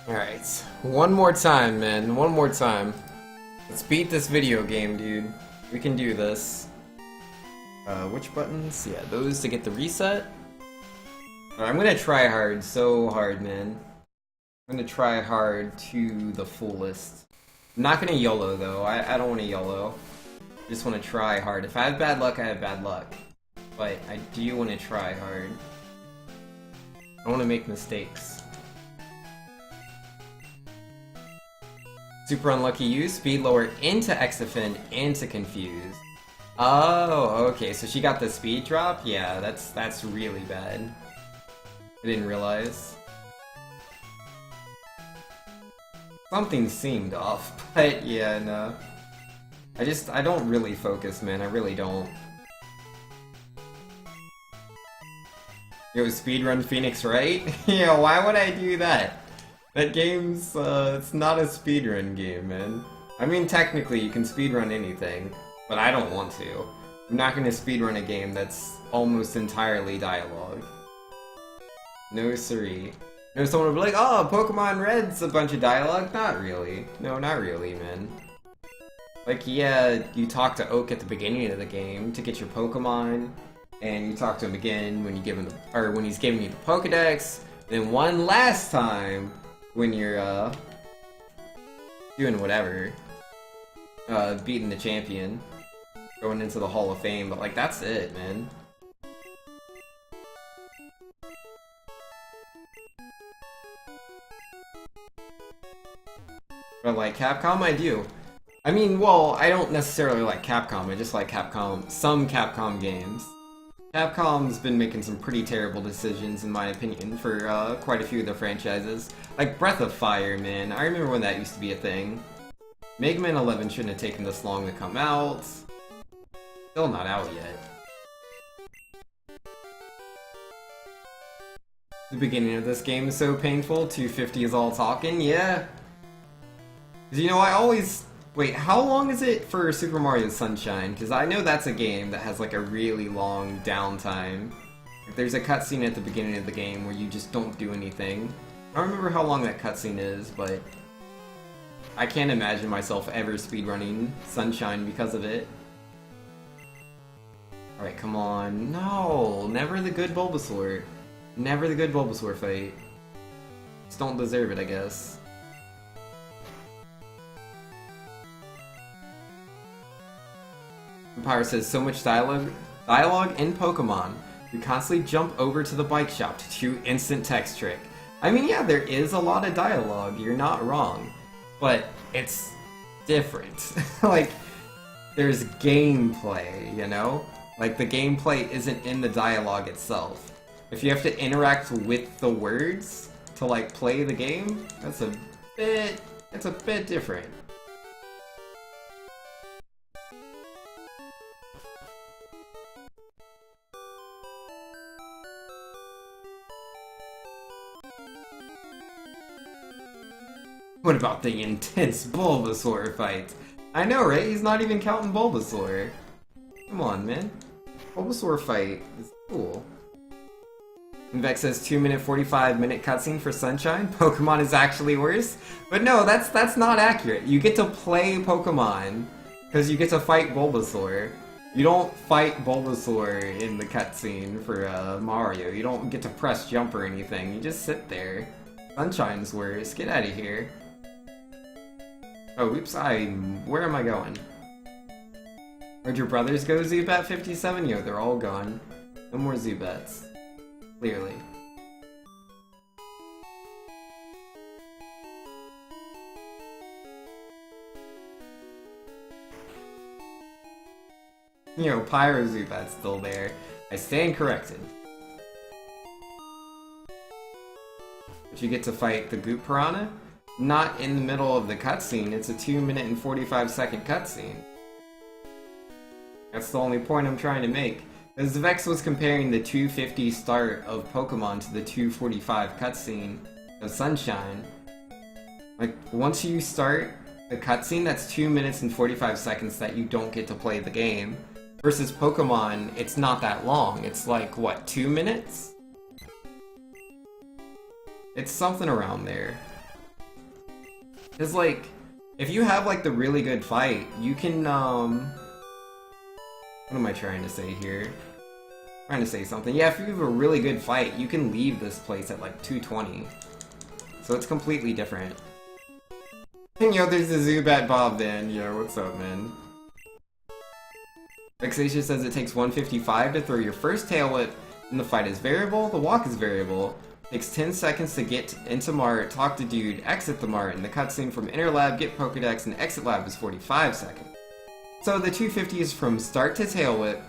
Alright, one more time, man. One more time. Let's beat this video game, dude. We can do this. Which buttons? Yeah, those to get the reset. Alright, I'm gonna try hard, so hard, man. I'm gonna try hard to the fullest. I'm not gonna YOLO, though. I don't want to YOLO. I just want to try hard. If I have bad luck, I have bad luck. But I do want to try hard. I don't want to make mistakes. Super unlucky you, speed lower into X defend, into confuse. Oh, okay, so she got the speed drop? Yeah, that's really bad. I didn't realize. Something seemed off, but yeah, no. I don't really focus, man, I really don't. Yo, Speedrun Phoenix, right? Yeah, why would I do that? That game's, it's not a speedrun game, man. I mean, technically, you can speedrun anything, but I don't want to. I'm not gonna speedrun a game that's almost entirely dialogue. No siree. No, someone would be like, oh, Pokemon Red's a bunch of dialogue? Not really. No, not really, man. Like, yeah, you talk to Oak at the beginning of the game to get your Pokemon, and you talk to him again when you give him the, or when he's giving you the Pokedex, then one last time when you're, doing whatever. Beating the champion. Going into the Hall of Fame, but like, that's it, man. But like, Capcom, I do. I mean, well, I don't necessarily like Capcom, I just like Capcom, some Capcom games. Capcom's been making some pretty terrible decisions, in my opinion, for quite a few of their franchises. Like Breath of Fire, man. I remember when that used to be a thing. Mega Man 11 shouldn't have taken this long to come out. Still not out yet. The beginning of this game is so painful. 250 is all talking, yeah. 'Cause you know, I always... Wait, how long is it for Super Mario Sunshine? Because I know that's a game that has like a really long downtime. There's a cutscene at the beginning of the game where you just don't do anything. I don't remember how long that cutscene is, but I can't imagine myself ever speedrunning Sunshine because of it. Alright, come on. No! Never the good Bulbasaur. Never the good Bulbasaur fight. Just don't deserve it, I guess. Empire says so much dialogue in Pokemon. You constantly jump over to the bike shop to do instant text trick. I mean, yeah, there is a lot of dialogue, you're not wrong. But it's different. Like, there's gameplay, you know? Like, the gameplay isn't in the dialogue itself. If you have to interact with the words to, like, play the game, it's a bit different. What about the intense Bulbasaur fight? I know, right? He's not even counting Bulbasaur. Come on, man. Bulbasaur fight is cool. And Vex says 2-minute, 45-minute cutscene for Sunshine. Pokemon is actually worse. But no, that's not accurate. You get to play Pokemon because you get to fight Bulbasaur. You don't fight Bulbasaur in the cutscene for Mario. You don't get to press jump or anything. You just sit there. Sunshine's worse. Get out of here. Oh, oops, where am I going? Where'd your brothers go, Zubat57? Yo, they're all gone. No more Zubats. Clearly. You know, Pyro Zubat's still there. I stand corrected. But you get to fight the Goop Piranha? Not in the middle of the cutscene, it's a 2-minute and 45-second cutscene. That's the only point I'm trying to make. As Vex was comparing the 250 start of Pokemon to the 245 cutscene of Sunshine. Like, once you start the cutscene, that's 2 minutes and 45 seconds that you don't get to play the game. Versus Pokemon, it's not that long. It's like, what, 2 minutes? It's something around there. Cause like, if you have like the really good fight, you can what am I trying to say here? Trying to say something. Yeah, if you have a really good fight, you can leave this place at like 220. So it's completely different. And yo, there's the Zubat Bob then. Yo, what's up, man? Vexatia says it takes 155 to throw your first tail whip, and the fight is variable, the walk is variable. Takes 10 seconds to get into Mart, talk to dude, exit the Mart, and the cutscene from Inner Lab, get Pokedex, and exit Lab is 45 seconds. So the 250 is from start to tail whip,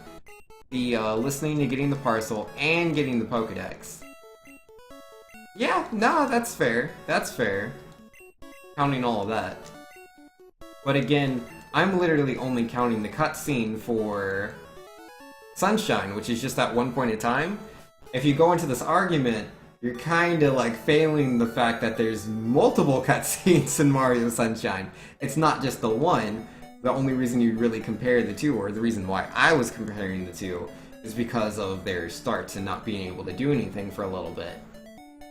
the listening to getting the parcel, and getting the Pokedex. Yeah, no, that's fair. That's fair. Counting all of that. But again, I'm literally only counting the cutscene for Sunshine, which is just that one point in time. If you go into this argument, you're kinda like failing the fact that there's multiple cutscenes in Mario Sunshine. It's not just the one. The only reason you'd really compare the two, or the reason why I was comparing the two, is because of their starts and not being able to do anything for a little bit.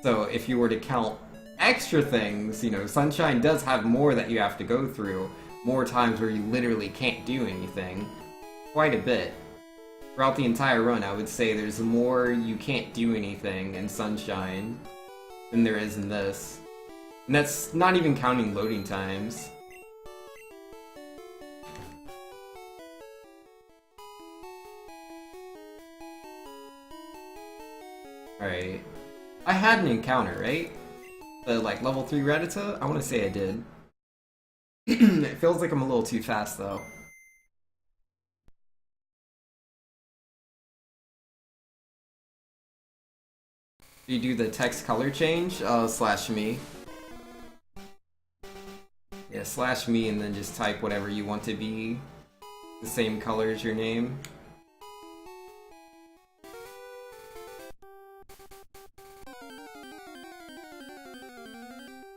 So if you were to count extra things, you know, Sunshine does have more that you have to go through, more times where you literally can't do anything. Quite a bit. Throughout the entire run, I would say there's more you can't do anything in Sunshine than there is in this. And that's not even counting loading times. Alright. I had an encounter, right? The, like, level 3 Rattata? I want to say I did. It feels like I'm a little too fast, though. Do you do the text color change? Slash me. Yeah, slash me and then just type whatever you want to be the same color as your name.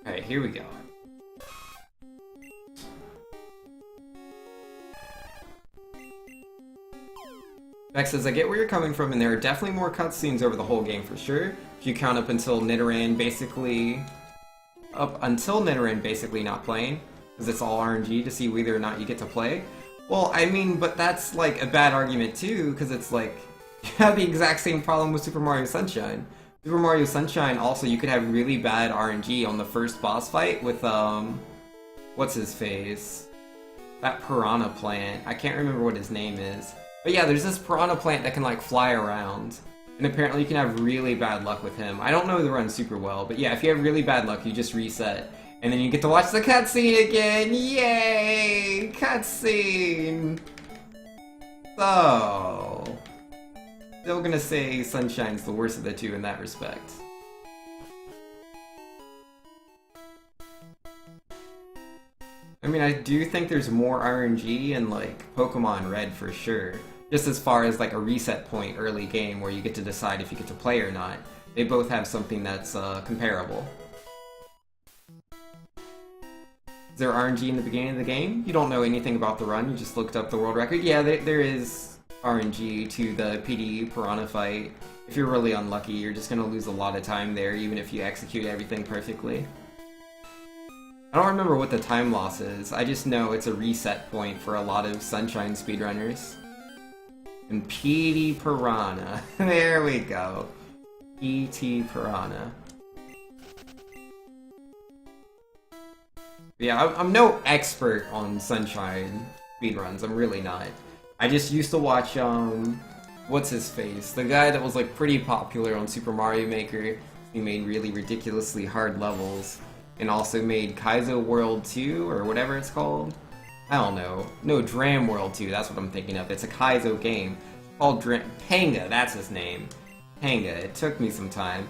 Alright, here we go. Bex says, I get where you're coming from, and there are definitely more cutscenes over the whole game for sure. If you count up until Nidoran basically not playing, because it's all RNG to see whether or not you get to play. Well, I mean, but that's like a bad argument too, because it's like, you have the exact same problem with Super Mario Sunshine. Super Mario Sunshine also, you could have really bad RNG on the first boss fight with, what's his face? That piranha plant. I can't remember what his name is. But yeah, there's this piranha plant that can like fly around. And apparently you can have really bad luck with him. I don't know the run super well, but yeah, if you have really bad luck, you just reset. And then you get to watch the cutscene again! Yay! Cutscene! So... still gonna say Sunshine's the worst of the two in that respect. I mean, I do think there's more RNG in, like, Pokemon Red for sure. Just as far as, like, a reset point early game where you get to decide if you get to play or not. They both have something that's, comparable. Is there RNG in the beginning of the game? You don't know anything about the run, you just looked up the world record. Yeah, there is RNG to the PD Piranha fight. If you're really unlucky, you're just gonna lose a lot of time there, even if you execute everything perfectly. I don't remember what the time loss is, I just know it's a reset point for a lot of Sunshine speedrunners. And PD Piranha. There we go. PT Piranha. Yeah, I'm no expert on Sunshine speedruns, I'm really not. I just used to watch, what's his face? The guy that was like pretty popular on Super Mario Maker. He made really ridiculously hard levels. And also made Kaizo World 2, or whatever it's called. I don't know. No, Dram World 2, that's what I'm thinking of. It's a Kaizo game. It's called Panga, that's his name. Panga, it took me some time.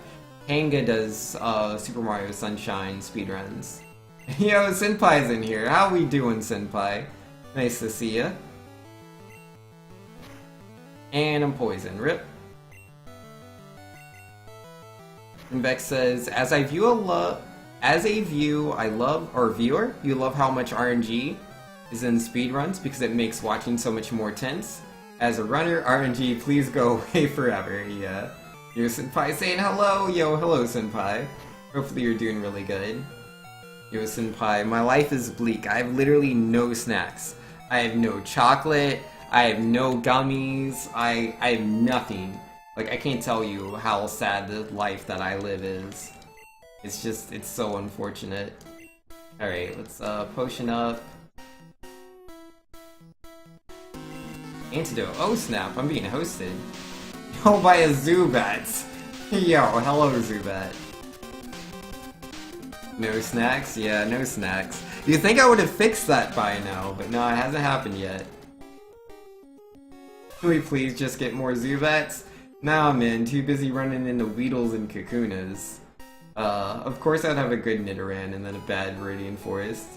Panga does Super Mario Sunshine speedruns. Yo, Senpai's in here. How we doing, Senpai? Nice to see ya. And I'm poisoned. Rip. And Beck says, as a viewer, you love how much RNG is in speedruns because it makes watching so much more tense. As a runner, RNG, please go away forever. Yeah. Yo, Senpai saying hello. Yo, hello, Senpai. Hopefully you're doing really good. Yo, senpai, my life is bleak. I have literally no snacks. I have no chocolate. I have no gummies. I have nothing. Like, I can't tell you how sad the life that I live is. It's just, it's so unfortunate. Alright, let's potion up. Antidote. Oh snap, I'm being hosted. Oh, by a Zubat. Yo, hello Zubat. No snacks? Yeah, no snacks. You'd think I would have fixed that by now, but no, it hasn't happened yet. Can we please just get more Zubats? Nah, man, too busy running into Weedles and Kakunas. Of course I'd have a good Nidoran and then a bad Viridian Forest.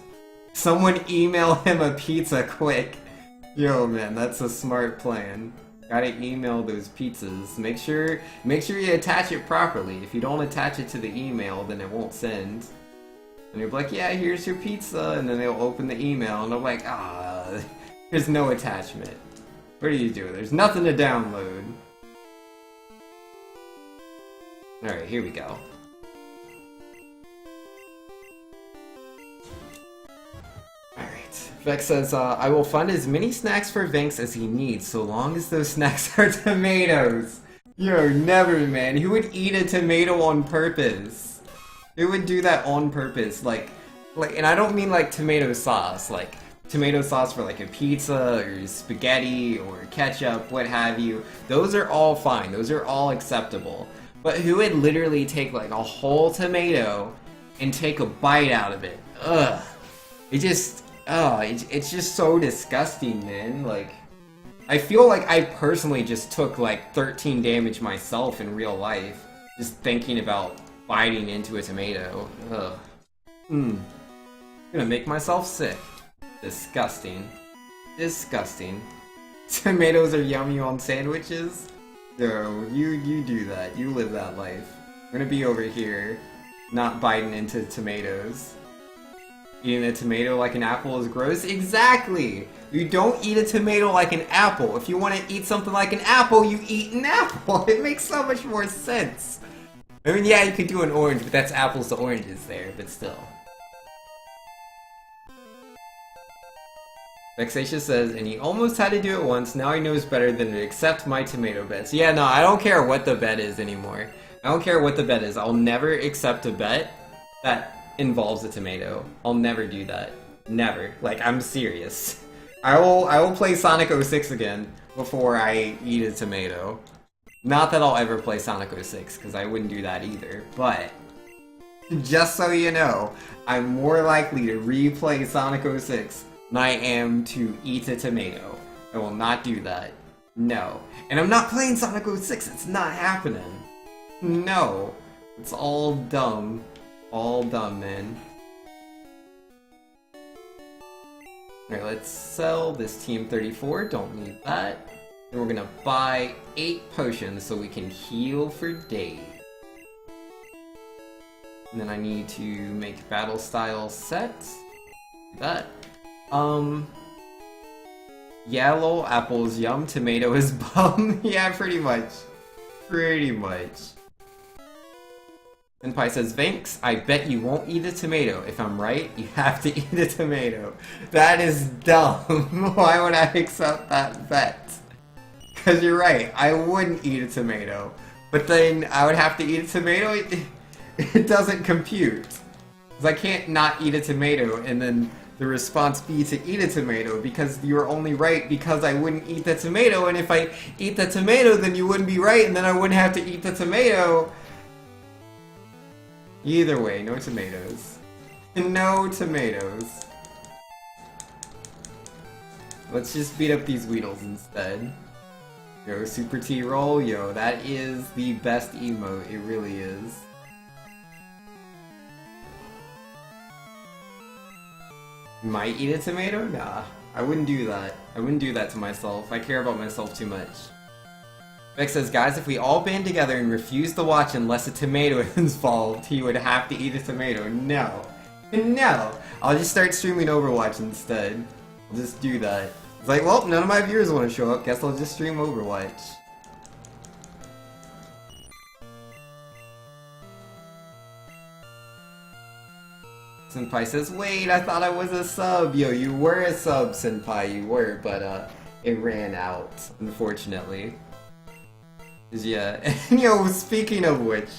Someone email him a pizza quick! Yo, man, that's a smart plan. Gotta email those pizzas. Make sure you attach it properly. If you don't attach it to the email, then it won't send. And you're like, yeah, here's your pizza, and then they'll open the email, and they're like, there's no attachment. What are you doing? There's nothing to download. Alright, here we go. Alright. Vex says, I will fund as many snacks for Vinx as he needs, so long as those snacks are tomatoes. Yo, never, man. Who would eat a tomato on purpose? Who would do that on purpose? Like, and I don't mean like tomato sauce, like tomato sauce for like a pizza or spaghetti or ketchup, what have you. Those are all fine. Those are all acceptable. But who would literally take like a whole tomato and take a bite out of it? Ugh. It just, it's just so disgusting, man. Like, I feel like I personally just took like 13 damage myself in real life, just thinking about biting into a tomato. Ugh. Gonna make myself sick. Disgusting. Disgusting. Tomatoes are yummy on sandwiches? No, you do that. You live that life. I'm gonna be over here, not biting into tomatoes. Eating a tomato like an apple is gross? Exactly! You don't eat a tomato like an apple. If you want to eat something like an apple, you eat an apple. It makes so much more sense. I mean, yeah, you could do an orange, but that's apples to oranges there, but still. Vexatious says, and he almost had to do it once, now he knows better than to accept my tomato bets. Yeah, no, I don't care what the bet is anymore. I don't care what the bet is. I'll never accept a bet that involves a tomato. I'll never do that. Never. Like, I'm serious. I will play Sonic 06 again before I eat a tomato. Not that I'll ever play Sonic 06, because I wouldn't do that either, but just so you know, I'm more likely to replay Sonic 06 than I am to eat a tomato. I will not do that. No. And I'm not playing Sonic 06, it's not happening. No. It's all dumb. All dumb, man. Alright, let's sell this Team 34, don't need that. And we're gonna buy 8 potions so we can heal for days. And then I need to make battle style sets. That. Yellow, apples, yum, tomato is bum. Yeah, pretty much. Pretty much. Senpai says, Vinx, I bet you won't eat a tomato. If I'm right, you have to eat a tomato. That is dumb. Why would I accept that bet? Because you're right, I wouldn't eat a tomato. But then I would have to eat a tomato? It doesn't compute. Because I can't not eat a tomato and then the response be to eat a tomato, because you're only right because I wouldn't eat the tomato, and if I eat the tomato then you wouldn't be right and then I wouldn't have to eat the tomato. Either way, no tomatoes. No tomatoes. Let's just beat up these Weedles instead. Yo, Super T-Roll, yo, that is the best emote, it really is. Might eat a tomato? Nah, I wouldn't do that. I wouldn't do that to myself. I care about myself too much. Vex says, guys, if we all band together and refuse to watch unless a tomato is involved, he would have to eat a tomato. No. No! I'll just start streaming Overwatch instead. I'll just do that. It's like, well, none of my viewers want to show up. Guess I'll just stream Overwatch. Senpai says, wait, I thought I was a sub. Yo, you were a sub, Senpai, you were, but it ran out, unfortunately. Yeah, and yo, speaking of which,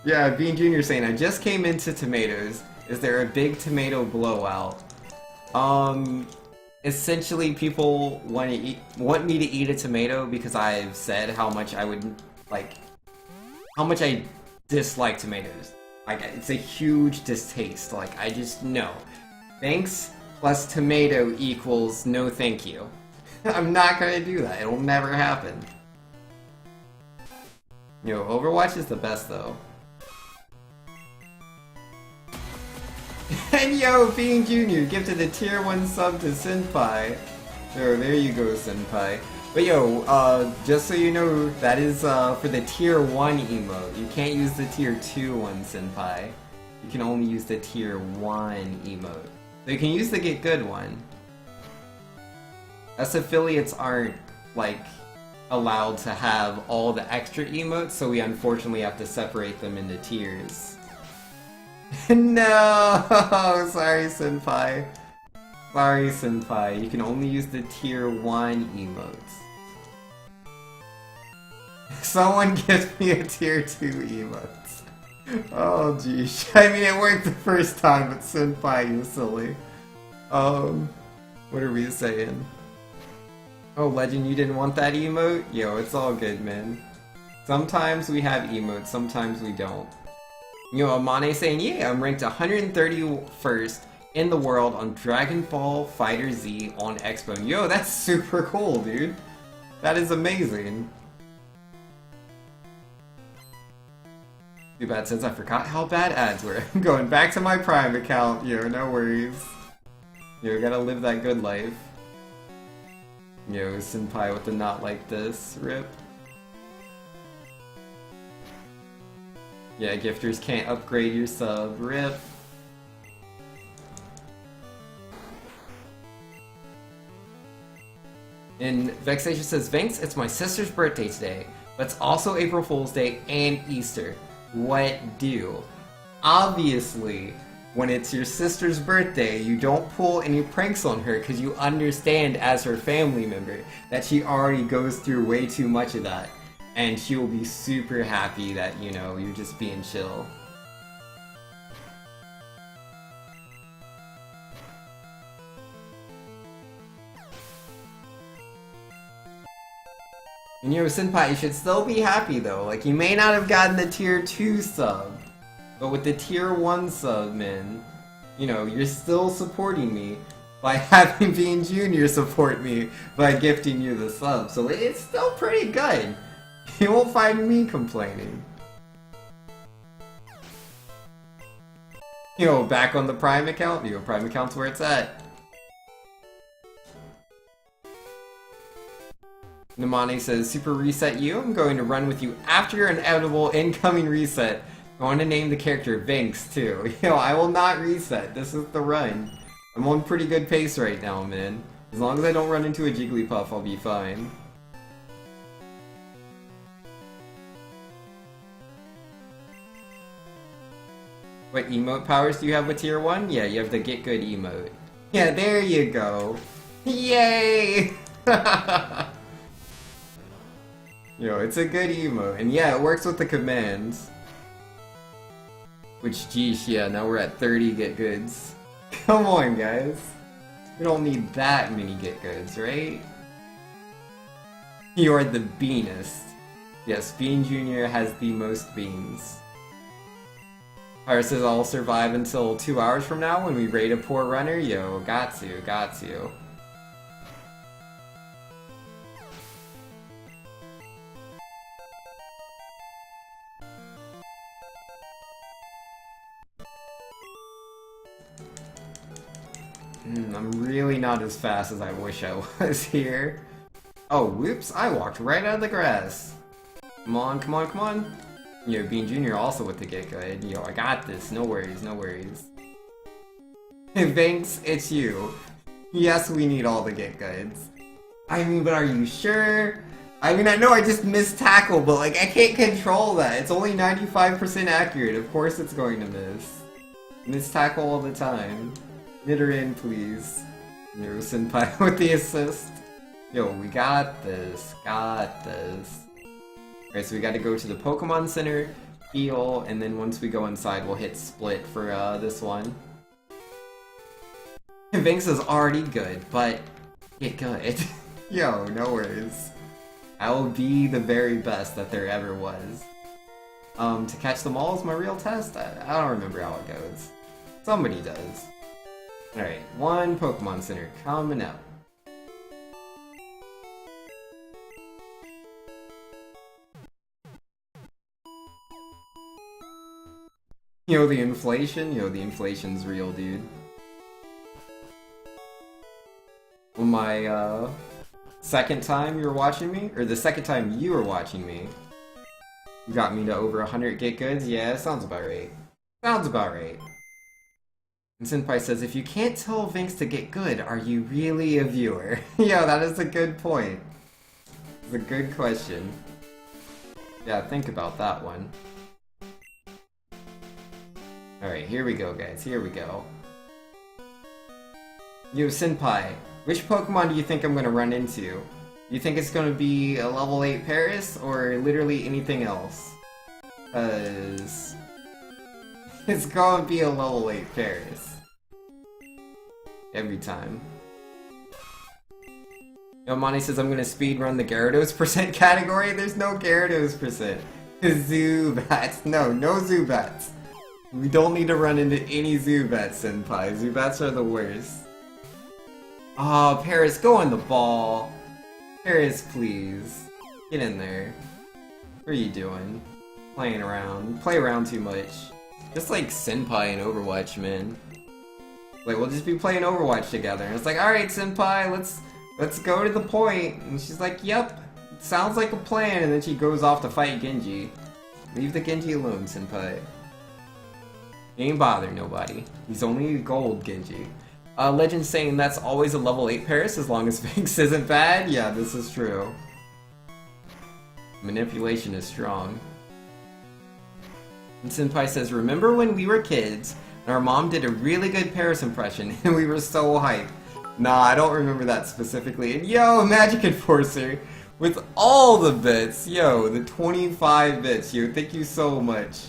yeah, Bean Jr. saying, I just came into tomatoes. Is there a big tomato blowout? Essentially people want me to eat a tomato because I've said how much I would, like, how much I dislike tomatoes. Like, it's a huge distaste, like, I just know. Thanks plus tomato equals no thank you. I'm not gonna do that, it'll never happen. Yo, Overwatch is the best though. And yo, Bean Jr. gifted a tier 1 sub to Senpai. Sure, there you go, Senpai. But yo, just so you know, that is for the tier 1 emote. You can't use the tier 2 one, Senpai. You can only use the tier 1 emote. So you can use the Get Good one. Us affiliates aren't, like, allowed to have all the extra emotes, so we unfortunately have to separate them into tiers. No! Sorry, Senpai. Sorry, Senpai. You can only use the tier 1 emotes. Someone gives me a tier 2 emotes. Oh, geez. I mean, it worked the first time, but Senpai, you silly. What are we saying? Oh, Legend, you didn't want that emote? Yo, it's all good, man. Sometimes we have emotes, sometimes we don't. You know, Amane saying, yeah, I'm ranked 131st in the world on Dragon Ball Fighter Z on Expo. Yo, that's super cool, dude. That is amazing. Too bad since I forgot how bad ads were. I'm going back to my Prime account. Yo, no worries. Yo, gotta live that good life. Yo, Senpai with the not like this. Rip. Yeah, gifters can't upgrade your sub. Rip. And Vexation says, Vinx, it's my sister's birthday today, but it's also April Fool's Day and Easter. What do? Obviously, when it's your sister's birthday, you don't pull any pranks on her because you understand as her family member that she already goes through way too much of that. And she will be super happy that, you know, you're just being chill. And you know, Senpai, you should still be happy though. Like, you may not have gotten the tier 2 sub, but with the tier 1 sub, man, you know, you're still supporting me by having Bean Jr. support me by gifting you the sub. So it's still pretty good. You won't find me complaining. Yo, back on the Prime account? Yo, Prime account's where it's at. Namane says, Super Reset you. I'm going to run with you after your inevitable incoming reset. I want to name the character Vinx, too. Yo, I will not reset. This is the run. I'm on pretty good pace right now, man. As long as I don't run into a Jigglypuff, I'll be fine. What emote powers do you have with tier 1? Yeah, you have the Get Good emote. Yeah, there you go. Yay! Yo, it's a good emote. And yeah, it works with the commands. Which, geez, yeah, now we're at 30 Get Goods. Come on, guys. We don't need that many Get Goods, right? You're the beanest. Yes, Bean Jr. has the most beans. Pyro says I'll survive until 2 hours from now when we raid a poor runner. Yo, got to, got to. I'm really not as fast as I wish I was here. Oh, whoops, I walked right out of the grass. Come on, come on, come on. Yo, Bean Jr. also with the Get Good. Yo, I got this. No worries, no worries. Vinx, it's you. Yes, we need all the Get Goods. I mean, but are you sure? I mean, I know I just missed tackle, but like, I can't control that. It's only 95% accurate. Of course it's going to miss. Miss tackle all the time. Get her in, please. Yo, Senpai with the assist. Yo, we got this. Got this. Alright, so we gotta go to the Pokemon Center, heal, and then once we go inside, we'll hit split for this one. Vinx is already good, but get good. Yo, no worries. I will be the very best that there ever was. To catch them all is my real test? I don't remember how it goes. Somebody does. Alright, one Pokemon Center coming up. Yo, the inflation? Yo, the inflation's real, dude. Well, my, second time you were watching me? Or the second time you were watching me, you got me to over 100 get goods? Yeah, sounds about right. Sounds about right. And Senpai says, if you can't tell Vinx to get good, are you really a viewer? Yo, that is a good point. It's a good question. Yeah, think about that one. Alright, here we go, guys. Here we go. Yo, Senpai, which Pokemon do you think I'm gonna run into? Do you think it's gonna be a level 8 Paris, or literally anything else? Cause... it's gonna be a level 8 Paris. Every time. Yo, Monty says I'm gonna speedrun the Gyarados percent category. There's no Gyarados percent. Zubats. No, no Zubats. We don't need to run into any Zubats, Senpai. Zubats are the worst. Oh, Paris, go on the ball. Paris, please. Get in there. What are you doing? Playing around. You play around too much. Just like Senpai in Overwatch, man. Like, we'll just be playing Overwatch together. And it's like, alright, Senpai, let's go to the point. And she's like, yep, sounds like a plan. And then she goes off to fight Genji. Leave the Genji alone, Senpai. He ain't bother nobody. He's only gold Genji. Legend saying that's always a level 8 Paris as long as Vinx isn't bad. Yeah, this is true. Manipulation is strong. And Senpai says, remember when we were kids and our mom did a really good Paris impression and we were so hyped? Nah, I don't remember that specifically. And yo, Magic Enforcer with all the bits. Yo, the 25 bits. Yo, thank you so much.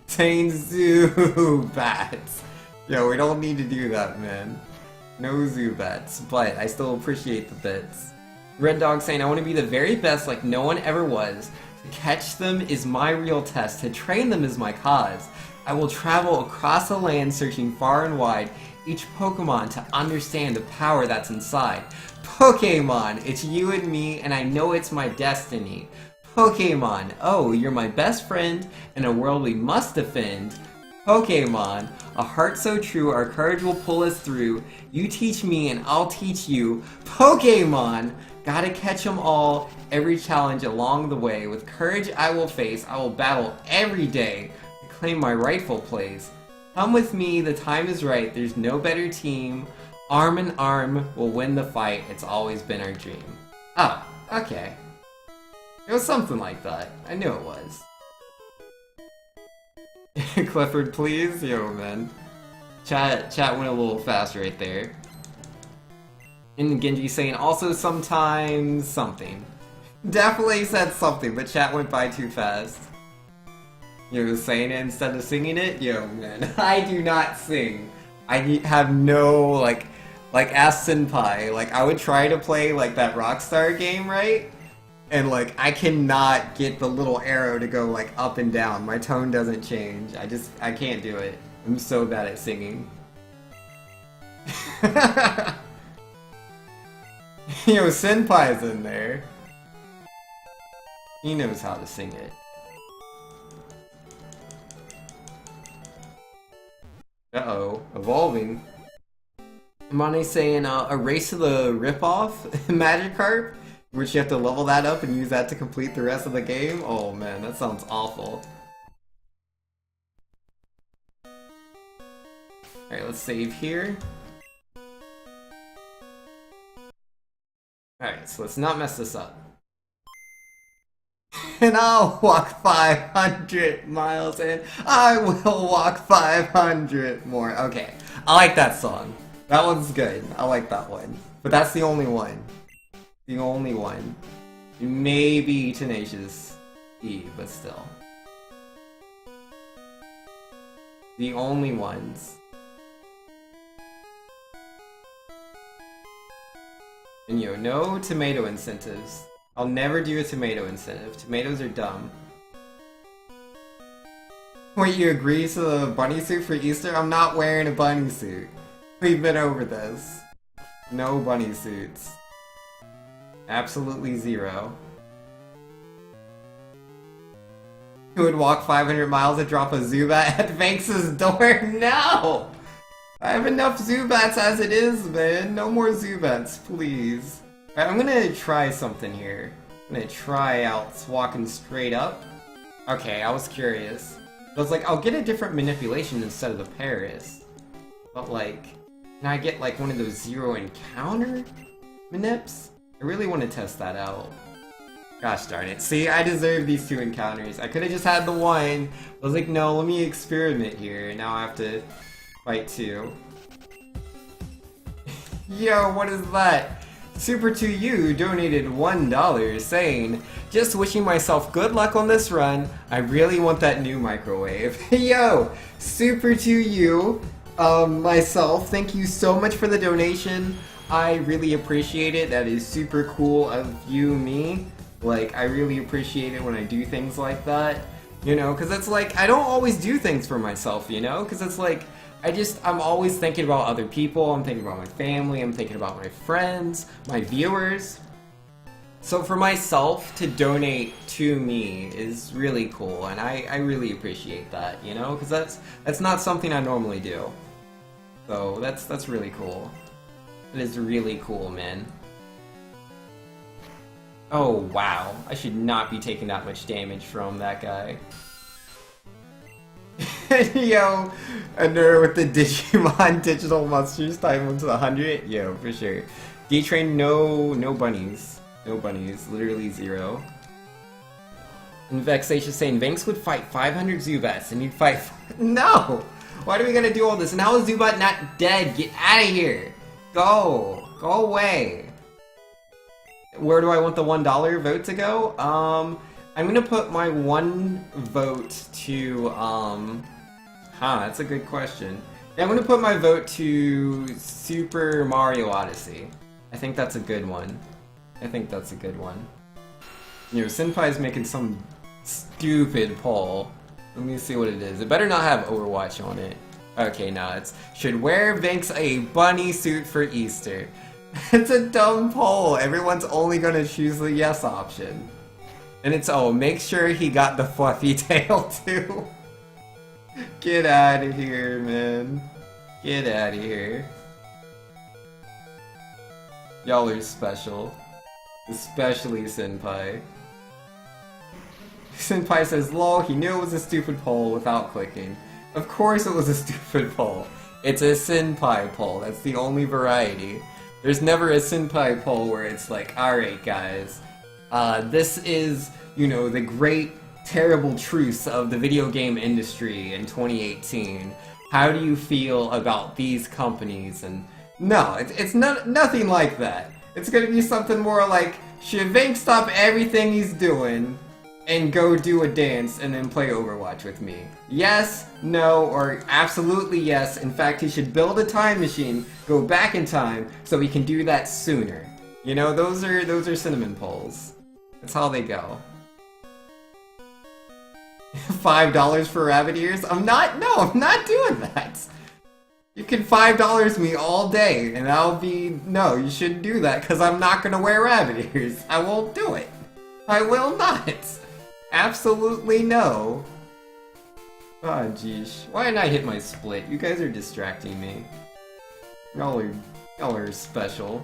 Saying Zubats. Yo, we don't need to do that, man. No Zubats, but I still appreciate the bits. Red Dog saying, I want to be the very best like no one ever was. To catch them is my real test. To train them is my cause. I will travel across the land searching far and wide each Pokemon to understand the power that's inside. Pokemon, it's you and me, and I know it's my destiny. Pokemon, oh, you're my best friend in a world we must defend. Pokemon, a heart so true, our courage will pull us through. You teach me and I'll teach you. Pokemon, gotta catch 'em all, every challenge along the way. With courage I will face, I will battle every day to claim my rightful place. Come with me, the time is right, there's no better team. Arm in arm, we'll win the fight, it's always been our dream. Oh, okay. It was something like that. I knew it was. Clifford, please? Yo, man. Chat went a little fast right there. And Genji saying also sometimes something. Definitely said something, but chat went by too fast. You know, saying it instead of singing it? Yo, man. I do not sing. I have no, like ask Senpai. Like, I would try to play, like, that Rockstar game, right? And, like, I cannot get the little arrow to go, like, up and down. My tone doesn't change. I can't do it. I'm so bad at singing. Yo, Senpai's in there. He knows how to sing it. Uh-oh. Evolving. Money saying, a race to the ripoff Magikarp? Which you have to level that up and use that to complete the rest of the game? Oh man, that sounds awful. Alright, let's save here. Alright, so let's not mess this up. And I'll walk 500 miles and I will walk 500 more. Okay, I like that song. That one's good. I like that one. But that's the only one. The only one. Maybe Tenacious E, but still. The only ones. And no tomato incentives. I'll never do a tomato incentive. Tomatoes are dumb. Wait, you agree to the bunny suit for Easter? I'm not wearing a bunny suit. We've been over this. No bunny suits. Absolutely zero. Who would walk 500 miles and drop a Zubat at Banks's door? No! I have enough Zubats as it is, man. No more Zubats, please. Alright, I'm gonna try something here. I'm gonna try out walking straight up. Okay, I was curious. I was like, I'll get a different manipulation instead of the Paris. But like, can I get like one of those zero encounter manips? I really want to test that out. Gosh darn it. See, I deserve these 2 encounters. I could have just had the one. I was like, no, let me experiment here. Now I have to fight 2. Yo, what is that? Super2U donated $1 saying, just wishing myself good luck on this run. I really want that new microwave. Yo, Super2U, myself, thank you so much for the donation. I really appreciate it. That is super cool of you, me. Like, I really appreciate it when I do things like that. Because it's like, I don't always do things for myself, Because it's like, I'm always thinking about other people, I'm thinking about my family, I'm thinking about my friends, my viewers. So for myself to donate to me is really cool, and I really appreciate that, Because that's not something I normally do. So that's really cool. It is really cool, man. Oh, wow. I should not be taking that much damage from that guy. Yo, a nerd with the Digimon digital monsters time 1 to 100? Yo, for sure. D-Train, no bunnies. No bunnies. Literally 0. And Vexatious saying, Vanks would fight 500 Zubats and you'd fight... No! Why do we gotta do all this? And how is Zubat not dead? Get out of here! Go! Go away! Where do I want the $1 vote to go? I'm gonna put my 1 vote to, that's a good question. Yeah, I'm gonna put my vote to Super Mario Odyssey. I think that's a good one. Senpai's making some stupid poll. Let me see what it is. It better not have Overwatch on it. Okay, no, it's should wear Vanks a bunny suit for Easter. It's a dumb poll. Everyone's only gonna choose the yes option. And it's, make sure he got the fluffy tail too. Get out of here, man. Get out of here. Y'all are special. Especially Senpai. Senpai says, lol, he knew it was a stupid poll without clicking. Of course it was a stupid poll. It's a Senpai poll. That's the only variety. There's never a Senpai poll where it's like, alright guys, this is, the great, terrible truths of the video game industry in 2018. How do you feel about these companies? And no, it's nothing like that. It's gonna be something more like, should Vanks stop everything he's doing and go do a dance and then play Overwatch with me? Yes, no, or absolutely yes. In fact, he should build a time machine, go back in time, so he can do that sooner. Those are cinnamon polls. That's how they go. $5 for rabbit ears? I'm not doing that. You can $5 me all day, and I'll be, no, you shouldn't do that, because I'm not gonna wear rabbit ears. I won't do it. I will not. Absolutely no. Oh, jeez. Why didn't I hit my split? You guys are distracting me. Y'all are special.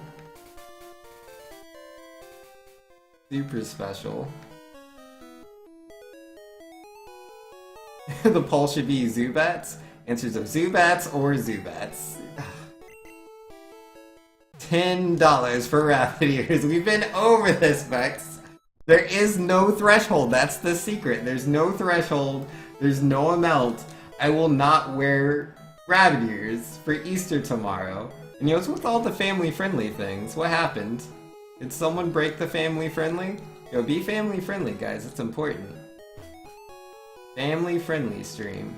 Super special. The poll should be Zubats. Answers of Zubats or Zubats. $10 for rabbit ears. We've been over this, Vex. There is no threshold, that's the secret. There's no threshold, there's no amount. I will not wear rabbit ears for Easter tomorrow. And what's with all the family-friendly things? What happened? Did someone break the family-friendly? Be family-friendly, guys, it's important. Family-friendly stream.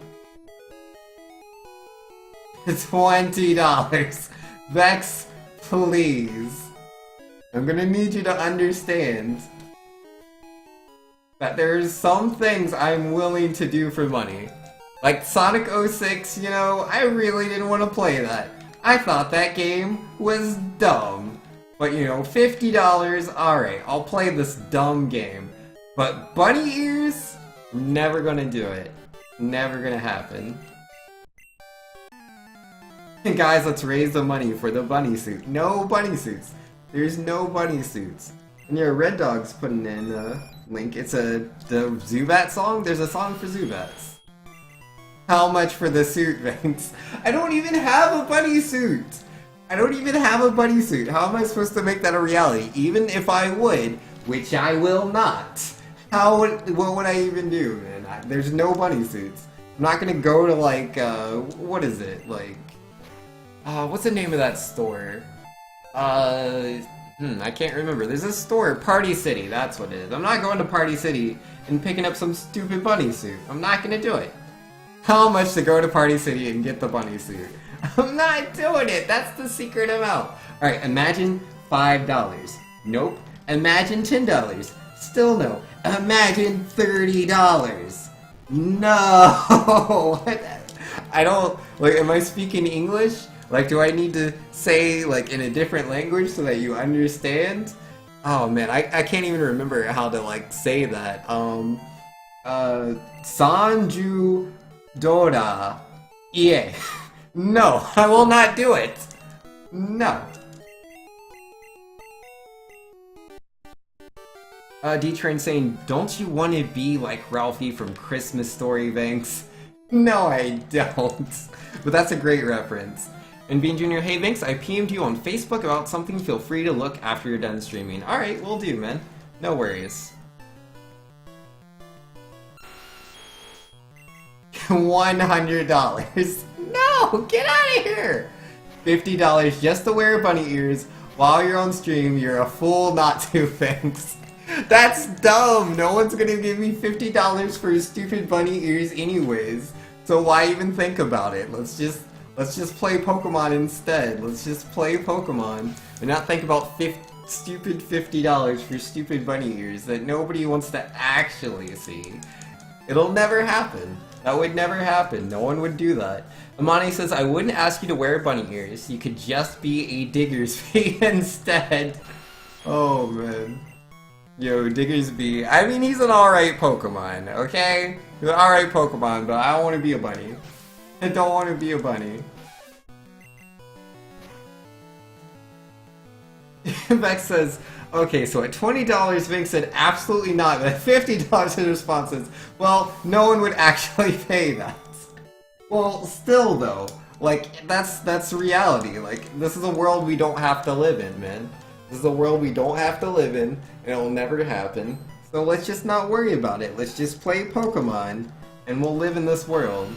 $20. Vex, please. I'm gonna need you to understand that there's some things I'm willing to do for money. Like Sonic 06, I really didn't want to play that. I thought that game was dumb. But $50, alright, I'll play this dumb game. But bunny ears? Never gonna do it. Never gonna happen. Guys, let's raise the money for the bunny suit. No bunny suits. There's no bunny suits. And Red Dog's putting in a link. It's the Zubat song? There's a song for Zubats. How much for the suit, Vince? I don't even have a bunny suit! I don't even have a bunny suit. How am I supposed to make that a reality? Even if I would, which I will not. What would I even do, man? There's no bunny suits. I'm not gonna go to what is it? What's the name of that store? I can't remember. There's a store, Party City, that's what it is. I'm not going to Party City and picking up some stupid bunny suit. I'm not gonna do it. How much to go to Party City and get the bunny suit? I'm not doing it! That's the secret amount. Alright, imagine $5. Nope. Imagine $10. Still no. Imagine $30. No! I don't... am I speaking English? Do I need to say, in a different language so that you understand? Oh man, I can't even remember how to, say that. Sanju Dora. Yeah. No, I will not do it. No. D-Train saying, don't you want to be like Ralphie from Christmas Story, Banks? No, I don't. But that's a great reference. And Bean Jr., hey Vinx, I PM'd you on Facebook about something, feel free to look after you're done streaming. Alright, will do, man. No worries. $100. No, get out of here! $50 just to wear bunny ears while you're on stream. You're a fool not to, Vinx. That's dumb! No one's gonna give me $50 for stupid bunny ears anyways. So why even think about it? Let's just play Pokemon instead. Let's just play Pokemon and not think about stupid $50 for stupid bunny ears that nobody wants to actually see. It'll never happen. That would never happen. No one would do that. Amani says, I wouldn't ask you to wear bunny ears. You could just be a Diggersby instead. Oh, man. Yo, Diggersby. I mean, he's an alright Pokemon, okay? He's an alright Pokemon, but I don't want to be a bunny. I don't want to be a bunny. Beck says, okay, so at $20, Vink said absolutely not, but at $50 his response is, well, no one would actually pay that. Well, still though, that's reality. This is a world we don't have to live in, man. This is a world we don't have to live in, and it'll never happen. So let's just not worry about it. Let's just play Pokemon, and we'll live in this world.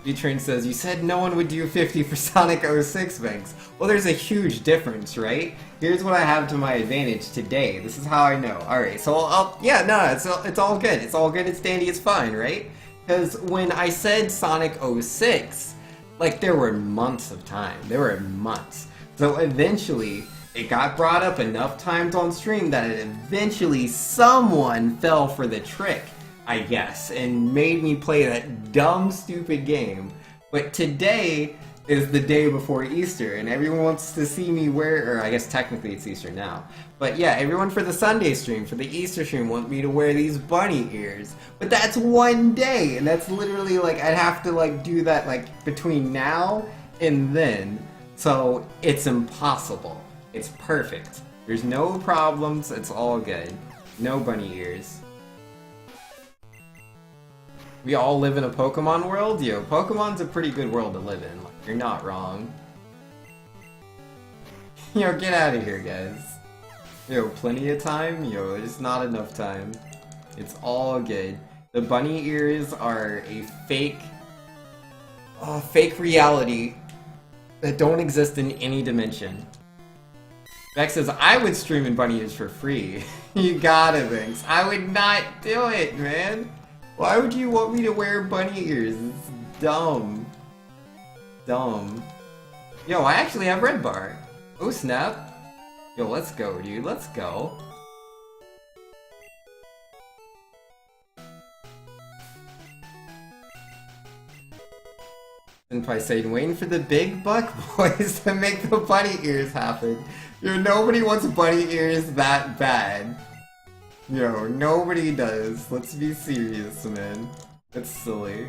D-Train says, you said no one would do 50 for Sonic 06, Banks. Well, there's a huge difference, right? Here's what I have to my advantage today. This is how I know. Alright, so yeah, no, it's all good. It's all good, it's dandy, it's fine, right? Because when I said Sonic 06, there were months of time. There were months. So eventually, it got brought up enough times on stream that eventually someone fell for the trick, I guess, and made me play that dumb, stupid game. But today is the day before Easter, and everyone wants to see me wear, or I guess technically it's Easter now. But yeah, everyone for the Sunday stream, for the Easter stream, want me to wear these bunny ears. But that's one day, and that's literally I'd have to do that between now and then. So it's impossible. It's perfect. There's no problems, it's all good. No bunny ears. We all live in a Pokemon world? Yo, Pokemon's a pretty good world to live in. You're not wrong. Yo, get out of here, guys. Yo, plenty of time? Yo, there's not enough time. It's all good. The bunny ears are a fake reality that don't exist in any dimension. Vex says, I would stream in bunny ears for free. You gotta, Vex. I would not do it, man. Why would you want me to wear bunny ears? It's dumb. Dumb. Yo, I actually have red bar. Oh, snap. Yo, let's go, dude. Let's go. Senpai saying, waiting for the big buck boys to make the bunny ears happen. Yo, nobody wants bunny ears that bad. Yo, nobody does. Let's be serious, man. That's silly.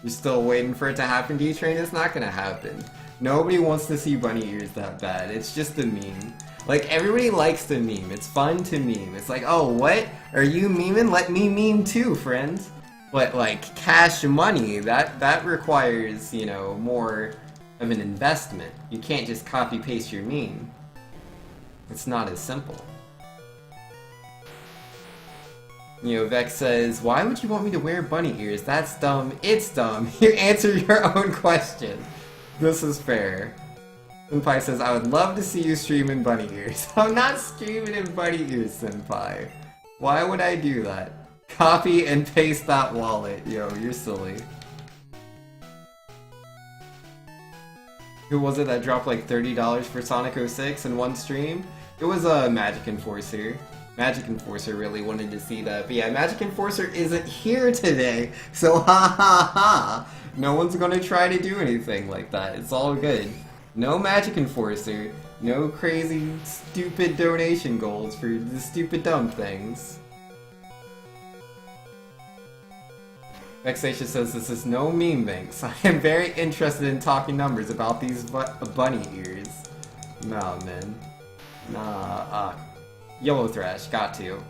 You're still waiting for it to happen, D-Train? It's not gonna happen. Nobody wants to see bunny ears that bad. It's just a meme. Like, everybody likes the meme. It's fun to meme. It's like, oh, what? Are you memeing? Let me meme too, friends. But, like, cash money, that requires, you know, more of an investment. You can't just copy-paste your meme. It's not as simple. You know, Vex says, why would you want me to wear bunny ears? That's dumb. It's dumb. You answer your own question. This is fair. Senpai says, I would love to see you stream in bunny ears. I'm not streaming in bunny ears, Senpai. Why would I do that? Copy and paste that wallet. Yo, you're silly. Who was it that dropped like $30 for Sonic 06 in one stream? It was a Magic Enforcer. Magic Enforcer really wanted to see that. But yeah, Magic Enforcer isn't here today, so ha ha ha! No one's gonna try to do anything like that. It's all good. No Magic Enforcer. No crazy, stupid donation goals for the stupid dumb things. Vexation says, this is no meme banks. I am very interested in talking numbers about these bunny ears. Nah, man. Nah, YOLO Thrash, got to.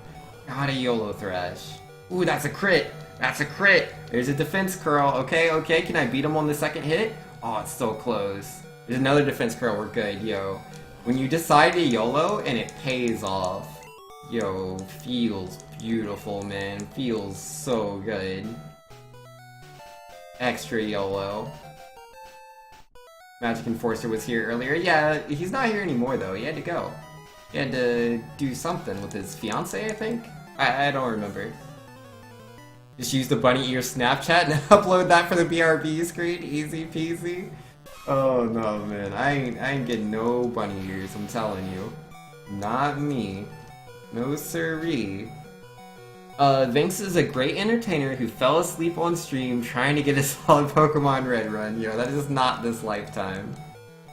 Got a YOLO Thrash. Ooh, that's a crit! That's a crit! There's a defense curl. Okay, okay, can I beat him on the second hit? Oh, it's so close. There's another defense curl, we're good, yo. When you decide to YOLO and it pays off, yo, feels beautiful, man. Feels so good. Extra YOLO. Magic Enforcer was here earlier. Yeah, he's not here anymore though. He had to go. He had to do something with his fiance, I think? I don't remember. Just use the bunny ear Snapchat and upload that for the BRB screen? Easy peasy? Oh no, man. I ain't getting no bunny ears, I'm telling you. Not me. No siree. Vinx is a great entertainer who fell asleep on stream trying to get a solid Pokemon Red run. Yo, that is not this lifetime.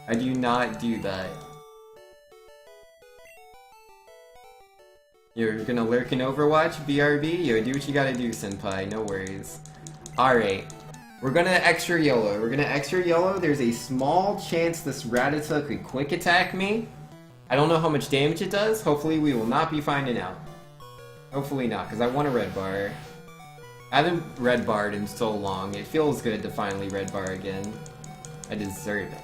I do not do that. You're gonna lurk in Overwatch, BRB? Yo, do what you gotta do, Senpai, no worries. Alright, we're gonna extra YOLO. We're gonna extra YOLO. There's a small chance this Rattata could quick attack me. I don't know how much damage it does. Hopefully we will not be finding out. Hopefully not, because I want a red bar. I haven't red barred in so long. It feels good to finally red bar again. I deserve it.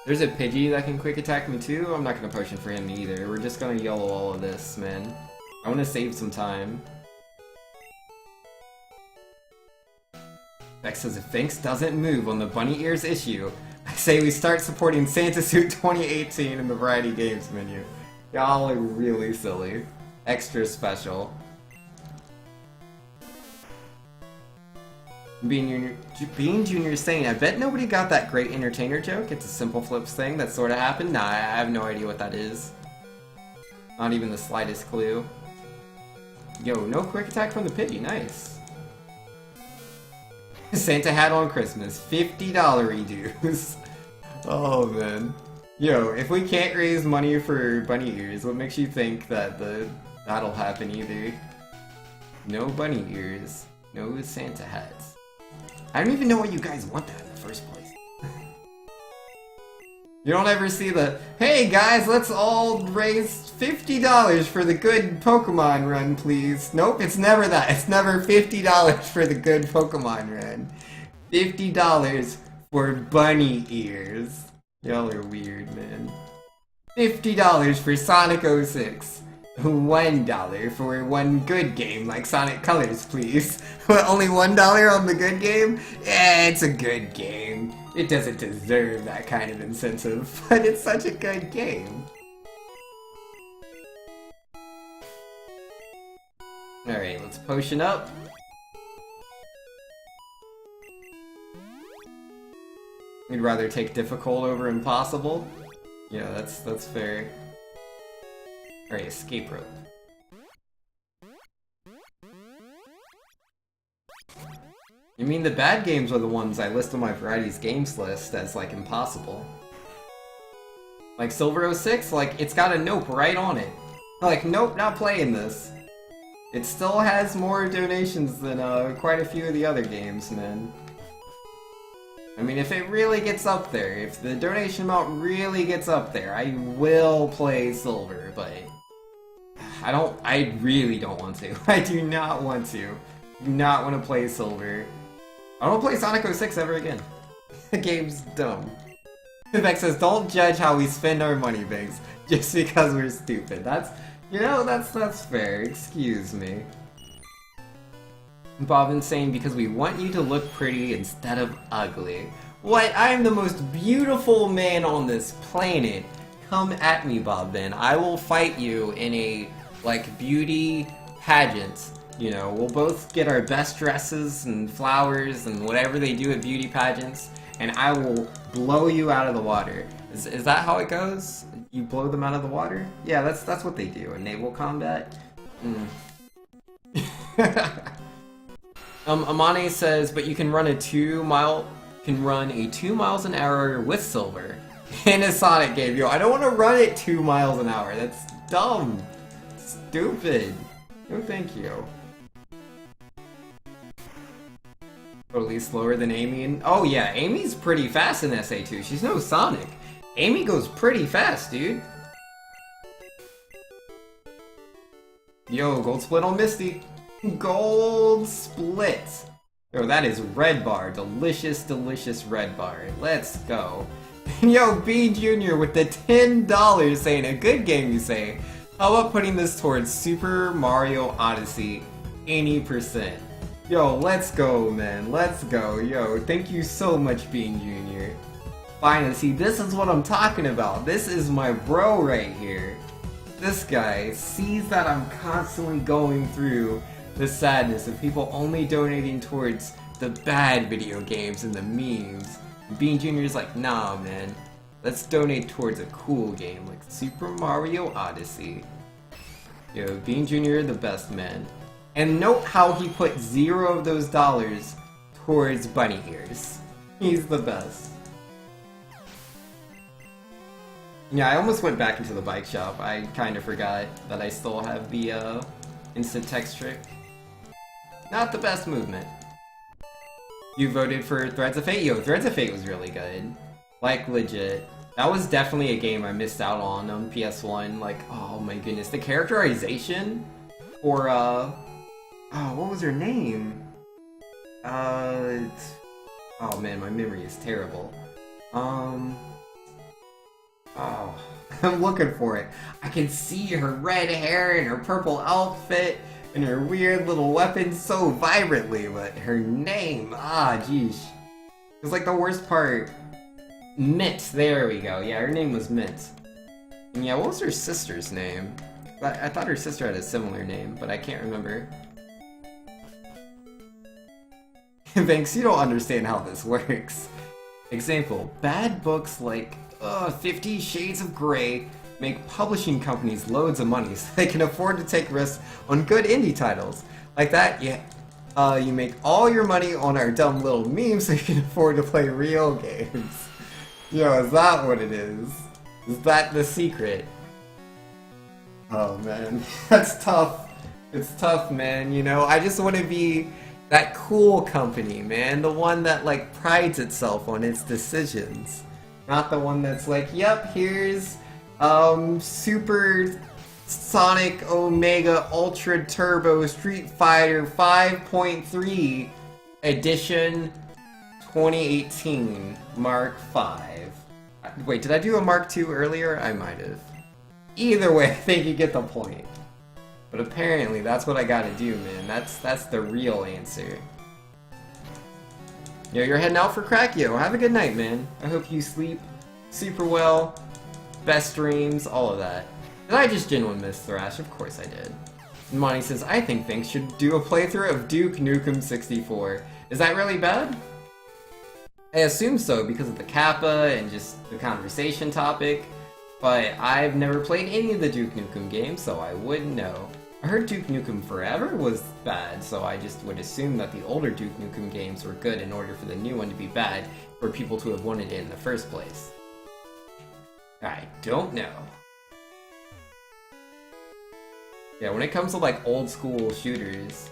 There's a Pidgey that can quick attack me too. I'm not going to potion for him either. We're just going to YOLO all of this, man. I want to save some time. Vex says, if Vinx doesn't move on the bunny ears issue, I say we start supporting Santa Suit 2018 in the variety games menu. Y'all are really silly. Extra special. Bean Jr. is saying, I bet nobody got that great entertainer joke. It's a simple flips thing that sort of happened. Nah, I have no idea what that is. Not even the slightest clue. Yo, no quick attack from the Pidgey. Nice. Santa hat on Christmas. $50 dues. Oh, man. Yo, if we can't raise money for bunny ears, what makes you think that that'll happen either? No bunny ears. No Santa hats. I don't even know why you guys want that in the first place. You don't ever see the, hey guys, let's all raise $50 for the good Pokemon run, please. Nope, it's never that. It's never $50 for the good Pokemon run. $50 for bunny ears. Y'all are weird, man. $50 for Sonic 06. $1 for one good game like Sonic Colors, please. What, only $1 on the good game? Yeah, it's a good game. It doesn't deserve that kind of incentive, but it's such a good game. Alright, let's potion up. We'd rather take difficult over impossible. Yeah, that's fair. Alright, escape rope. You mean the bad games are the ones I list on my varieties games list as like impossible. Like Silver 06, like it's got a nope right on it. Like, nope, not playing this. It still has more donations than quite a few of the other games, man. I mean, if it really gets up there, if the donation amount really gets up there, I will play Silver, but I really don't want to. I do not want to. Do not want to play Silver. I don't play Sonic 06 ever again. The game's dumb. Vex says, don't judge how we spend our money, Biggs, just because we're stupid. That's, you know, that's fair. Excuse me. Bobbin's saying, because we want you to look pretty instead of ugly. What? I am the most beautiful man on this planet. Come at me, Bobbin. I will fight you in a, like, beauty pageant. You know, we'll both get our best dresses and flowers and whatever they do at beauty pageants, and I will blow you out of the water. Is that how it goes? You blow them out of the water? Yeah, that's what they do in naval combat. Amane says, but you can run a 2 miles an hour with Silver in a Sonic game. Yo, I don't want to run it 2 miles an hour. That's dumb. Stupid. No, thank you. Totally slower than Amy and oh yeah, Amy's pretty fast in SA2. She's no Sonic. Amy goes pretty fast, dude. Yo, gold split on Misty. Gold split. Yo, that is red bar. Delicious, delicious red bar. Let's go. Yo, B Jr. with the $10 saying, a good game, you say. How about putting this towards Super Mario Odyssey 80%? Yo, let's go, man. Let's go. Yo, thank you so much, Bean Jr. Finally, see, this is what I'm talking about. This is my bro right here. This guy sees that I'm constantly going through the sadness of people only donating towards the bad video games and the memes. Bean Jr. is like, nah, man. Let's donate towards a cool game like Super Mario Odyssey. Yo, Bean Jr. the best man. And note how he put 0 of those dollars towards bunny ears. He's the best. Yeah, I almost went back into the bike shop. I kind of forgot that I still have the instant text trick. Not the best movement. You voted for Threads of Fate? Yo, Threads of Fate was really good. Like, legit. That was definitely a game I missed out on PS1. Like, oh my goodness. The characterization for, oh, what was her name? Oh man, my memory is terrible. Oh, I'm looking for it. I can see her red hair and her purple outfit and her weird little weapon so vibrantly, but her name, geesh. It's like the worst part. Mint, there we go. Yeah, her name was Mint. And yeah, what was her sister's name? I thought her sister had a similar name, but I can't remember. Banks, you don't understand how this works. Example, bad books like 50 Shades of Grey make publishing companies loads of money so they can afford to take risks on good indie titles. Like that, yeah, you make all your money on our dumb little memes so you can afford to play real games. Yo, is that what it is? Is that the secret? Oh man, that's tough. It's tough, man, you know? I just want to be that cool company, man. The one that, like, prides itself on its decisions. Not the one that's like, yep, here's, Super Sonic Omega Ultra Turbo Street Fighter 5.3 Edition 2018 Mark V. Wait, did I do a Mark II earlier? I might have. Either way, I think you get the point. But apparently, that's what I gotta do, man. That's the real answer. Yo, you're heading out for crack, yo. Have a good night, man. I hope you sleep super well. Best dreams, all of that. Did I just genuinely miss Thrash? Of course I did. And Monty says, I think Finks should do a playthrough of Duke Nukem 64. Is that really bad? I assume so because of the kappa and just the conversation topic, but I've never played any of the Duke Nukem games, so I wouldn't know. I heard Duke Nukem Forever was bad, so I just would assume that the older Duke Nukem games were good in order for the new one to be bad for people to have wanted it in the first place. I don't know. Yeah, when it comes to like old school shooters,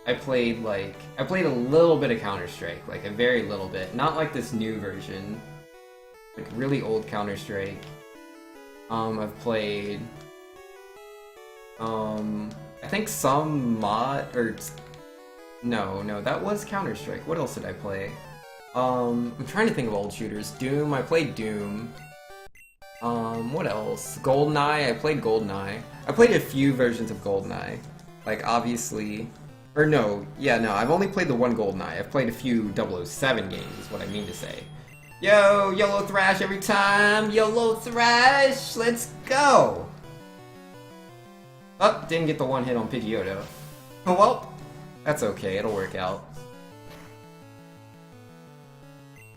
I played a little bit of Counter-Strike, like a very little bit. Not like this new version. Like really old Counter-Strike. I've played I think some mod or no, that was Counter-Strike. What else did I play? I'm trying to think of old shooters. Doom, I played Doom. What else? GoldenEye, I played GoldenEye. I played a few versions of GoldenEye. Like obviously I've only played the one GoldenEye. I've played a few 007 games, is what I mean to say. Yo, YOLO Thrash every time! YOLO Thrash! Let's go! Oh, didn't get the one hit on Pidgeotto. Oh well, that's okay, it'll work out.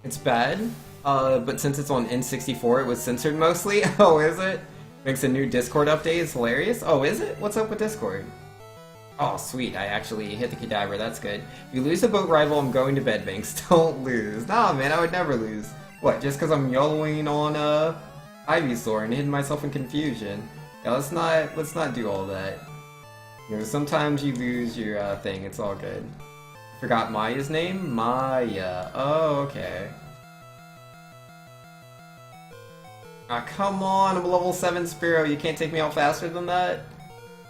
It's bad, but since it's on N64, it was censored mostly. Oh, is it? Makes a new Discord update, it's hilarious. Oh, is it? What's up with Discord? Oh, sweet, I actually hit the cadaver, that's good. If you lose a boat rival, I'm going to bed, Banks. Don't lose. Nah, man, I would never lose. What, just because I'm YOLOing on, Ivysaur and hitting myself in confusion? Yeah, let's not do all that. You know, sometimes you lose your, thing, it's all good. Forgot Maya's name? Maya. Oh, okay. Ah, come on, I'm a level 7 Spearow, you can't take me out faster than that?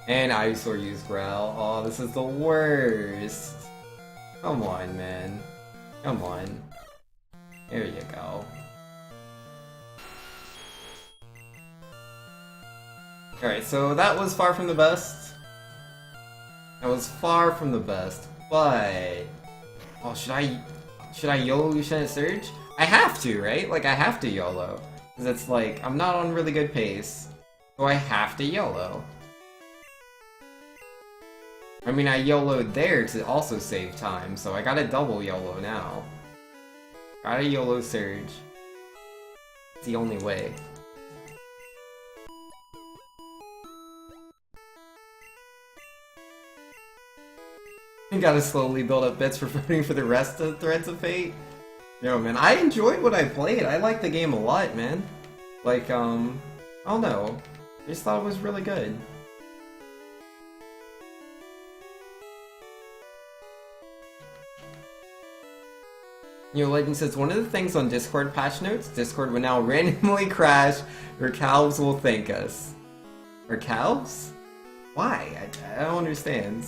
And Ivysaur used Growl. Oh, this is the worst. Come on, man. Come on. There you go. Alright, so that was far from the best. That was far from the best, but... Oh, should I YOLO Lieutenant Surge? I have to, right? Like, I have to YOLO. Because it's like, I'm not on really good pace, so I have to YOLO. I mean, I YOLO'd there to also save time, so I gotta double YOLO now. Gotta YOLO Surge. It's the only way. You gotta slowly build up bits for voting for the rest of Threads of Fate. Yo, man, I enjoyed what I played. I liked the game a lot, man. Like, I don't know. I just thought it was really good. You know, Legend says, one of the things on Discord patch notes, Discord will now randomly crash, or calves will thank us. Or calves? Why? I don't understand.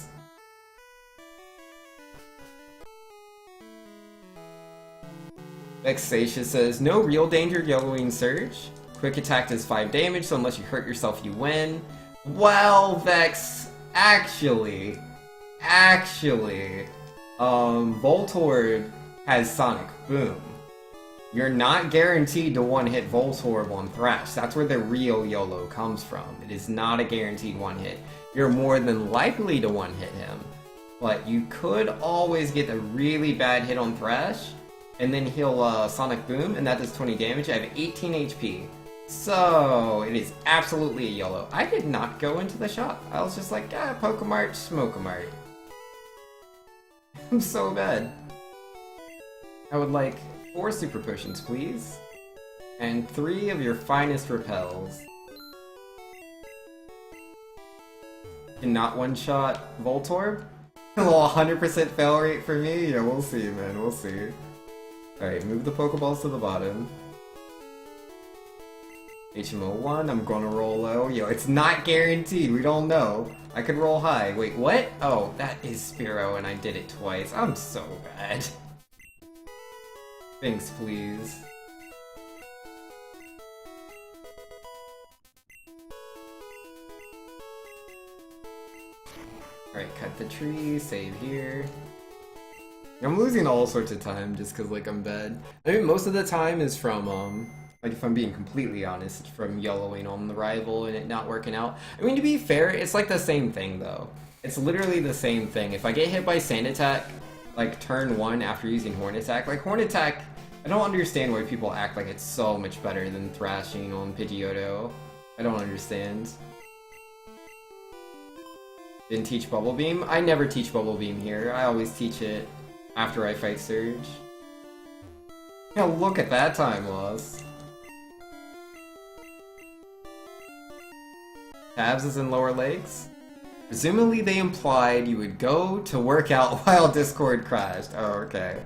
Vexatia says, no real danger YOLOing Surge. Quick attack does 5 damage, so unless you hurt yourself, you win. Well, Vex, actually, Voltorb has Sonic Boom. You're not guaranteed to one-hit Voltorb on Thrash. That's where the real YOLO comes from. It is not a guaranteed one-hit. You're more than likely to one-hit him, but you could always get a really bad hit on Thrash, and then he'll Sonic Boom, and that does 20 damage. I have 18 HP. So, it is absolutely a YOLO. I did not go into the shop. I was just like, Pokemart, Smokemart. I'm so bad. I would like 4 super potions, please. And 3 of your finest repels. Cannot one-shot Voltorb? A little 100% fail rate for me? Yeah, we'll see, man, we'll see. Alright, move the Pokeballs to the bottom. HMO1, I'm gonna roll low. Yo, it's not guaranteed, we don't know. I could roll high. Wait, what? Oh, that is Spearow and I did it twice. I'm so bad. Thanks, please. cut the tree, save here. I'm losing all sorts of time just because, like, I'm bad. I mean, most of the time is from, like, if I'm being completely honest, from YOLOing on the rival and it not working out. I mean, to be fair, it's like the same thing, though. It's literally the same thing. If I get hit by Sand Attack, like, turn 1 after using Horn Attack, like, Horn Attack, I don't understand why people act like it's so much better than thrashing on Pidgeotto. I don't understand. Didn't teach Bubble Beam? I never teach Bubble Beam here. I always teach it after I fight Surge. Yeah, look at that time loss. Tabs is in lower legs? Presumably they implied you would go to work out while Discord crashed. Oh, okay.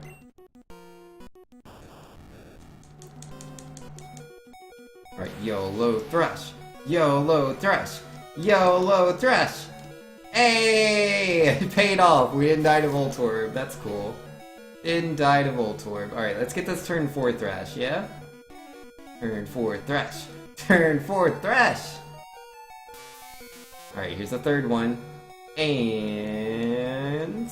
Alright, YOLO Thrush! YOLO Thrush! YOLO Thrush! Hey! It paid off! We didn't die to Voltorb. That's cool. Didn't die to Voltorb. Alright, let's get this turn 4 Thrash, yeah? Turn 4 Thrash! Turn 4 Thrash! Alright, here's the third one. And...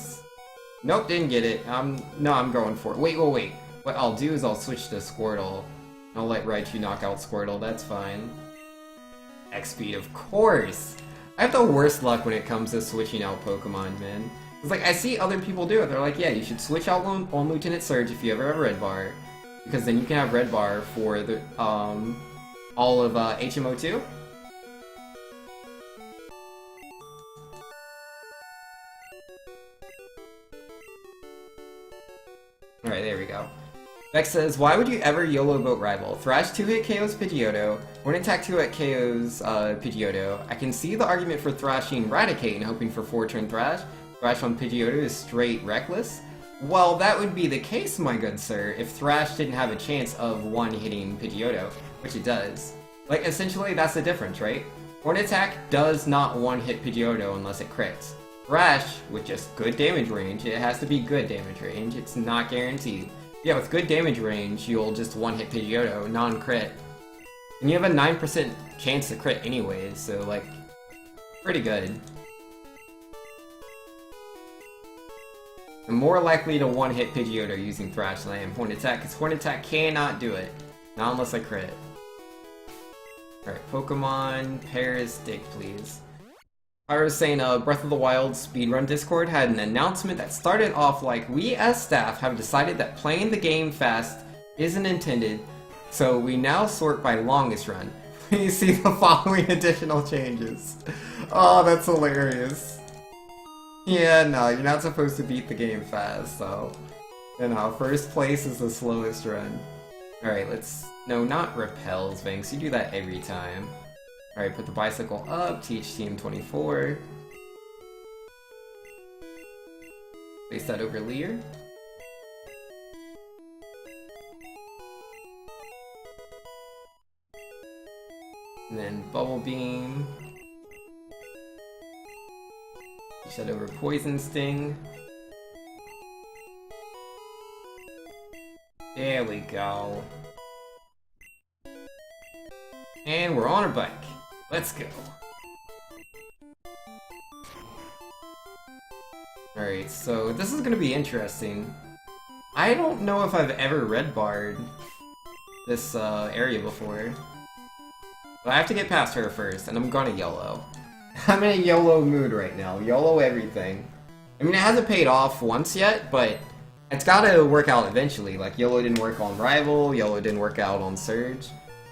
Nope, didn't get it. No, I'm going for it. Wait. What I'll do is I'll switch to Squirtle. I'll let Raichu knock out Squirtle, that's fine. X-Speed, of course! I have the worst luck when it comes to switching out Pokemon, man. It's like, I see other people do it. They're like, yeah, you should switch out on Lieutenant Surge if you ever have Red Bar. Because then you can have Red Bar for the, all of, HMO2. Alright, there we go. Vex says, why would you ever YOLO Boat Rival? Thrash 2-hit KO's Pidgeotto, Horn Attack 2-hit KO's Pidgeotto. I can see the argument for thrashing Raticate and hoping for 4-turn Thrash. Thrash on Pidgeotto is straight reckless. Well, that would be the case, my good sir, if Thrash didn't have a chance of one-hitting Pidgeotto, which it does. Like, essentially, that's the difference, right? Horn Attack does not one-hit Pidgeotto unless it crits. Thrash, with just good damage range, it has to be good damage range, it's not guaranteed. Yeah, with good damage range, you'll just one-hit Pidgeotto, non-crit. And you have a 9% chance to crit anyways, so, like, pretty good. I'm more likely to one-hit Pidgeotto using Thrash than I am Horn Attack, because Horn Attack cannot do it. Not unless I crit. Alright, Pokemon, Paris, Dick, please. I was saying, Breath of the Wild Speedrun Discord had an announcement that started off like, we as staff have decided that playing the game fast isn't intended, so we now sort by longest run. Please see the following additional changes. Oh, that's hilarious. Yeah, no, you're not supposed to beat the game fast, so... You know, first place is the slowest run. Alright, let's... No, not repels, Vanks, you do that every time. Alright, put the bicycle up, teach team 24. Place that over Lear. And then Bubble Beam. Teach that over Poison Sting. There we go. And we're on our bike. Let's go. Alright, so this is gonna be interesting. I don't know if I've ever red barred this area before. But I have to get past her first, and I'm gonna YOLO. I'm in a YOLO mood right now. YOLO everything. I mean, it hasn't paid off once yet, but it's gotta work out eventually. Like, YOLO didn't work on Rival, YOLO didn't work out on Surge.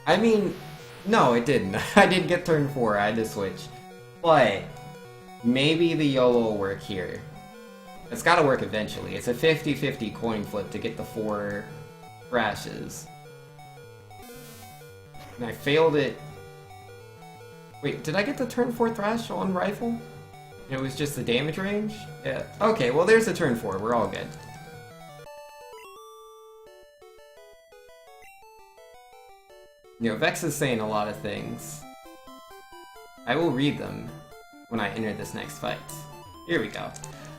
I mean... No, it didn't. I did get turn 4, I had to switch. But, maybe the YOLO will work here. It's gotta work eventually. It's a 50-50 coin flip to get the 4 Thrashes. And I failed it. Wait, did I get the turn 4 Thrash on Rifle? And it was just the damage range? Yeah. Okay, well there's the turn 4, we're all good. You know, Vex is saying a lot of things. I will read them when I enter this next fight. Here we go.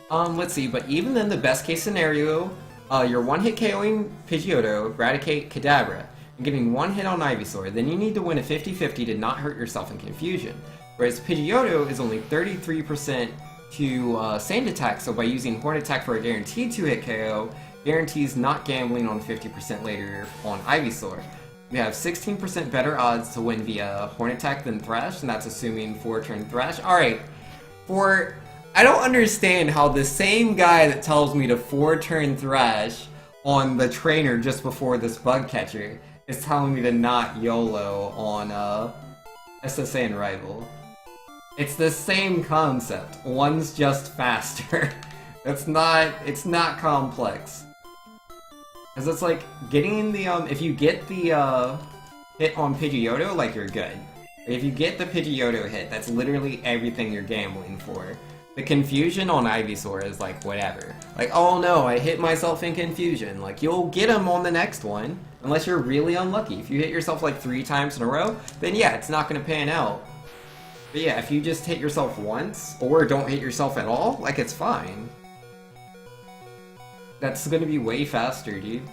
Let's see, but even in the best case scenario, you're one-hit KOing Pidgeotto, Raticate, Kadabra, and getting one hit on Ivysaur, then you need to win a 50-50 to not hurt yourself in confusion. Whereas Pidgeotto is only 33% to Sand Attack, so by using Horn Attack for a guaranteed 2-hit KO, guarantees not gambling on 50% later on Ivysaur. We have 16% better odds to win via Horn Attack than Thrash, and that's assuming 4-turn Thrash. Alright, I don't understand how the same guy that tells me to 4-turn Thrash on the trainer just before this bug catcher is telling me to not YOLO on SSA and Rival. It's the same concept. One's just faster. it's not complex. Cause it's like getting the if you get the hit on Pidgeotto, like you're good. If you get the Pidgeotto hit, that's literally everything you're gambling for. The confusion on Ivysaur is like whatever. Like, oh no, I hit myself in confusion. Like, you'll get him on the next one, unless you're really unlucky. If you hit yourself like 3 times in a row, then yeah, it's not gonna pan out. But yeah, if you just hit yourself once, or don't hit yourself at all, like it's fine. That's gonna be way faster, dude.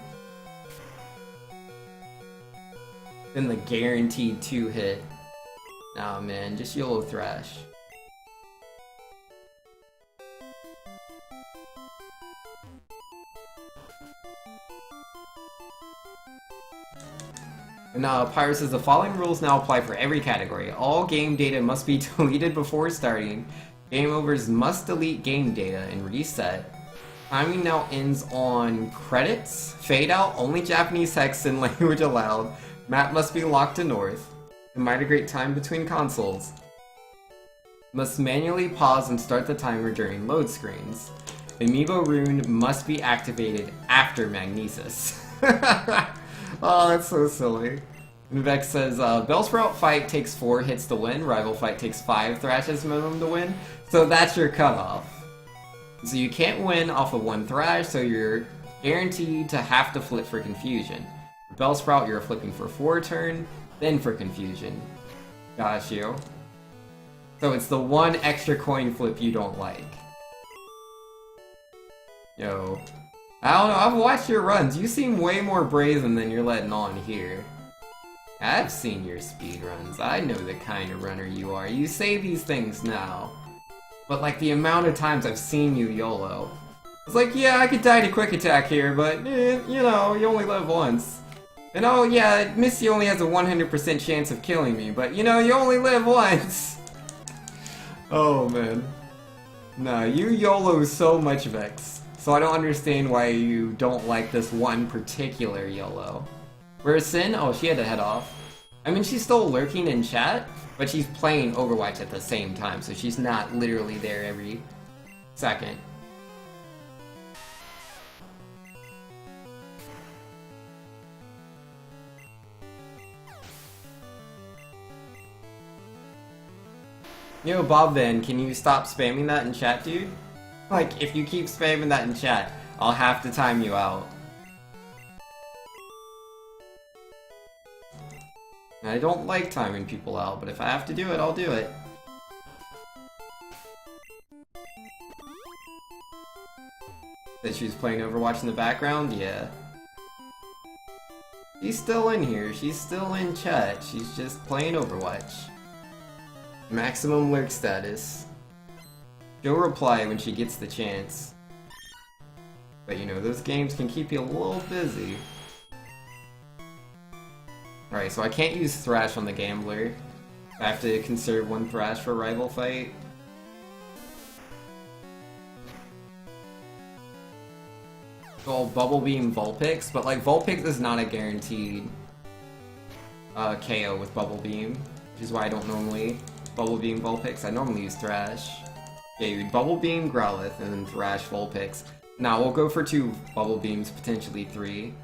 Than the guaranteed 2-hit. Nah, man, just YOLO Thrash. And Pyro says the following rules now apply for every category. All game data must be deleted before starting. Game overs must delete game data and reset. Timing now ends on credits. Fade out, only Japanese text and language allowed. Map must be locked to north. And migrate time between consoles. Must manually pause and start the timer during load screens. Amiibo rune must be activated after Magnesis. Oh, that's so silly. And Vex says, Bellsprout fight takes 4 hits to win, Rival fight takes 5 Thrashes minimum to win, so that's your cutoff. So you can't win off of 1 Thrash, so you're guaranteed to have to flip for Confusion. For Bellsprout, you're flipping for 4 turn, then for Confusion. Got you. So it's the 1 extra coin flip you don't like. Yo. I don't know, I've watched your runs. You seem way more brazen than you're letting on here. I've seen your speedruns. I know the kind of runner you are. You say these things now. But like the amount of times I've seen you YOLO. It's like, yeah, I could die to quick attack here, but, you know, you only live once. And oh yeah, Misty only has a 100% chance of killing me, but you know, you only live once. Oh man. Nah, you YOLO so much, Vex. So I don't understand why you don't like this one particular YOLO. Whereas Sin, oh, she had to head off. I mean, she's still lurking in chat, but she's playing Overwatch at the same time, so she's not literally there every second. Yo, Bob Van, can you stop spamming that in chat, dude? Like, if you keep spamming that in chat, I'll have to time you out. I don't like timing people out, but if I have to do it, I'll do it. That she was playing Overwatch in the background? Yeah. She's still in here, she's still in chat, she's just playing Overwatch. Maximum lurk status. She'll reply when she gets the chance. But you know, those games can keep you a little busy. Alright, so I can't use Thrash on the Gambler. I have to conserve 1 Thrash for Rival fight. Well, Bubble Beam Vulpix, but like Vulpix is not a guaranteed KO with Bubble Beam, which is why I don't normally Bubble Beam Vulpix. I normally use Thrash. Yeah, you'd Bubble Beam Growlithe and then Thrash Vulpix. Now we'll go for 2 Bubble Beams, potentially 3.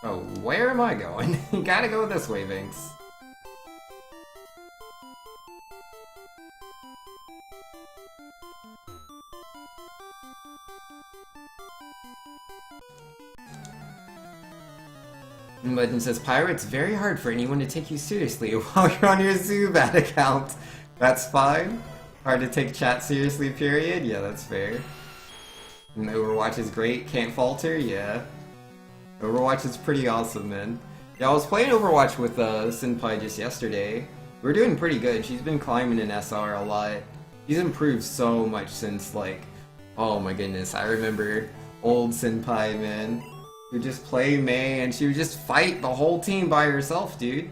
Oh, where am I going? You gotta go this way, Vinx. Legend says, Pyro, it's very hard for anyone to take you seriously while you're on your Zubat account. That's fine. Hard to take chat seriously, period? Yeah, that's fair. And Overwatch is great, can't falter? Yeah. Overwatch is pretty awesome, man. Yeah, I was playing Overwatch with Senpai just yesterday. We're doing pretty good. She's been climbing in SR a lot. She's improved so much since, like, oh my goodness, I remember old Senpai, man. Who would just play Mei and she would just fight the whole team by herself, dude.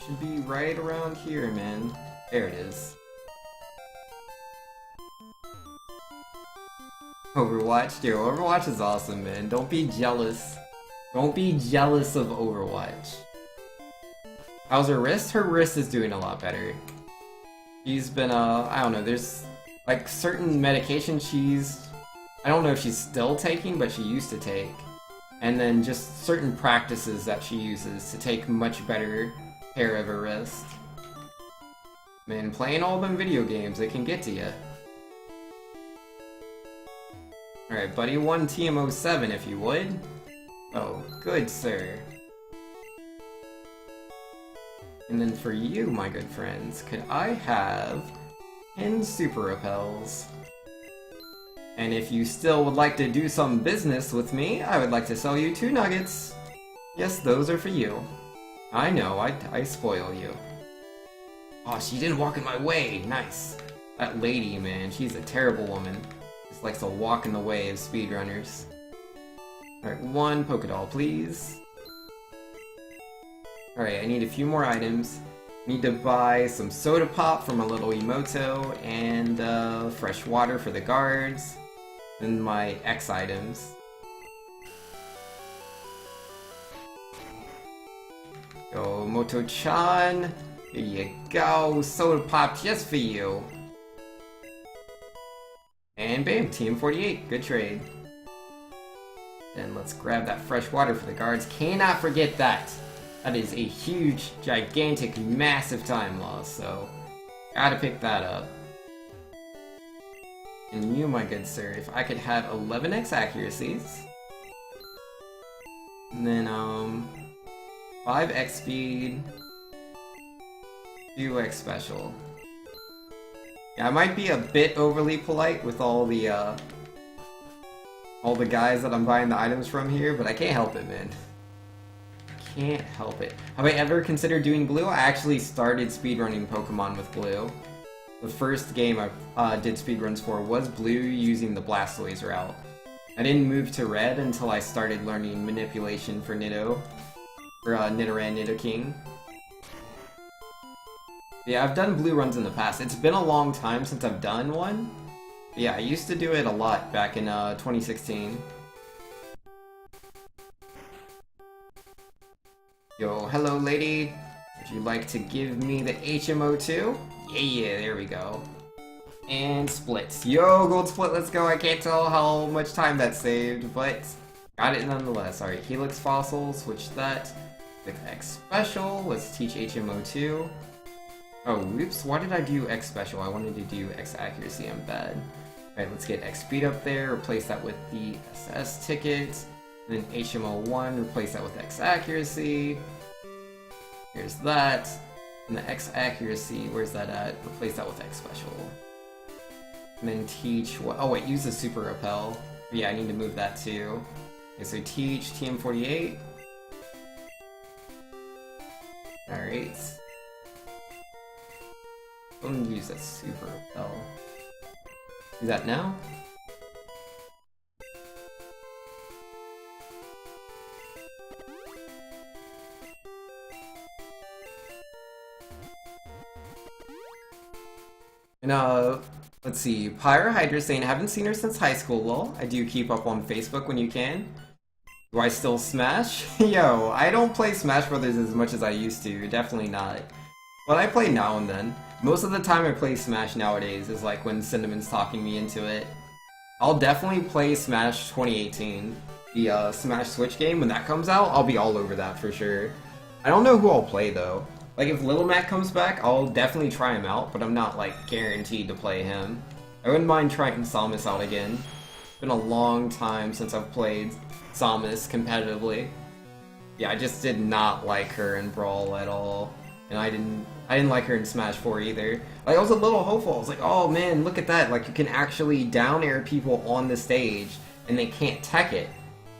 Should be right around here, man. There it is. Overwatch? Dude, Overwatch is awesome, man. Don't be jealous. Don't be jealous of Overwatch. How's her wrist? Her wrist is doing a lot better. She's been, I don't know, there's, like, certain medications I don't know if she's still taking, but she used to take. And then just certain practices that she uses to take much better care of her wrist. Man, playing all them video games, it can get to you. Alright, buddy, 1 TM07 if you would. Oh, good sir. And then for you, my good friends, could I have 10 super repels? And if you still would like to do some business with me, I would like to sell you 2 nuggets. Yes, those are for you. I know, I spoil you. Oh, she didn't walk in my way. Nice. That lady, man, she's a terrible woman. Just likes to walk in the way of speedrunners. Alright, 1 Pokédoll, please. Alright, I need a few more items. Need to buy some soda pop from a little Emoto, and fresh water for the guards. Then my X items. Yo, Moto-chan, here you go, soda pop just for you. And bam, Team 48, good trade. Then let's grab that fresh water for the guards. Cannot forget that. That is a huge, gigantic, massive time loss, so gotta pick that up. And you, my good sir, if I could have 11x accuracies. And then, 5x speed, 2x special. Yeah, I might be a bit overly polite with all the guys that I'm buying the items from here, but I can't help it, man. Can't help it. Have I ever considered doing blue? I actually started speedrunning Pokemon with blue. The first game I did speedruns for was blue using the Blastoise route. I didn't move to red until I started learning manipulation for Nido. For Nidoran Nidoking. Yeah, I've done blue runs in the past. It's been a long time since I've done one. Yeah, I used to do it a lot back in 2016. Yo, hello lady. Would you like to give me the HMO2? Yeah, there we go. And splits. Yo, gold split, let's go. I can't tell how much time that saved, but got it nonetheless. Alright, Helix Fossil, switch that. With X Special, let's teach HMO2. Oh, whoops, why did I do X Special? I wanted to do X Accuracy, I'm bad. Alright, let's get X Speed up there, replace that with the SS ticket. And then HMO1, replace that with X Accuracy. Here's that. And the X Accuracy, where's that at? Replace that with X Special. And then teach what? Oh wait, use the Super Repel. Yeah, I need to move that too. Okay, so teach TM48. Alright. I'm gonna use that Super Repel. Do that now? And let's see, Pyrohydra saying, haven't seen her since high school, lol. I do keep up on Facebook when you can. Do I still Smash? Yo, I don't play Smash Brothers as much as I used to, definitely not. But I play now and then. Most of the time I play Smash nowadays is like when Cinnamon's talking me into it. I'll definitely play Smash 2018, the Smash Switch game. When that comes out, I'll be all over that for sure. I don't know who I'll play though. Like if Little Mac comes back, I'll definitely try him out, but I'm not like guaranteed to play him. I wouldn't mind trying Samus out again. It's been a long time since I've played Samus competitively. Yeah, I just did not like her in Brawl at all. And I didn't like her in Smash 4 either. Like, I was a little hopeful. I was like, oh man, look at that. Like, you can actually down air people on the stage and they can't tech it.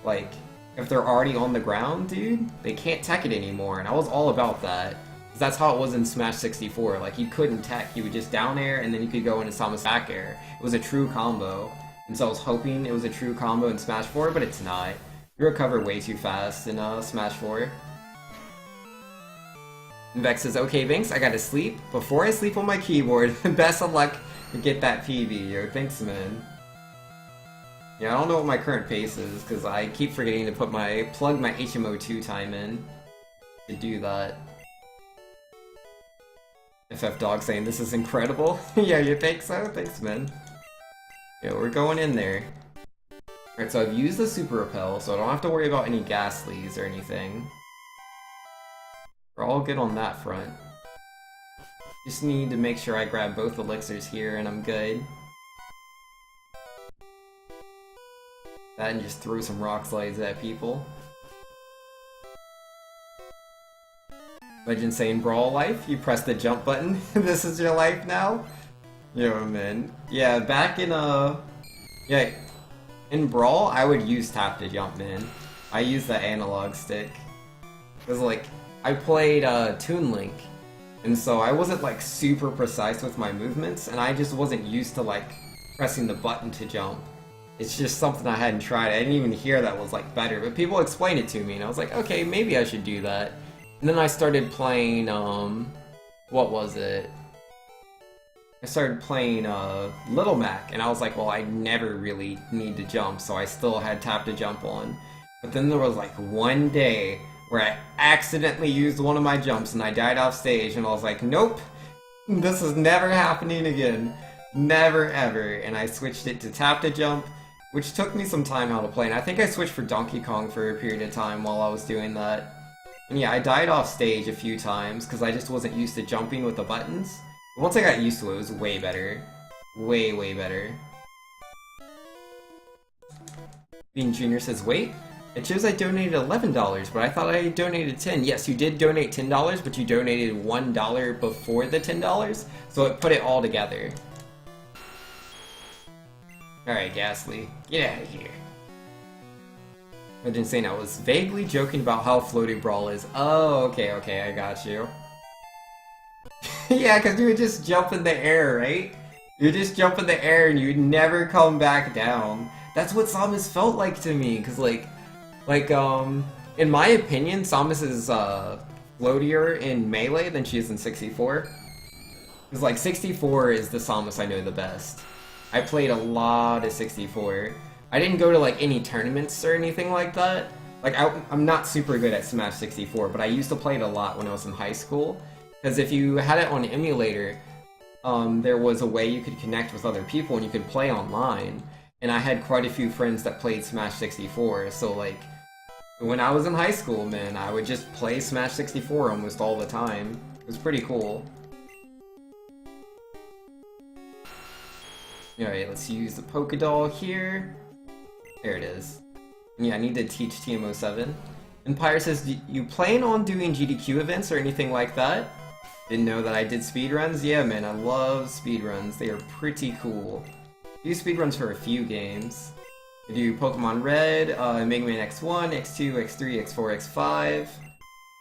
Like, if they're already on the ground, dude, they can't tech it anymore. And I was all about that. 'Cause that's how it was in Smash 64. Like, you couldn't tech. You would just down air and then you could go into Samus back air. It was a true combo. And so I was hoping it was a true combo in Smash 4, but it's not. You recover way too fast in Smash 4. And Vex says, okay, Vinks, I gotta sleep. Before I sleep on my keyboard, best of luck to get that PB. Yo, thanks, man. Yeah, I don't know what my current pace is, because I keep forgetting to plug my HMO2 time in to do that. FF Dog saying, this is incredible. Yeah, you think so? Thanks, man. Yeah, we're going in there. Alright, so I've used the Super Repel, so I don't have to worry about any Ghastlies or anything. We're all good on that front. Just need to make sure I grab both elixirs here and I'm good. That and just throw some rock slides at people. Legend saying Brawl life, you press the jump button. This is your life now? Yo, man. Yeah, back in in Brawl, I would use tap to jump, man. I use the analog stick. Cause like, I played Toon Link, and so I wasn't like super precise with my movements, and I just wasn't used to like pressing the button to jump. It's just something I hadn't tried. I didn't even hear that was like better, but people explained it to me, and I was like, okay, maybe I should do that. And then I started playing, what was it? I started playing Little Mac, and I was like, well, I never really need to jump, so I still had tap to jump on. But then there was like one day where I accidentally used one of my jumps and I died off stage, and I was like, nope, this is never happening again. Never ever. And I switched it to tap to jump, which took me some time how to play, and I think I switched for Donkey Kong for a period of time while I was doing that. And yeah, I died off stage a few times because I just wasn't used to jumping with the buttons. But once I got used to it, it was way better. Way, way better. Bean Jr. says, wait, it shows I donated $11, but I thought I donated $10. Yes, you did donate $10, but you donated $1 before the $10, so it put it all together. Alright, Ghastly, get out of here. Legend saying I was vaguely joking about how floaty Brawl is. Oh, okay, I got you. Yeah, because you would just jump in the air, right? You would just jump in the air and you'd never come back down. That's what Samus felt like to me, because in my opinion, Samus is floatier in Melee than she is in 64. Because like 64 is the Samus I know the best. I played a lot of 64. I didn't go to like any tournaments or anything like that. Like I'm not super good at Smash 64, but I used to play it a lot when I was in high school. Because if you had it on emulator, there was a way you could connect with other people and you could play online. And I had quite a few friends that played Smash 64, so like, when I was in high school, man, I would just play Smash 64 almost all the time. It was pretty cool. Alright, let's use the Poké Doll here. There it is. Yeah, I need to teach TMO7. And Pyre says, you plan on doing GDQ events or anything like that? Didn't know that I did speedruns? Yeah, man, I love speedruns. They are pretty cool. I do speedruns for a few games. I do Pokemon Red, Mega Man X1, X2, X3, X4,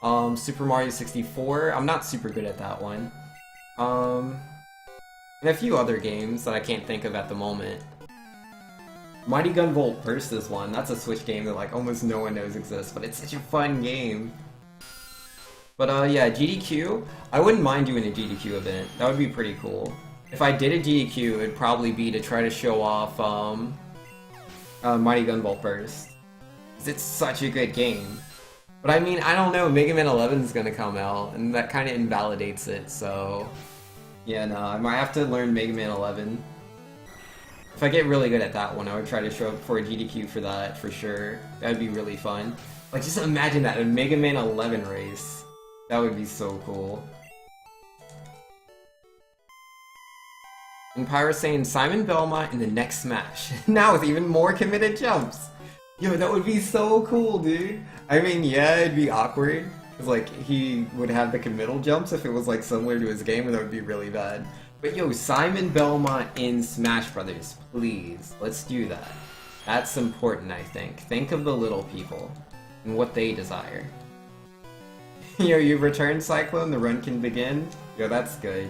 X5. Super Mario 64. I'm not super good at that one. And a few other games that I can't think of at the moment. Mighty Gun Volt Burst is one. That's a Switch game that like almost no one knows exists, but it's such a fun game. But yeah, GDQ. I wouldn't mind doing a GDQ event. That would be pretty cool. If I did a GDQ, it'd probably be to try to show off Mighty Gun Volt Burst. 'Cause it's such a good game. But I mean, I don't know, Mega Man 11 is gonna come out, and that kind of invalidates it, so... Yeah, no, I might have to learn Mega Man 11. If I get really good at that one, I would try to show up for a GDQ for that, for sure. That'd be really fun. Like, just imagine that, a Mega Man 11 race. That would be so cool. And Pyro saying Simon Belmont in the next Smash. Now with even more committed jumps. Yo, that would be so cool, dude. I mean, yeah, it'd be awkward. Because, like, he would have the committal jumps if it was, like, similar to his game, and that would be really bad. But yo, Simon Belmont in Smash Brothers, please. Let's do that. That's important, I think. Think of the little people and what they desire. Yo, you've returned, Cyclone. The run can begin. Yo, that's good.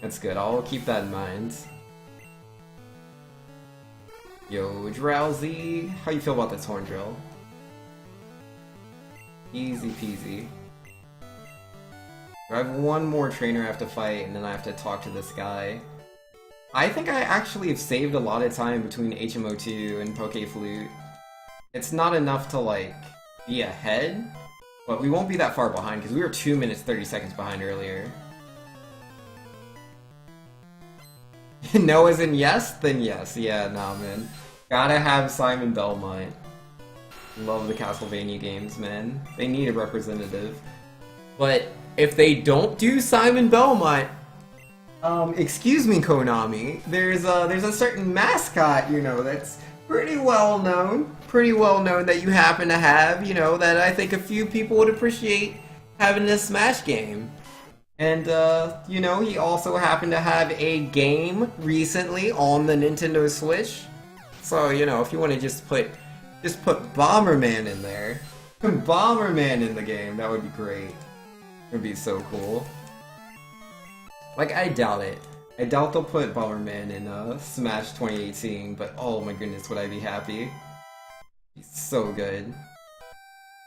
That's good. I'll keep that in mind. Yo, Drowsy. How you feel about this horn drill? Easy peasy. I have one more trainer I have to fight, and then I have to talk to this guy. I think I actually have saved a lot of time between HMO2 and Poke Flute. It's not enough to, like, be ahead, but we won't be that far behind, because we were 2 minutes 30 seconds behind earlier. No as in yes? Then yes. Yeah, nah, man. Gotta have Simon Belmont. Love the Castlevania games, man. They need a representative. But if they don't do Simon Belmont, excuse me, Konami, there's a certain mascot, you know, that's pretty well known that you happen to have, you know, that I think a few people would appreciate having this Smash game. And, you know, he also happened to have a game recently on the Nintendo Switch. So, you know, if you want to just put Bomberman in there, Bomberman in the game, that would be great. It would be so cool. Like, I doubt it. I doubt they'll put Bomberman in Smash 2018, but oh my goodness, would I be happy. He's so good.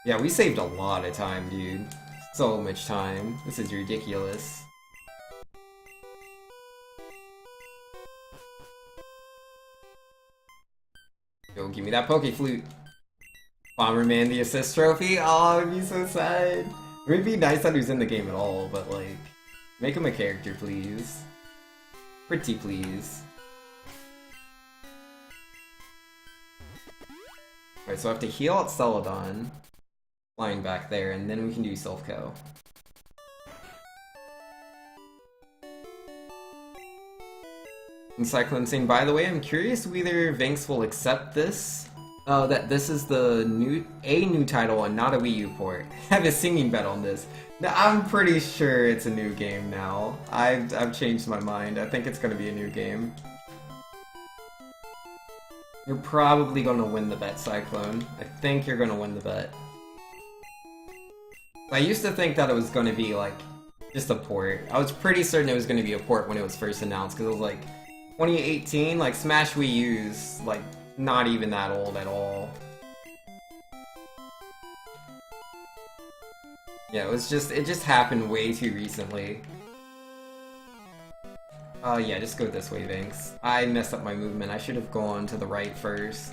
Yeah, we saved a lot of time, dude. So much time. This is ridiculous. Yo, give me that Poke Flute. Bomberman the assist trophy? Oh, it'd be so sad. It would be nice that he was in the game at all, but like, make him a character, please. Pretty please. Alright, so I have to heal out Celadon. Flying back there, and then we can do self-co. And Cyclone saying, by the way, I'm curious whether Vinx will accept this. That this is the new title and not a Wii U port. I have a singing bet on this. Now, I'm pretty sure it's a new game now. I've changed my mind. I think it's gonna be a new game. You're probably gonna win the bet, Cyclone. I think you're gonna win the bet. I used to think that it was going to be, like, just a port. I was pretty certain it was going to be a port when it was first announced, because it was, like, 2018, like, Smash Wii U's, like, not even that old at all. Yeah, it just happened way too recently. Yeah, just go this way, Vinx. I messed up my movement. I should have gone to the right first.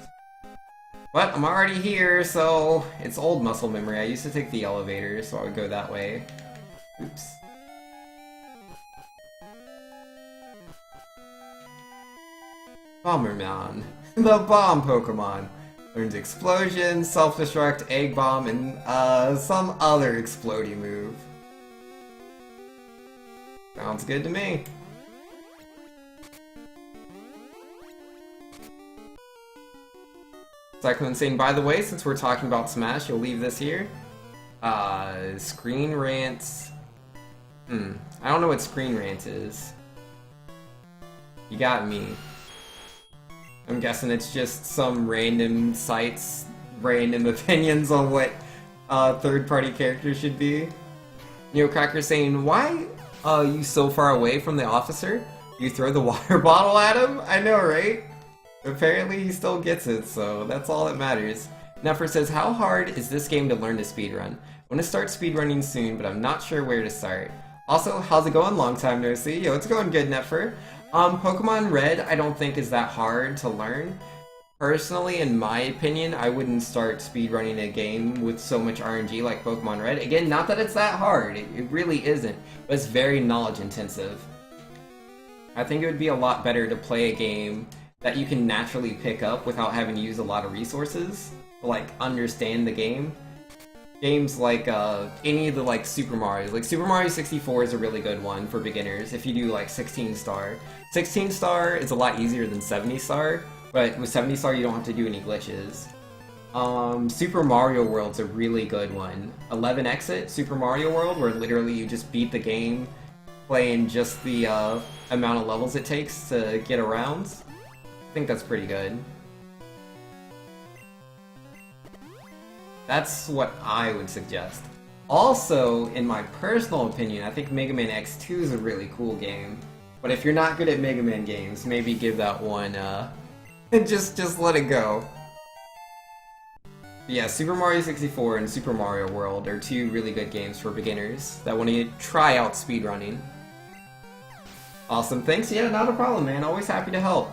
But I'm already here, so it's old muscle memory. I used to take the elevator, so I would go that way. Oops. Bomberman. The bomb Pokemon. Learns Explosion, Self-Destruct, Egg Bomb, and some other explodey move. Sounds good to me. Cyclone saying, by the way, since we're talking about Smash, you'll leave this here. Screen Rants. I don't know what Screen Rant is. You got me. I'm guessing it's just some random sites, random opinions on what third-party characters should be. Neo Cracker saying, why are you so far away from the officer? You throw the water bottle at him? I know, right? Apparently he still gets it, so that's all that matters. Neffer says, how hard is this game to learn to speedrun? I want to start speedrunning soon, but I'm not sure where to start. Also, how's it going? Long time no see. Yo, it's going good, Neffer. Pokemon Red I don't think is that hard to learn. Personally, in my opinion, I wouldn't start speedrunning a game with so much RNG like Pokemon Red. Again, not that it's that hard, it really isn't, but it's very knowledge intensive. I think it would be a lot better to play a game that you can naturally pick up without having to use a lot of resources to, like, understand the game. Games like, any of the, like, Super Mario. Like, Super Mario 64 is a really good one for beginners if you do, like, 16-star. 16-star is a lot easier than 70-star, but with 70-star you don't have to do any glitches. Super Mario World's a really good one. 11 Exit, Super Mario World, where literally you just beat the game playing just the amount of levels it takes to get around. I think that's pretty good. That's what I would suggest. Also, in my personal opinion, I think Mega Man X2 is a really cool game. But if you're not good at Mega Man games, maybe give that one, just let it go. But yeah, Super Mario 64 and Super Mario World are two really good games for beginners that want to try out speedrunning. Awesome, thanks. Yeah, not a problem, man. Always happy to help.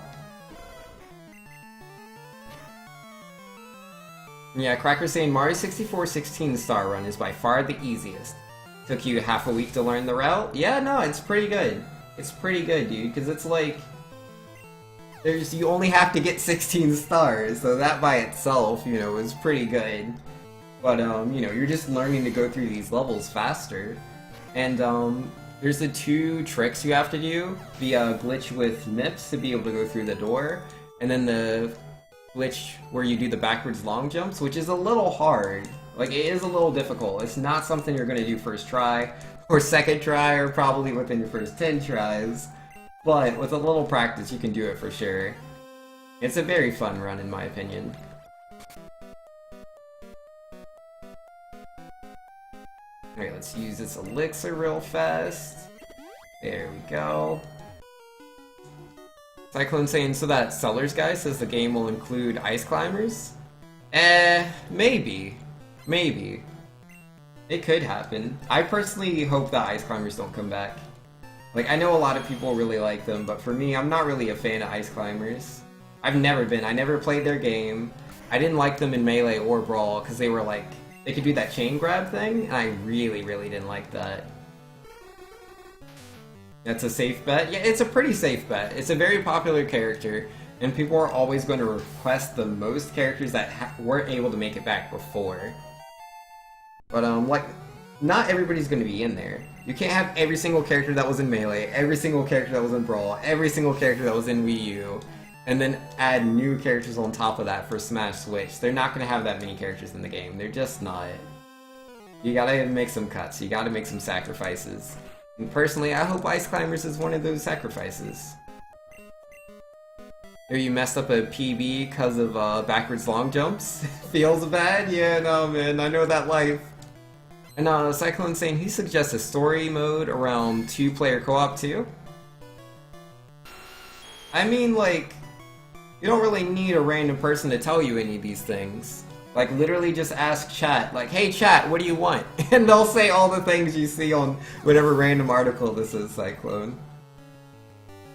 Yeah, Cracker's saying Mario 64 16-star run is by far the easiest. Took you half a week to learn the route? Yeah, no, it's pretty good. It's pretty good, dude, because it's like... you only have to get 16 stars, so that by itself, you know, is pretty good. But, you know, you're just learning to go through these levels faster. And, there's the two tricks you have to do. The, glitch with MIPS to be able to go through the door, and then the glitch where you do the backwards long jumps, which is a little hard. Like, it is a little difficult. It's not something you're gonna do first try, or second try, or probably within your first 10 tries. But with a little practice, you can do it for sure. It's a very fun run, in my opinion. Alright, let's use this elixir real fast. There we go. Cyclone saying, so that seller's guy says the game will include ice climbers? Maybe. Maybe. It could happen. I personally hope the ice climbers don't come back. Like, I know a lot of people really like them, but for me, I'm not really a fan of ice climbers. I've never been. I never played their game. I didn't like them in Melee or Brawl, because they were like, they could do that chain grab thing, and I really, really didn't like that. That's a safe bet? Yeah, it's a pretty safe bet. It's a very popular character, and people are always going to request the most characters that weren't able to make it back before. But, like, not everybody's going to be in there. You can't have every single character that was in Melee, every single character that was in Brawl, every single character that was in Wii U, and then add new characters on top of that for Smash Switch. They're not going to have that many characters in the game. They're just not. You gotta make some cuts. You gotta make some sacrifices. And personally, I hope Ice Climbers is one of those sacrifices. Here you messed up a PB because of backwards long jumps? Feels bad? Yeah, no man, I know that life. And Cyclone saying he suggests a story mode around 2-player co-op too? I mean, like, you don't really need a random person to tell you any of these things. Like, literally just ask chat, like, hey chat, what do you want? And they'll say all the things you see on whatever random article this is, Cyclone.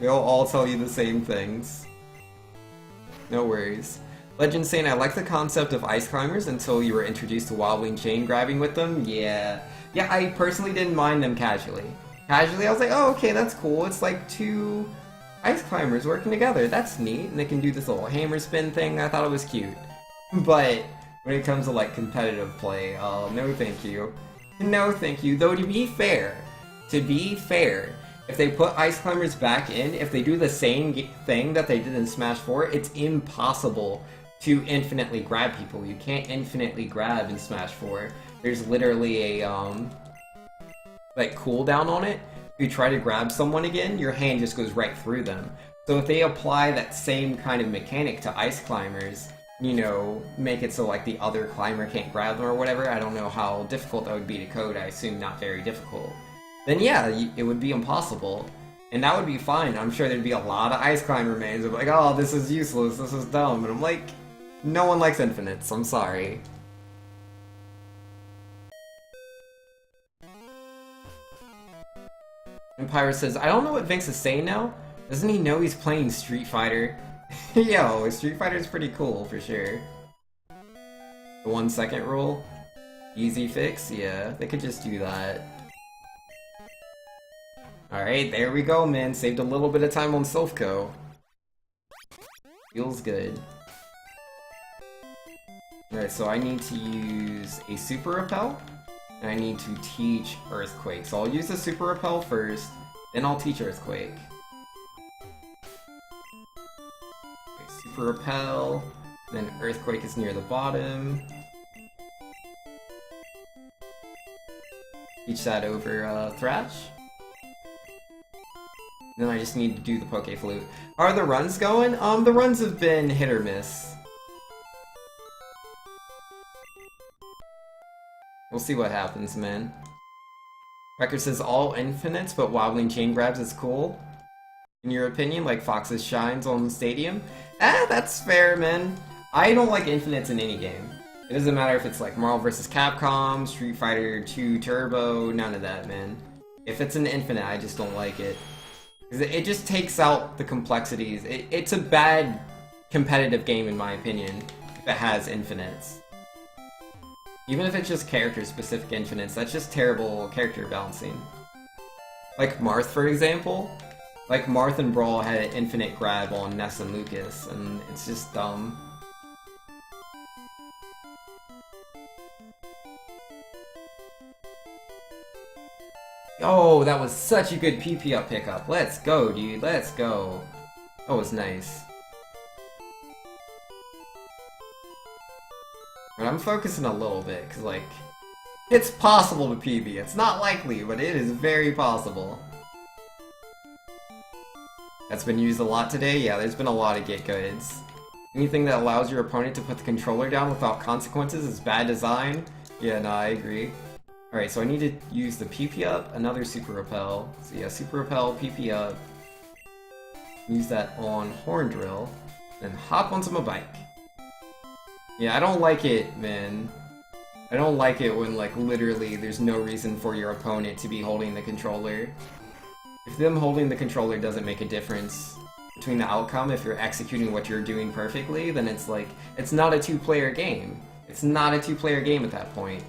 They'll all tell you the same things. No worries. Legend saying, I like the concept of ice climbers until you were introduced to wobbling chain grabbing with them. Yeah. Yeah, I personally didn't mind them casually. Casually, I was like, oh, okay, that's cool. It's like 2 ice climbers working together. That's neat. And they can do this little hammer spin thing. I thought it was cute. But when it comes to, like, competitive play, oh, no thank you. No thank you. Though, to be fair, if they put ice climbers back in, if they do the same thing that they did in Smash 4, it's impossible to infinitely grab people. You can't infinitely grab in Smash 4. There's literally a, like, cooldown on it. If you try to grab someone again, your hand just goes right through them. So if they apply that same kind of mechanic to ice climbers, you know, make it so, like, the other climber can't grab them or whatever, I don't know how difficult that would be to code, I assume not very difficult. Then yeah, it would be impossible. And that would be fine. I'm sure there'd be a lot of ice climber mains of like, oh, this is useless, this is dumb. And I'm like, no one likes infinites, I'm sorry. Empire says, I don't know what Vince is saying now. Doesn't he know he's playing Street Fighter? Yo, Street Fighter is pretty cool, for sure. The 1 second rule? Easy fix? Yeah, they could just do that. Alright, there we go, man. Saved a little bit of time on Silphco. Feels good. Alright, so I need to use a Super Repel, and I need to teach Earthquake. So I'll use the Super Repel first, then I'll teach Earthquake. Okay, Super Repel, Then Earthquake is near the bottom. Teach that over Thrash. Then I just need to do the Poke Flute. How are the runs going? The runs have been hit or miss. We'll see what happens, man. Record says all infinites, but wobbling chain grabs is cool. In your opinion, like Fox's shines on the stadium? That's fair, man. I don't like infinites in any game. It doesn't matter if it's like Marvel vs. Capcom, Street Fighter 2 Turbo, none of that, man. If it's an infinite, I just don't like it. It just takes out the complexities. It's a bad competitive game, in my opinion, if it has infinites. Even if it's just character-specific infinites, that's just terrible character balancing. Like Marth, for example. Like Marth and Brawl had an infinite grab on Ness and Lucas, and it's just dumb. Oh, that was such a good PP up pickup. Let's go, dude. Let's go. That was nice. But I'm focusing a little bit, because, like, it's possible to PB. It's not likely, but it is very possible. That's been used a lot today? Yeah, there's been a lot of get goods. Anything that allows your opponent to put the controller down without consequences is bad design. Yeah, no, I agree. Alright, so I need to use the PP up, another Super Repel. So yeah, Super Repel, PP up. Use that on Horn Drill. Then hop onto my bike. Yeah, I don't like it, man. I don't like it when, like, literally there's no reason for your opponent to be holding the controller. If them holding the controller doesn't make a difference between the outcome, if you're executing what you're doing perfectly, then it's like, it's not a two-player game. It's not a two-player game at that point.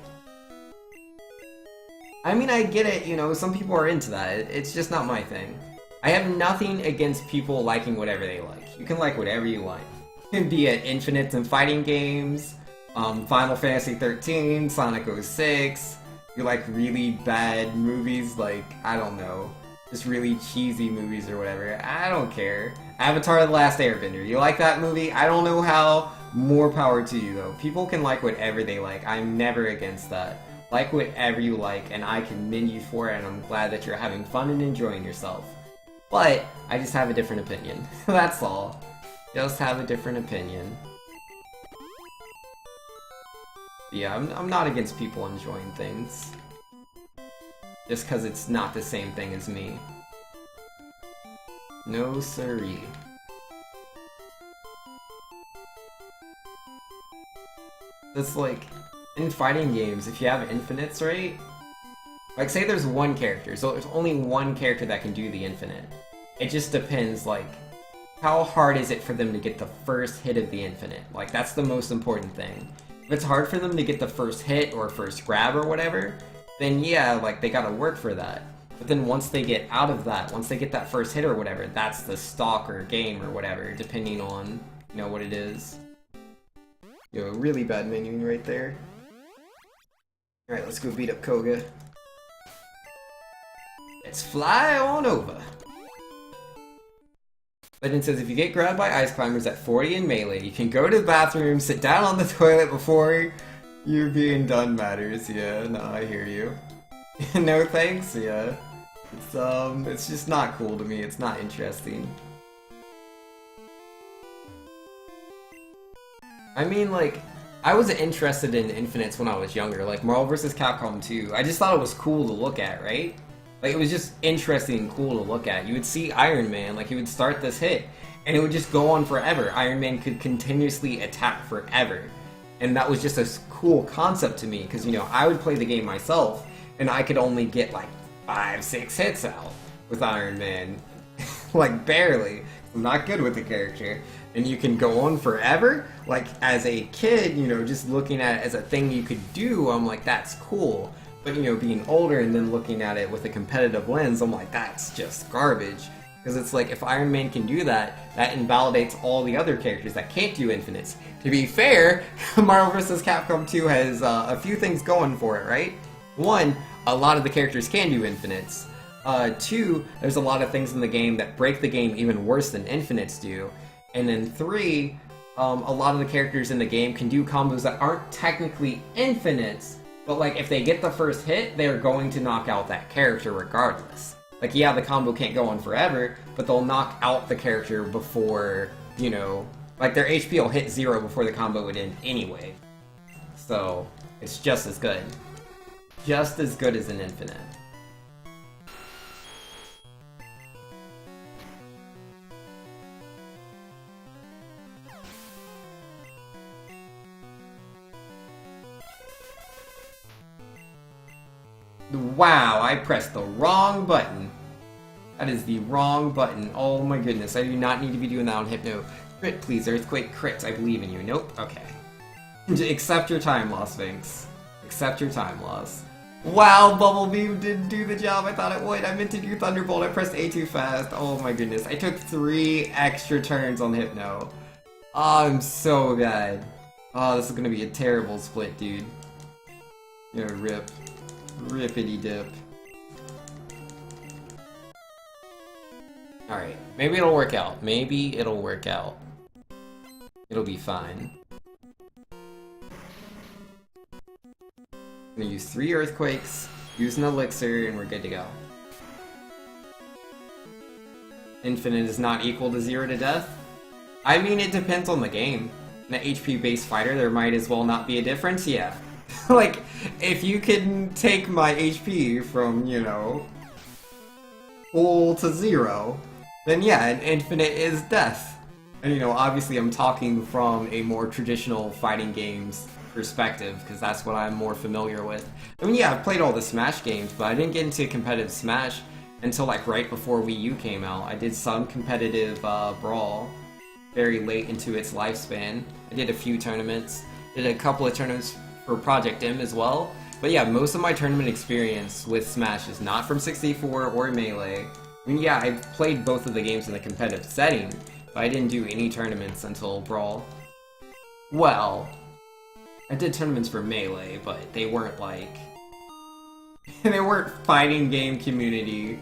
I mean, I get it, you know, some people are into that. It's just not my thing. I have nothing against people liking whatever they like. You can like whatever you like. It can be at infinites and fighting games, Final Fantasy 13, Sonic 06, you like really bad movies like, I don't know, just really cheesy movies or whatever. I don't care. Avatar: The Last Airbender, you like that movie? I don't know how. More power to you, though. People can like whatever they like. I'm never against that. Like whatever you like, and I commend you for it, and I'm glad that you're having fun and enjoying yourself. But, I just have a different opinion. That's all. Just have a different opinion. Yeah, I'm not against people enjoying things. Just because it's not the same thing as me. No siree. It's like, in fighting games, if you have infinites, right? Like, say there's one character, so there's only one character that can do the infinite. It just depends, like, how hard is it for them to get the first hit of the infinite? Like, that's the most important thing. If it's hard for them to get the first hit or first grab or whatever, then yeah, like, they gotta work for that. But then once they get out of that, once they get that first hit or whatever, that's the stock or game or whatever, depending on, you know, what it is. Yo, really bad menuing right there. Alright, let's go beat up Koga. Let's fly on over. Legend says, if you get grabbed by ice climbers at 40 in melee, you can go to the bathroom, sit down on the toilet before you're being done matters. Yeah, no, I hear you. No thanks, yeah. It's just not cool to me, it's not interesting. I mean, like, I was interested in infinites when I was younger, like Marvel vs. Capcom 2. I just thought it was cool to look at, right? Like, it was just interesting and cool to look at. You would see Iron Man, like, he would start this hit, and it would just go on forever. Iron Man could continuously attack forever. And that was just a cool concept to me, because, you know, I would play the game myself, and I could only get, like, 5-6 hits out with Iron Man. Like, barely. I'm not good with the character. And you can go on forever? Like, as a kid, you know, just looking at it as a thing you could do, I'm like, that's cool. But, you know, being older and then looking at it with a competitive lens, I'm like, that's just garbage. Because it's like, if Iron Man can do that, that invalidates all the other characters that can't do infinites. To be fair, Marvel vs. Capcom 2 has a few things going for it, right? One, a lot of the characters can do infinites. Two, there's a lot of things in the game that break the game even worse than infinites do. And then three, a lot of the characters in the game can do combos that aren't technically infinite, but like if they get the first hit, they're going to knock out that character regardless. Like, yeah, the combo can't go on forever, but they'll knock out the character before, you know, like their HP will hit 0 before the combo would end anyway. So, it's just as good. Just as good as an infinite. Wow, I pressed the wrong button. That is the wrong button. Oh my goodness, I do not need to be doing that on Hypno. Crit, please, Earthquake, crit. I believe in you. Nope, okay. Accept your time loss, Vinx. Accept your time loss. Wow, Bubble Beam didn't do the job I thought it would. I meant to do Thunderbolt. I pressed A too fast. Oh my goodness. I took 3 extra turns on Hypno. Oh, I'm so bad. Oh, this is gonna be a terrible split, dude. Yeah, rip. Rippity dip. Alright, maybe it'll work out. Maybe it'll work out. It'll be fine. I'm gonna use 3 Earthquakes, use an Elixir, and we're good to go. Infinite is not equal to 0 to death? I mean, it depends on the game. In an HP-based fighter, there might as well not be a difference, yeah. Like, if you can take my HP from, you know, full to 0, then yeah, an infinite is death. And you know, obviously I'm talking from a more traditional fighting games perspective, because that's what I'm more familiar with. I mean, yeah, I've played all the Smash games, but I didn't get into competitive Smash until like right before Wii U came out. I did some competitive Brawl very late into its lifespan. I did a few tournaments, did a couple of tournaments for Project M as well. But yeah, most of my tournament experience with Smash is not from 64 or Melee. I mean, yeah, I played both of the games in a competitive setting, but I didn't do any tournaments until Brawl. Well, I did tournaments for Melee, but they weren't like... they weren't fighting game community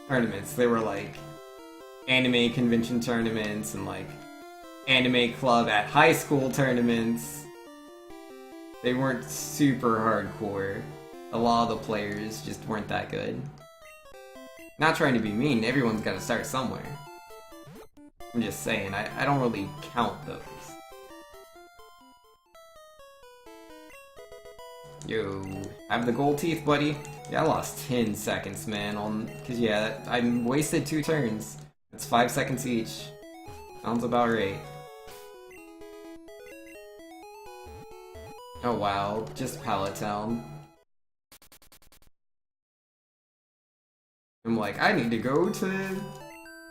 tournaments. They were like anime convention tournaments and like anime club at high school tournaments. They weren't super hardcore. A lot of the players just weren't that good. Not trying to be mean, everyone's gotta start somewhere. I'm just saying, I don't really count those. Yo, have the gold teeth, buddy. Yeah, I lost 10 seconds, man, cause yeah, I wasted 2 turns. That's 5 seconds each. Sounds about right. Oh wow, just Pallet Town. I'm like, I need to go to...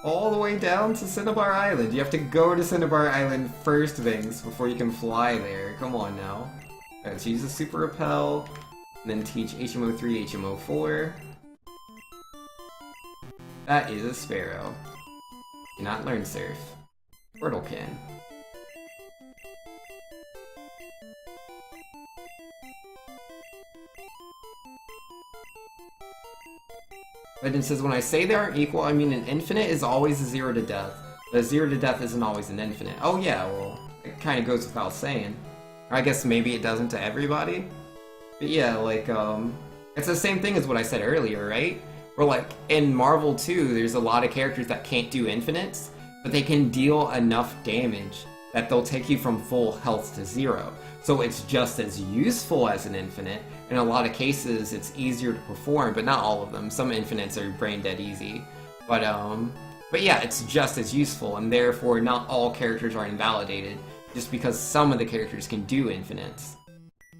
all the way down to Cinnabar Island. You have to go to Cinnabar Island first, Vinx, before you can fly there. Come on now. Let's use a Super Repel, and then teach HMO3, HMO4. That is a Sparrow. Cannot learn Surf. Squirtle can. Legend says, when I say they aren't equal, I mean an infinite is always a 0 to death. But a 0 to death isn't always an infinite. Oh yeah, well, it kind of goes without saying. Or I guess maybe it doesn't to everybody. But yeah, like, it's the same thing as what I said earlier, right? Where like, in Marvel 2, there's a lot of characters that can't do infinites, but they can deal enough damage that they'll take you from full health to 0. So it's just as useful as an infinite. In a lot of cases, it's easier to perform, but not all of them. Some infinites are brain dead easy. But yeah, it's just as useful, and therefore not all characters are invalidated, just because some of the characters can do infinites.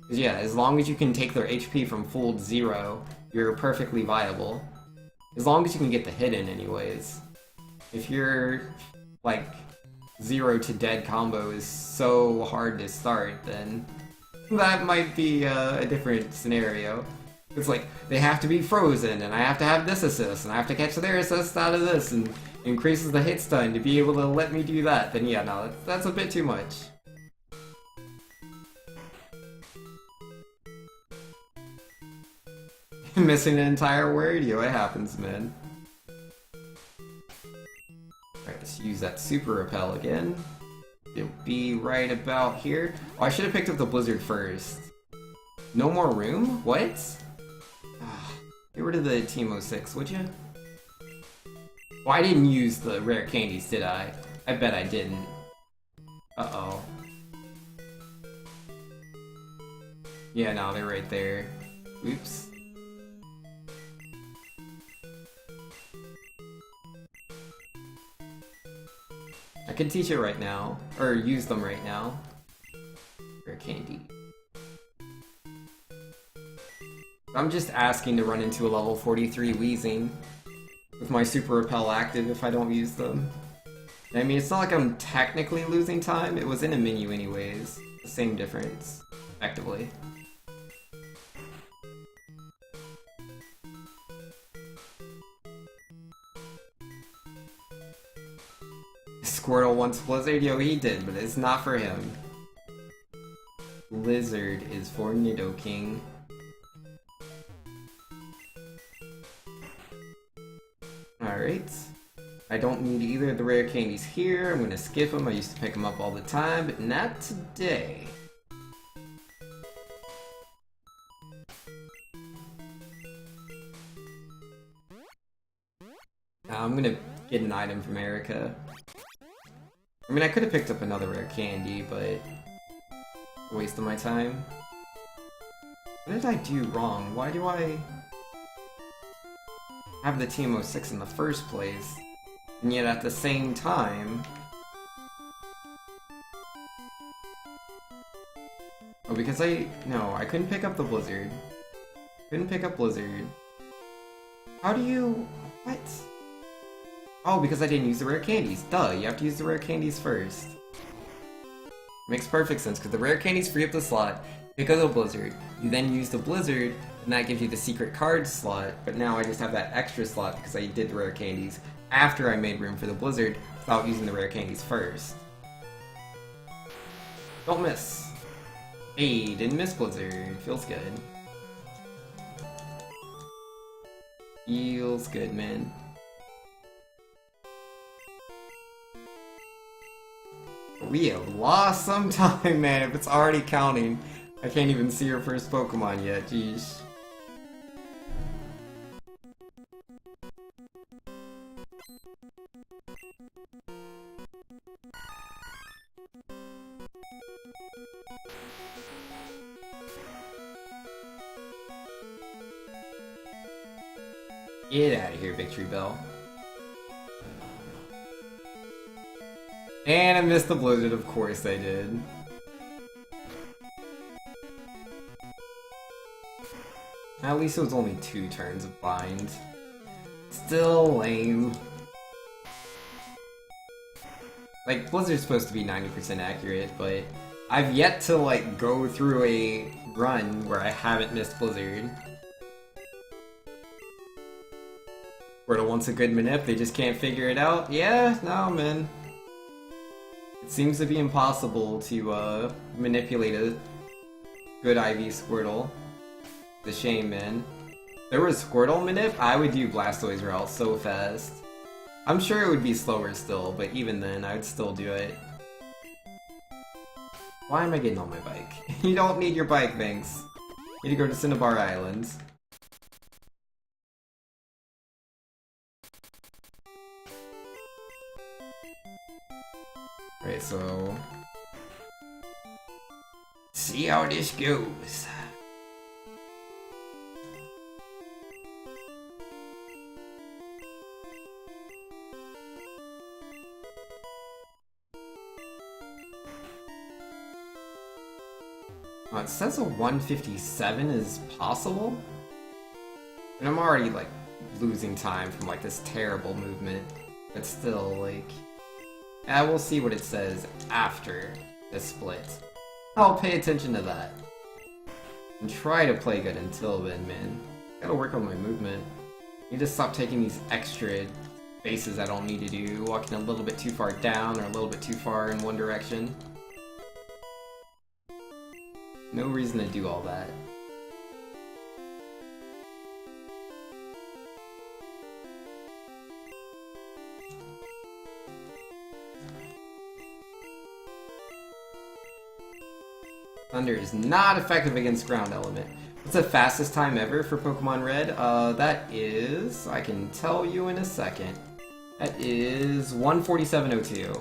Because yeah, as long as you can take their HP from full to 0, you're perfectly viable. As long as you can get the hit in anyways. If you're, like, 0 to dead combo is so hard to start, then that might be a different scenario. It's like, they have to be frozen, and I have to have this assist, and I have to catch their assist out of this, and increases the hit stun to be able to let me do that, then yeah, no, that's a bit too much. Missing an entire word? Yo, it happens, man. Alright, let's use that Super Repel again. It'll be right about here. Oh, I should have picked up the blizzard first. No more room? What? Get rid of the Team 06, would you? Well, I didn't use the rare candies, did I? I bet I didn't. Uh-oh. Yeah, no, they're right there. Oops. I could teach it right now, or use them right now. Rare candy. I'm just asking to run into a level 43 Wheezing with my Super Repel active if I don't use them. I mean, it's not like I'm technically losing time, it was in a menu anyways. The same difference, effectively. Squirtle wants Blizzard? Yo, he did, but it's not for him. Blizzard is for Nidoking. Alright. I don't need either of the rare candies here. I'm gonna skip them. I used to pick them up all the time, but not today. I'm gonna get an item from Erica. I mean, I could have picked up another rare candy, but a waste of my time. What did I do wrong? Why do I have the Team 06 in the first place? And yet at the same time... Oh, because no, I couldn't pick up the Blizzard. Couldn't pick up Blizzard. How do you... What? Oh, because I didn't use the rare candies. Duh, you have to use the rare candies first. Makes perfect sense, because the rare candies free up the slot, pick up the Blizzard, you then use the Blizzard, and that gives you the secret card slot, but now I just have that extra slot because I did the rare candies after I made room for the Blizzard without using the rare candies first. Don't miss. Hey, didn't miss Blizzard. Feels good. Feels good, man. We have lost some time, man. If it's already counting, I can't even see your first Pokemon yet. Jeez. Get out of here, Victory Bell. And I missed the Blizzard, of course I did. At least it was only 2 turns of bind. Still lame. Like, Blizzard's supposed to be 90% accurate, but I've yet to, like, go through a run where I haven't missed Blizzard. Squirtle wants a good manip, they just can't figure it out? Yeah? No, man. It seems to be impossible to manipulate a good IV Squirtle. It's a shame, man. If there was Squirtle manip, I would do Blastoise route so fast. I'm sure it would be slower still, but even then, I'd still do it. Why am I getting on my bike? You don't need your bike, Vinx. You need to go to Cinnabar Island. Right, so... see how this goes. It says a 157 is possible? And I'm already, like, losing time from, like, this terrible movement. But still, like... we'll see what it says after the split. I'll pay attention to that. And try to play good until then, man. Gotta work on my movement. Need to stop taking these extra bases I don't need to do, walking a little bit too far down or a little bit too far in one direction. No reason to do all that. Thunder is not effective against ground element. What's the fastest time ever for Pokemon Red? That is... I can tell you in a second. That is 147.02.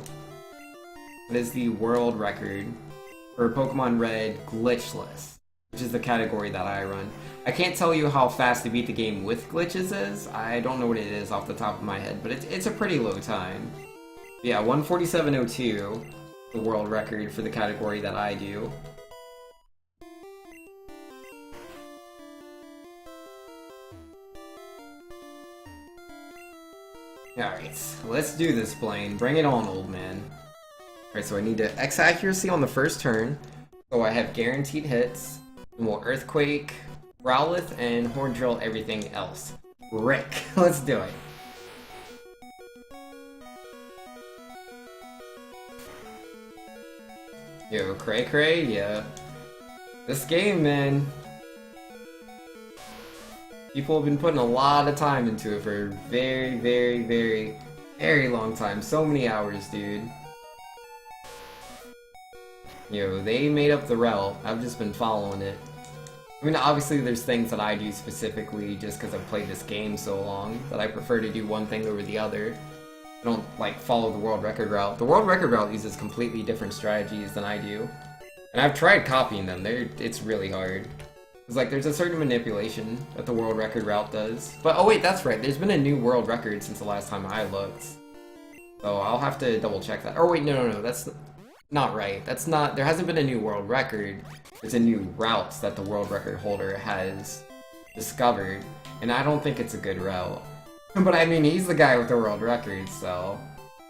That is the world record for Pokemon Red Glitchless, which is the category that I run. I can't tell you how fast to beat the game with glitches is. I don't know what it is off the top of my head, but it's a pretty low time. Yeah, 147.02, the world record for the category that I do. Alright, let's do this, Blaine. Bring it on, old man. Alright, so I need to X accuracy on the first turn. So I have guaranteed hits. And we'll Earthquake, Growlithe, and Horn Drill everything else. Rick, let's do it. Yo, Cray, yeah. This game, man. People have been putting a lot of time into it for a very, very, very, very long time. So many hours, dude. Yo, they made up the route. I've just been following it. I mean, obviously there's things that I do specifically just because I've played this game so long that I prefer to do one thing over the other. I don't, like, follow the world record route. The world record route uses completely different strategies than I do. And I've tried copying them. It's really hard. It's like, there's a certain manipulation that the world record route does. But, oh wait, that's right. There's been a new world record since the last time I looked. So I'll have to double check that. Or wait, no, that's not right. That's not, there hasn't been a new world record. It's a new route that the world record holder has discovered. And I don't think it's a good route. But I mean, he's the guy with the world record, so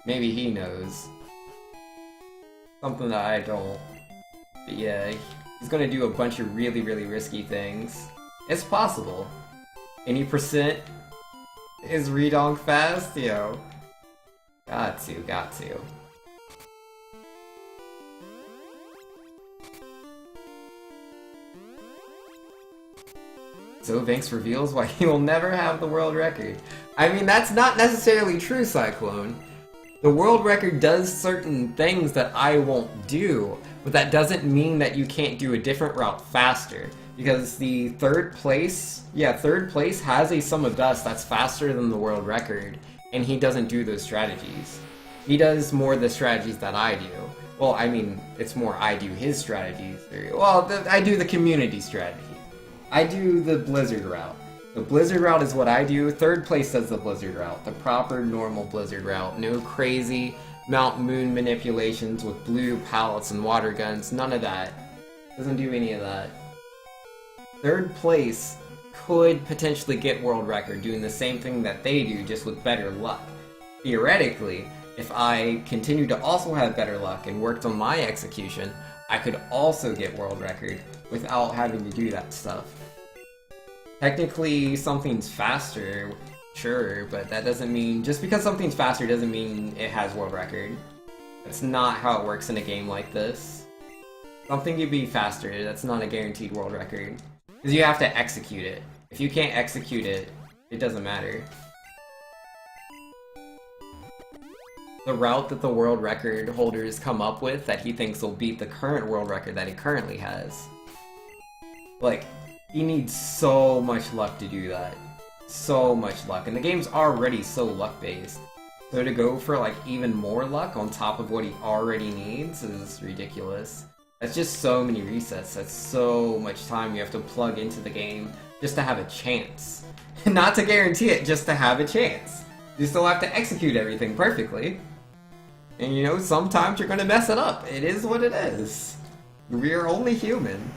maybe he knows. Something that I don't. But yeah, he's gonna do a bunch of really, really risky things. It's possible. Any percent is redonk fast? Yo. Got to. So Vanks reveals why he will never have the world record. I mean, that's not necessarily true, Cyclone. The world record does certain things that I won't do, but that doesn't mean that you can't do a different route faster. Because the third place has a sum of dust that's faster than the world record, and he doesn't do those strategies. He does more of the strategies that I do. Well, I mean, it's more I do his strategies. I do the community strategy. I do the Blizzard route. The Blizzard route is what I do. Third place does the Blizzard route. The proper, normal Blizzard route. No crazy Mount Moon manipulations with blue pallets and water guns. None of that. Doesn't do any of that. Third place could potentially get world record doing the same thing that they do, just with better luck. Theoretically, if I continue to also have better luck and worked on my execution, I could also get world record without having to do that stuff. Technically, something's faster, sure, but that doesn't mean... Just because something's faster doesn't mean it has world record. That's not how it works in a game like this. Something could be faster, that's not a guaranteed world record. Because you have to execute it. If you can't execute it, it doesn't matter. The route that the world record holders come up with that he thinks will beat the current world record that he currently has. Like, he needs so much luck to do that. So much luck. And the game's already so luck-based. So to go for, like, even more luck on top of what he already needs is ridiculous. That's just so many resets. That's so much time you have to plug into the game just to have a chance. Not to guarantee it, just to have a chance. You still have to execute everything perfectly. And you know, sometimes you're gonna mess it up. It is what it is. We're only human.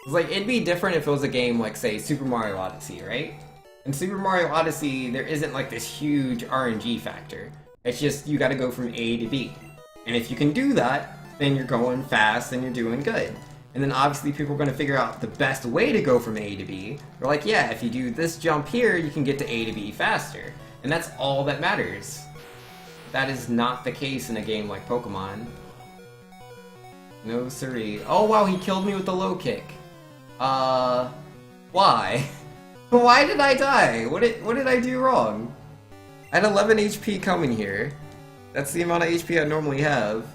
It's like, it'd be different if it was a game like, say, Super Mario Odyssey, right? In Super Mario Odyssey, there isn't like this huge RNG factor. It's just, you gotta go from A to B. And if you can do that, then you're going fast and you're doing good. And then obviously people are going to figure out the best way to go from A to B. They're like, yeah, if you do this jump here, you can get to A to B faster. And that's all that matters. That is not the case in a game like Pokemon. No siree. Oh wow, he killed me with the low kick. Why? Why did I die? What did I do wrong? I had 11 HP coming here. That's the amount of HP I normally have.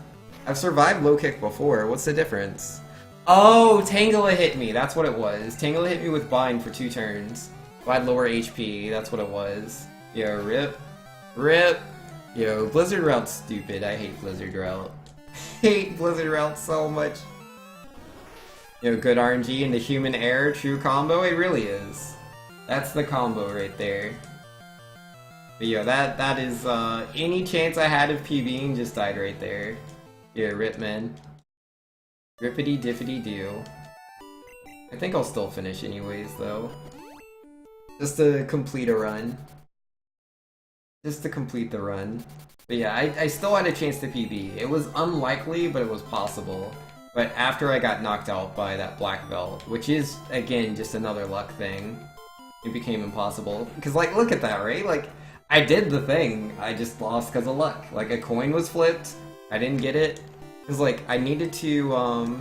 I've survived low kick before. What's the difference? Oh, Tangela hit me. That's what it was. Tangela hit me with bind for 2 turns. So I had lower HP. That's what it was. Yo, rip. Rip. Yo, Blizzard Route's stupid. I hate Blizzard Route. Hate Blizzard Route so much. Yo, good RNG into human air, true combo. It really is. That's the combo right there. But yo, that is any chance I had of PBing just died right there. Yeah, rip man. Rippity dippity do. I think I'll still finish anyways though. Just to complete a run. Just to complete the run. But yeah, I still had a chance to PB. It was unlikely, but it was possible. But after I got knocked out by that black belt, which is, again, just another luck thing, it became impossible. Because, like, look at that, right? Like, I did the thing, I just lost because of luck. Like, a coin was flipped, I didn't get it. Because, like, I needed to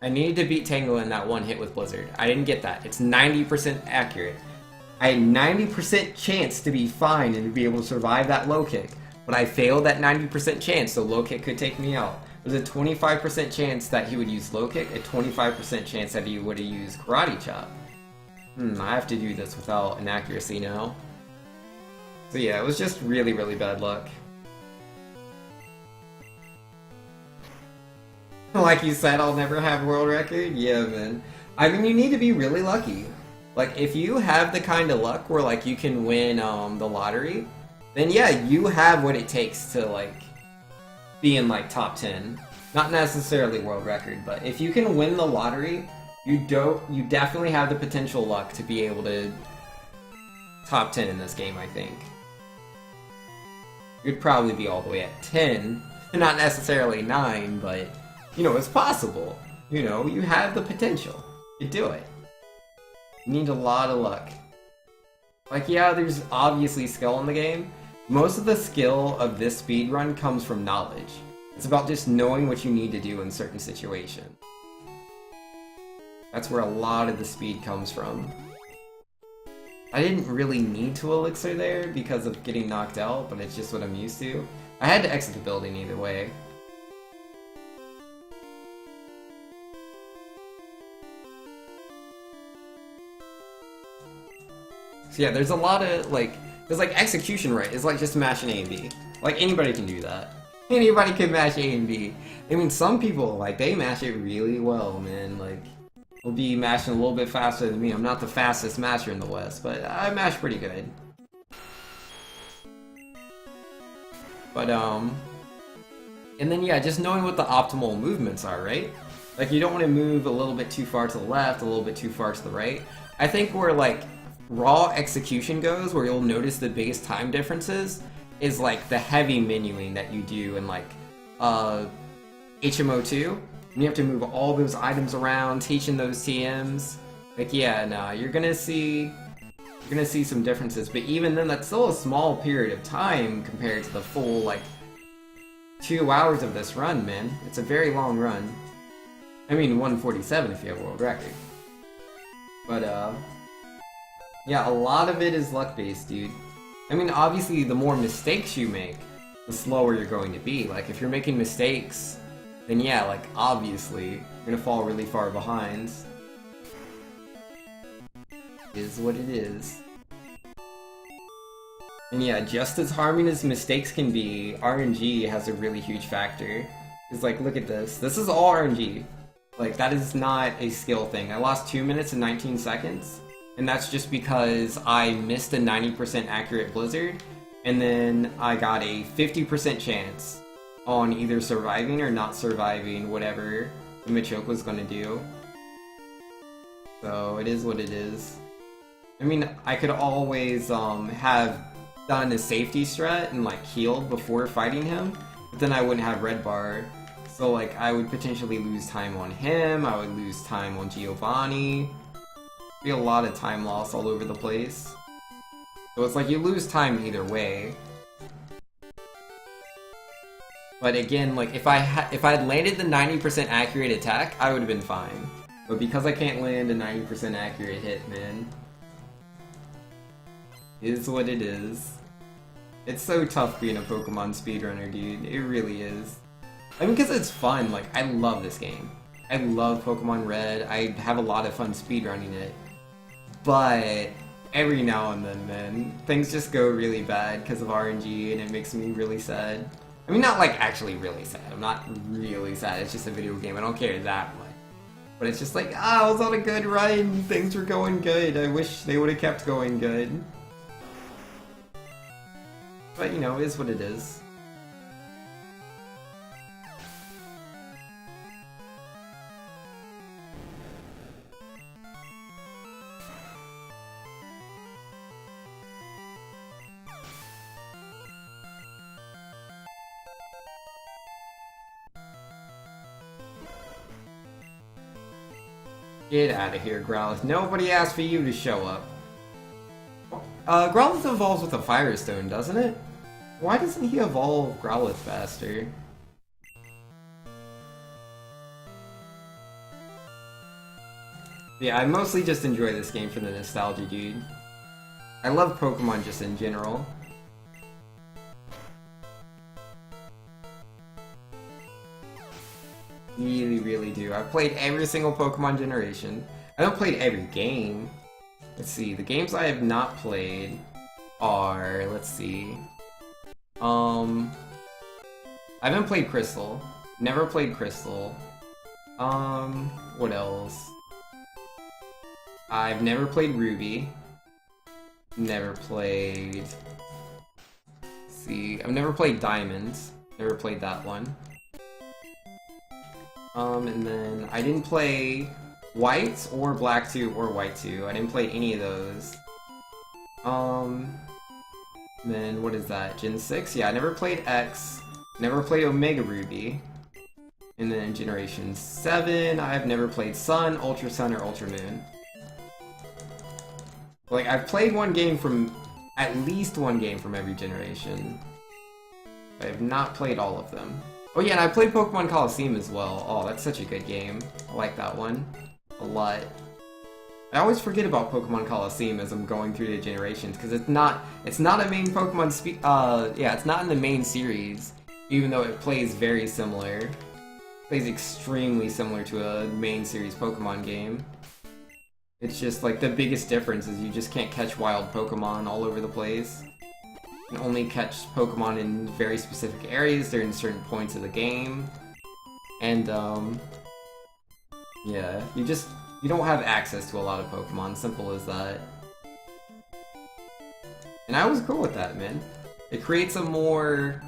beat Tango in that one hit with Blizzard. I didn't get that. It's 90% accurate. I had 90% chance to be fine and to be able to survive that low kick. But I failed that 90% chance, so low kick could take me out. There's a 25% chance that he would use low kick, a 25% chance that he would have used karate chop. I have to do this without an accuracy now. So yeah, it was just really, really bad luck. Like you said, I'll never have world record? Yeah, man. I mean, you need to be really lucky. Like, if you have the kind of luck where, like, you can win the lottery, then yeah, you have what it takes to, like, be in, like, top 10. Not necessarily world record, but if you can win the lottery, you definitely have the potential luck to be able to top 10 in this game, I think. You'd probably be all the way at 10, not necessarily 9, but, you know, it's possible. You know, you have the potential. You do it. You need a lot of luck. Like, yeah, there's obviously skill in the game. Most of the skill of this speedrun comes from knowledge. It's about just knowing what you need to do in certain situations. That's where a lot of the speed comes from. I didn't really need to elixir there because of getting knocked out, but it's just what I'm used to. I had to exit the building either way. So yeah, there's a lot of, like, there's like execution right, it's like just mashing A and B. Like, anybody can do that. Anybody can mash A and B. I mean, some people, like, they mash it really well, man. Like, will be mashing a little bit faster than me. I'm not the fastest masher in the West, but I mash pretty good. But, and then, yeah, just knowing what the optimal movements are, right? Like, you don't want to move a little bit too far to the left, a little bit too far to the right. I think where, like, raw execution goes, where you'll notice the biggest time differences, is like the heavy menuing that you do in like HMO2. And you have to move all those items around, teaching those TMs. Like, yeah, no, you're gonna see some differences, but even then, that's still a small period of time compared to the full like 2 hours of this run, man. It's a very long run. I mean, 147 if you have a world record. But yeah, a lot of it is luck-based, dude. I mean, obviously, the more mistakes you make, the slower you're going to be. Like, if you're making mistakes, then yeah, like, obviously, you're gonna fall really far behind. It is what it is. And yeah, just as harming as mistakes can be, RNG has a really huge factor. It's like, look at this. This is all RNG. Like, that is not a skill thing. I lost 2 minutes and 19 seconds. And that's just because I missed a 90% accurate Blizzard, and then I got a 50% chance on either surviving or not surviving whatever the Machoke was gonna do. So it is what it is. I mean, I could always have done a safety strat and like healed before fighting him, but then I wouldn't have red bar. So like I would potentially lose time on him, I would lose time on Giovanni. Be a lot of time loss all over the place. So it's like you lose time either way. But again, like if I had landed the 90% accurate attack, I would have been fine. But because I can't land a 90% accurate hit, man, Is what it is. It's so tough being a Pokemon speedrunner, dude. It really is. I mean, because it's fun. Like, I love this game. I love Pokemon Red. I have a lot of fun speedrunning it. But every now and then, man, things just go really bad because of RNG, and it makes me really sad. I mean, not like actually really sad. I'm not really sad. It's just a video game. I don't care that much. But it's just like, I was on a good run. Things were going good. I wish they would have kept going good. But, you know, it is what it is. Get out of here, Growlithe. Nobody asked for you to show up. Growlithe evolves with a Firestone, doesn't it? Why doesn't he evolve Growlithe faster? Yeah, I mostly just enjoy this game for the nostalgia, dude. I love Pokemon just in general. Really, really do. I've played every single Pokemon generation. I haven't played every game. Let's see, the games I have not played are, let's see. I haven't played Crystal. Never played Crystal. What else? I've never played Ruby. Never played... Let's see, I've never played Diamonds. Never played that one. And then I didn't play White or Black 2 or White 2. I didn't play any of those. Then what is that? Gen 6? Yeah, I never played X. Never played Omega Ruby. And then Generation 7, I've never played Sun, Ultra Sun, or Ultra Moon. Like, I've played one game from... at least one game from every generation. I have not played all of them. Oh yeah, and I played Pokemon Coliseum as well. Oh, that's such a good game. I like that one a lot. I always forget about Pokemon Coliseum as I'm going through the generations, because it's not a main Pokemon yeah, it's not in the main series, even though it plays very similar. It plays extremely similar to a main series Pokemon game. It's just like the biggest difference is you just can't catch wild Pokemon all over the place. You can only catch Pokemon in very specific areas during certain points of the game. And, yeah, you don't have access to a lot of Pokemon, simple as that. And I was cool with that, man. It creates a more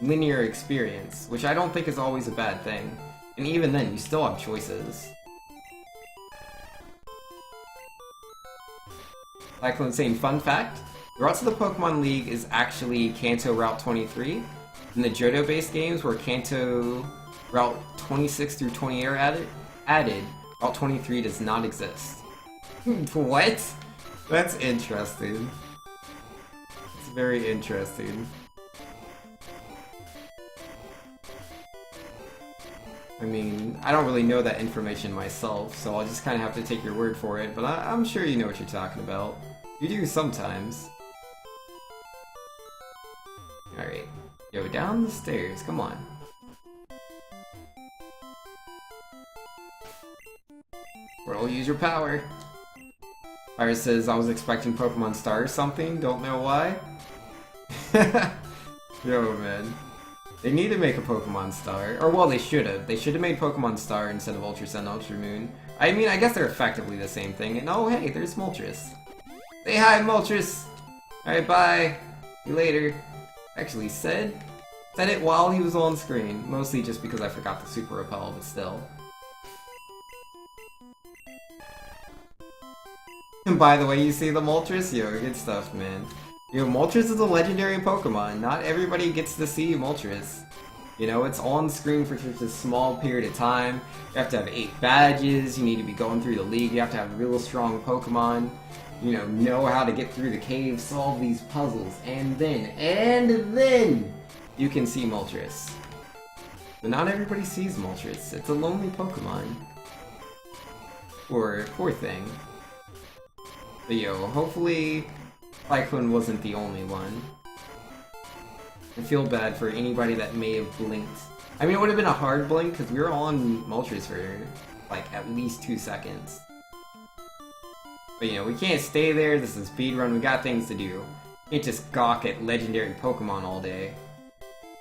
linear experience, which I don't think is always a bad thing. And even then, you still have choices. Like I'm saying, fun fact, the route to the Pokemon League is actually Kanto Route 23. In the Johto-based games, where Kanto Route 26 through 28 are added, Route 23 does not exist. What? That's interesting. It's very interesting. I mean, I don't really know that information myself, so I'll just kind of have to take your word for it, but I'm sure you know what you're talking about. You do sometimes. Alright, go down the stairs, come on. Roll, use your power. Iris says, I was expecting Pokemon Star or something, don't know why. Yo, man. They need to make a Pokemon Star. Or, well, they should have. They should have made Pokemon Star instead of Ultra Sun, Ultra Moon. I mean, I guess they're effectively the same thing. And oh, hey, there's Moltres. Say hi, Moltres! Alright, bye. See you later. Actually, said it while he was on screen. Mostly just because I forgot the Super Repel, but still. And by the way, you see the Moltres? Yo, good stuff, man. Yo, Moltres is a legendary Pokemon. Not everybody gets to see Moltres. You know, it's on screen for just a small period of time. You have to have 8 badges, you need to be going through the league, you have to have real strong Pokemon. You know how to get through the cave, solve these puzzles, and then you can see Moltres. But not everybody sees Moltres. It's a lonely Pokemon. Poor thing. But yo, hopefully Typhoon wasn't the only one. I feel bad for anybody that may have blinked. I mean, it would have been a hard blink because we were on Moltres for like at least 2 seconds. But you know, we can't stay there. This is speedrun. We got things to do. Can't just gawk at legendary Pokemon all day.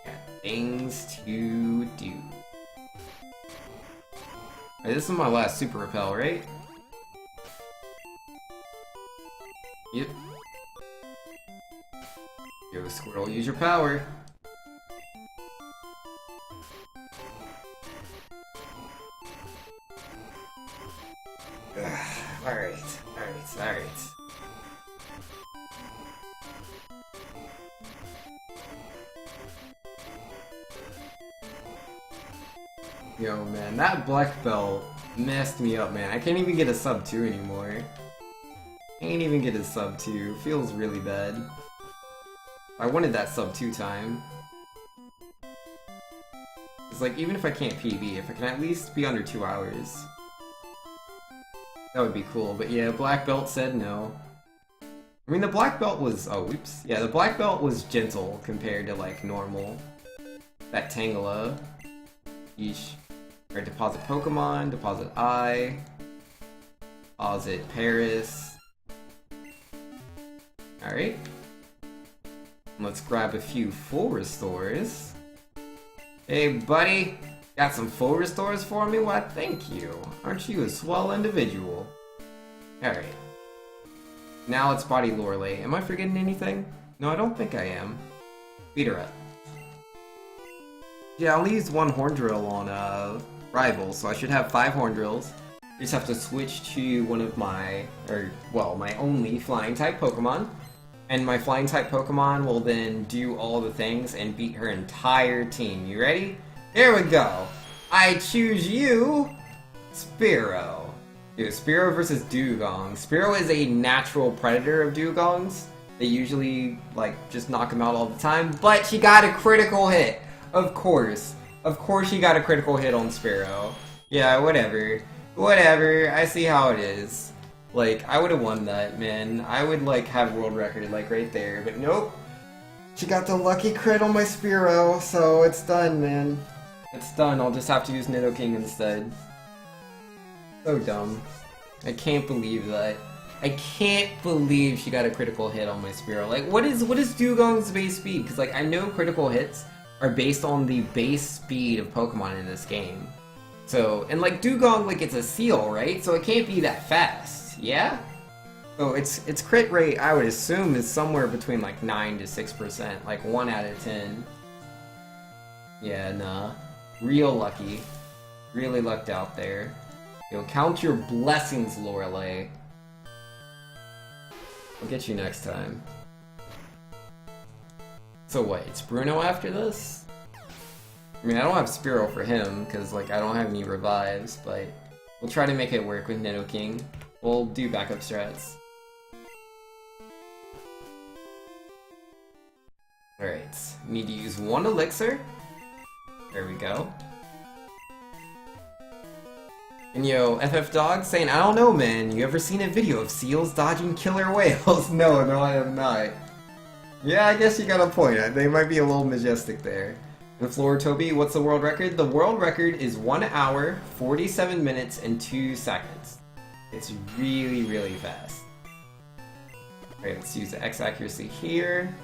Got things to do. Alright, this is my last Super Repel, right? Yep. Yo, Squirtle, use your power. Alright. Yo, man, that black belt messed me up, man. I can't even get a sub 2 anymore. Can't even get a sub 2. Feels really bad. I wanted that sub 2 time. It's like, even if I can't PB, if I can at least be under 2 hours, that would be cool. But yeah, black belt said no. I mean, the black belt was... oh, oops. Yeah, the black belt was gentle compared to, like, normal. That Tangela. Yeesh. Alright, deposit Pokemon, deposit I. Deposit Paris. Alright. Let's grab a few full restores. Hey, buddy! Got some full restores for me? Why, thank you. Aren't you a swell individual? Alright. Now let's body Lorelei. Am I forgetting anything? No, I don't think I am. Beat her up. Yeah, I only used 1 Horn Drill on Rival, so I should have 5 Horn Drills. Just have to switch to one of my, my only Flying-type Pokemon. And my Flying-type Pokemon will then do all the things and beat her entire team. You ready? Here we go! I choose you, Spearow. Dude, Spearow versus Dugong. Spearow is a natural predator of Dugongs. They usually, like, just knock him out all the time, but she got a critical hit! Of course. Of course she got a critical hit on Spearow. Yeah, whatever. Whatever, I see how it is. Like, I would've won that, man. I would, like, have world record, like, right there, but nope. She got the lucky crit on my Spearow, so it's done, man. It's done, I'll just have to use Nidoking instead. So dumb. I can't believe that. I can't believe she got a critical hit on my Spearow. Like, what is Dugong's base speed? Because, like, I know critical hits are based on the base speed of Pokemon in this game. So, and like Dugong, like, it's a seal, right? So it can't be that fast, yeah? So its crit rate, I would assume, is somewhere between like 9 to 6%, like 1 out of 10. Yeah, nah. Real lucky. Really lucked out there. Yo, count your blessings, Lorelei. I'll get you next time. So what, it's Bruno after this? I mean, I don't have Spearow for him, because, like, I don't have any revives, but we'll try to make it work with Nidoking. We'll do backup strats. Alright, need to use 1 elixir. There we go. And yo, FF Dog saying, I don't know, man, you ever seen a video of seals dodging killer whales? No, I have not. Yeah, I guess you got a point. They might be a little majestic there. And Floor Toby, what's the world record? The world record is 1 hour, 47 minutes, and 2 seconds. It's really, really fast. Alright, let's use the X accuracy here.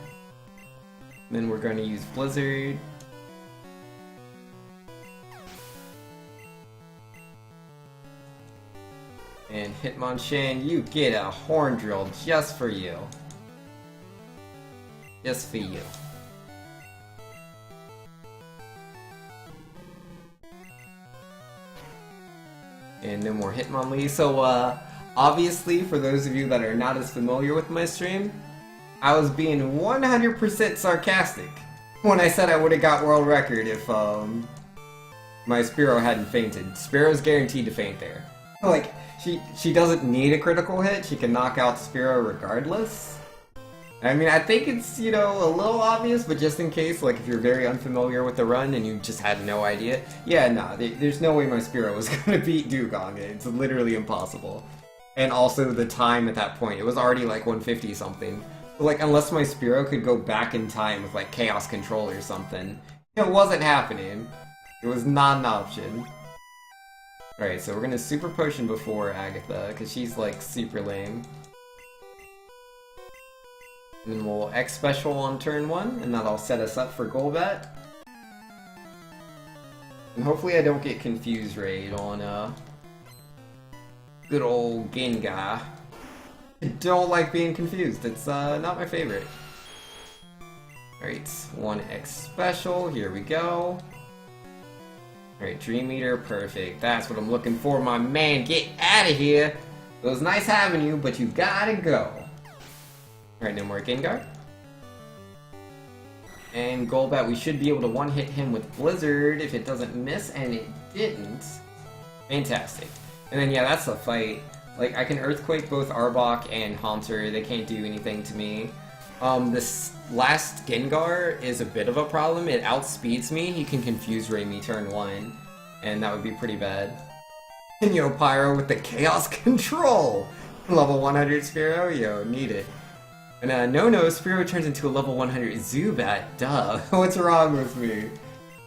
And then we're going to use Blizzard. And Hitmonchan, you get a Horn Drill just for you. Just for you. And no more Hitmonlee. So, obviously, for those of you that are not as familiar with my stream, I was being 100% sarcastic when I said I would have got world record if, my Spearow hadn't fainted. Spearow's guaranteed to faint there. Like, she doesn't need a critical hit, she can knock out Spearow regardless. I mean, I think it's, you know, a little obvious, but just in case, like, if you're very unfamiliar with the run and you just had no idea, yeah, nah, there's no way my Spearow was gonna beat Dugong. It's literally impossible. And also the time at that point, it was already like 150 something. Like, unless my Spearow could go back in time with, like, Chaos Control or something. It wasn't happening. It was not an option. Alright, so we're gonna Super Potion before Agatha, because she's, like, super lame. And then we'll X Special on turn 1, and that'll set us up for Golbat. And hopefully I don't get Confuse Raid on, good old Gengar. I don't like being confused, it's, not my favorite. Alright, 1 X Special, here we go. Alright, Dream Eater, perfect. That's what I'm looking for, my man. Get out of here! It was nice having you, but you gotta go. Alright, no more Gengar. And Golbat, we should be able to one-hit him with Blizzard if it doesn't miss, and it didn't. Fantastic. And then, yeah, that's the fight. Like, I can Earthquake both Arbok and Haunter, they can't do anything to me. This last Gengar is a bit of a problem. It outspeeds me. He can Confuse Ray me turn 1, and that would be pretty bad. And yo, Pyro with the Chaos Control! Level 100 Spearow, yo, need it. And no, Spearow turns into a level 100 Zubat, duh. What's wrong with me?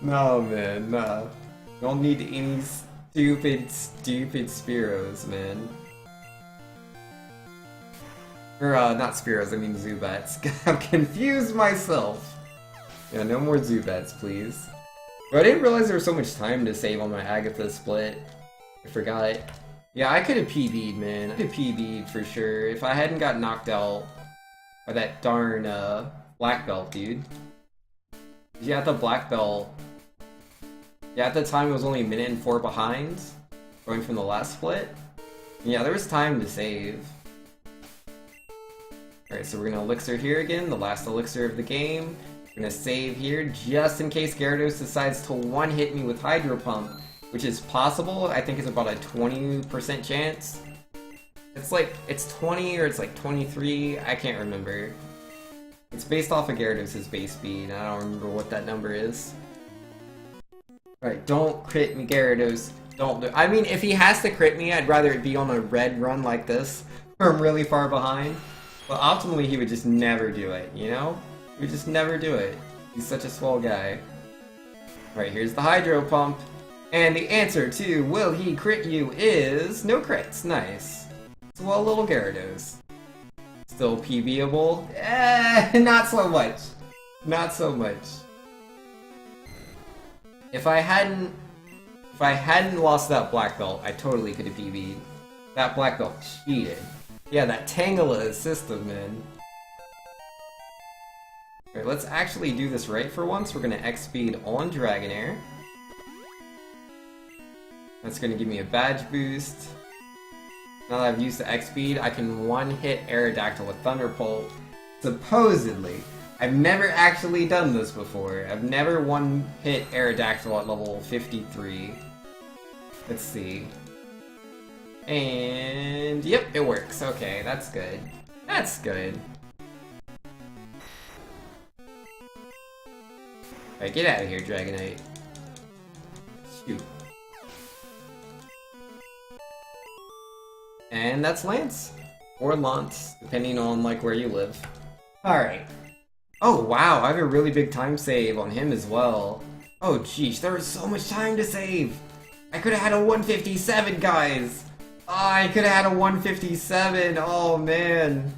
No, man, no. Don't need any stupid Spearows, man. Or, not Spearows, I mean Zubats. I'm confused myself. Yeah, no more Zubats, please. But I didn't realize there was so much time to save on my Agatha split. I forgot. Yeah, I could have PB'd, man. I could have PB'd for sure if I hadn't got knocked out by that darn, black belt, dude. Yeah, at the black belt. Yeah, at the time it was only a minute and 4 behind, going from the last split. Yeah, there was time to save. Alright, so we're gonna Elixir here again, the last Elixir of the game. We're gonna save here, just in case Gyarados decides to one-hit me with Hydro Pump, which is possible. I think it's about a 20% chance. It's like, it's 20 or it's like 23, I can't remember. It's based off of Gyarados' base speed, and I don't remember what that number is. Alright, don't crit me, Gyarados. Don't do. I mean, if he has to crit me, I'd rather it be on a red run like this, where I'm really far behind. But optimally, he would just never do it, you know? He would just never do it. He's such a swell guy. Alright, here's the Hydro Pump. And the answer to will he crit you is no crits. Nice. Well, little Gyarados. Still PBable? Not so much. Not so much. If I hadn't lost that black belt, I totally could have PB'd. That black belt cheated. Yeah, that Tangela system, man. Alright, let's actually do this right for once. We're gonna X-Speed on Dragonair. That's gonna give me a badge boost. Now that I've used the X-Speed, I can one-hit Aerodactyl with Thunderbolt. Supposedly. I've never actually done this before. I've never one-hit Aerodactyl at level 53. Let's see. And yep, it works. Okay, that's good. That's good. Alright, get out of here, Dragonite. Shoot. And that's Lance. Or Lance, depending on like where you live. Alright. Oh wow, I have a really big time save on him as well. Oh jeez, there was so much time to save! I could've had a 157, guys! Oh, I could've had a 157, oh man.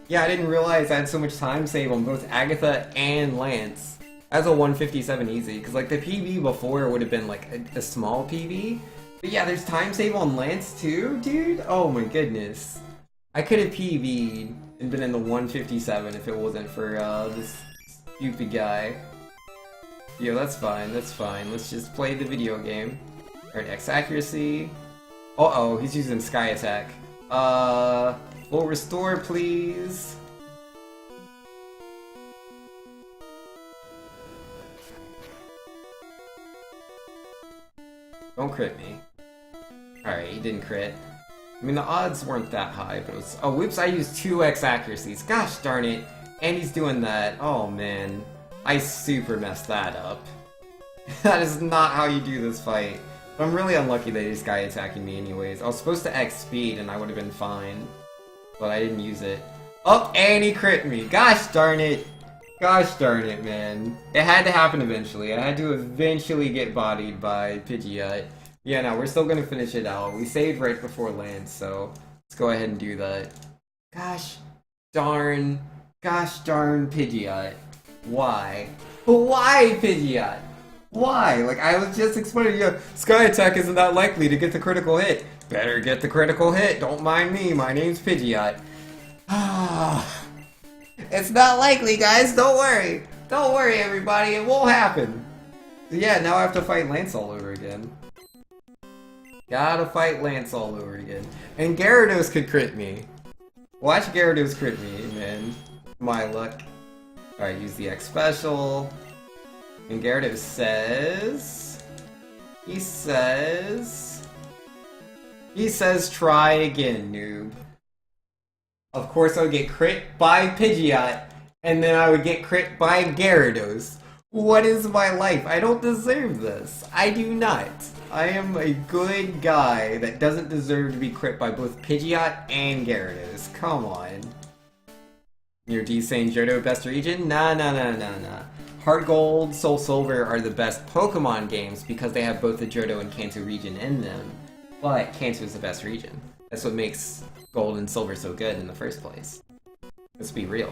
Yeah, I didn't realize I had so much time save on both Agatha and Lance. That's a 157 easy, because like the PB before would have been like a small PB. But yeah, there's time save on Lance too, dude? Oh my goodness. I could have PB'd and been in the 157 if it wasn't for this stupid guy. Yo, that's fine, that's fine. Let's just play the video game. Alright, X accuracy. Uh-oh, he's using Sky Attack. Full restore, please. Don't crit me. Alright, he didn't crit. I mean, the odds weren't that high, but it was... Oh, whoops, I used 2x accuracies. Gosh darn it. And he's doing that. Oh, man. I super messed that up. That is not how you do this fight. But I'm really unlucky that he's Sky attacking me anyways. I was supposed to X speed and I would have been fine. But I didn't use it. Oh, and he crit me. Gosh darn it. Gosh darn it, man. It had to happen eventually. I had to eventually get bodied by Pidgeot. Yeah, no, we're still gonna finish it out. We saved right before land, so let's go ahead and do that. Gosh darn Pidgeot. Why? Why, Pidgeot? Why? Like, I was just explaining, yo, Sky Attack isn't that likely to get the critical hit. Better get the critical hit. Don't mind me. My name's Pidgeot. It's not likely, guys. Don't worry. Don't worry, everybody. It won't happen. So yeah, now I have to fight Lance all over again. Gotta fight Lance all over again. And Gyarados could crit me. Watch Gyarados crit me, man. My luck. Alright, use the X special. And Gyarados says... He says, try again, noob. Of course I would get crit by Pidgeot, and then I would get crit by Gyarados. What is my life? I don't deserve this. I do not. I am a good guy that doesn't deserve to be crit by both Pidgeot and Gyarados. Come on. You're saying Johto best region? Nah. Heart Gold, Soul Silver are the best Pokemon games because they have both the Johto and Kanto region in them. But Kanto is the best region. That's what makes Gold and Silver so good in the first place. Let's be real.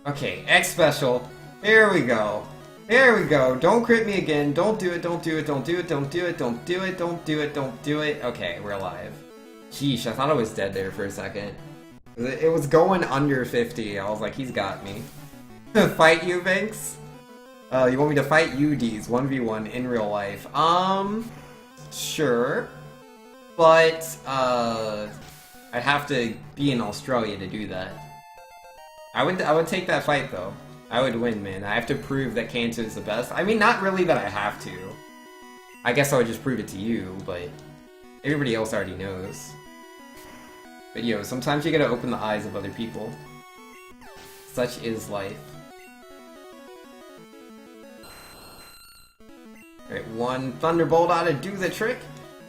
Okay, X special. Here we go. Don't crit me again. Don't do it. Okay, we're alive. Sheesh, I thought I was dead there for a second. It was going under 50. I was like, he's got me. Fight you, Vinx? You want me to fight you, D's 1v1 in real life? Sure. But, I'd have to be in Australia to do that. I would take that fight, though. I would win, man. I have to prove that Kanto is the best. I mean, not really that I have to. I guess I would just prove it to you, but everybody else already knows. But yo, sometimes you gotta open the eyes of other people. Such is life. Alright, one Thunderbolt ought to do the trick.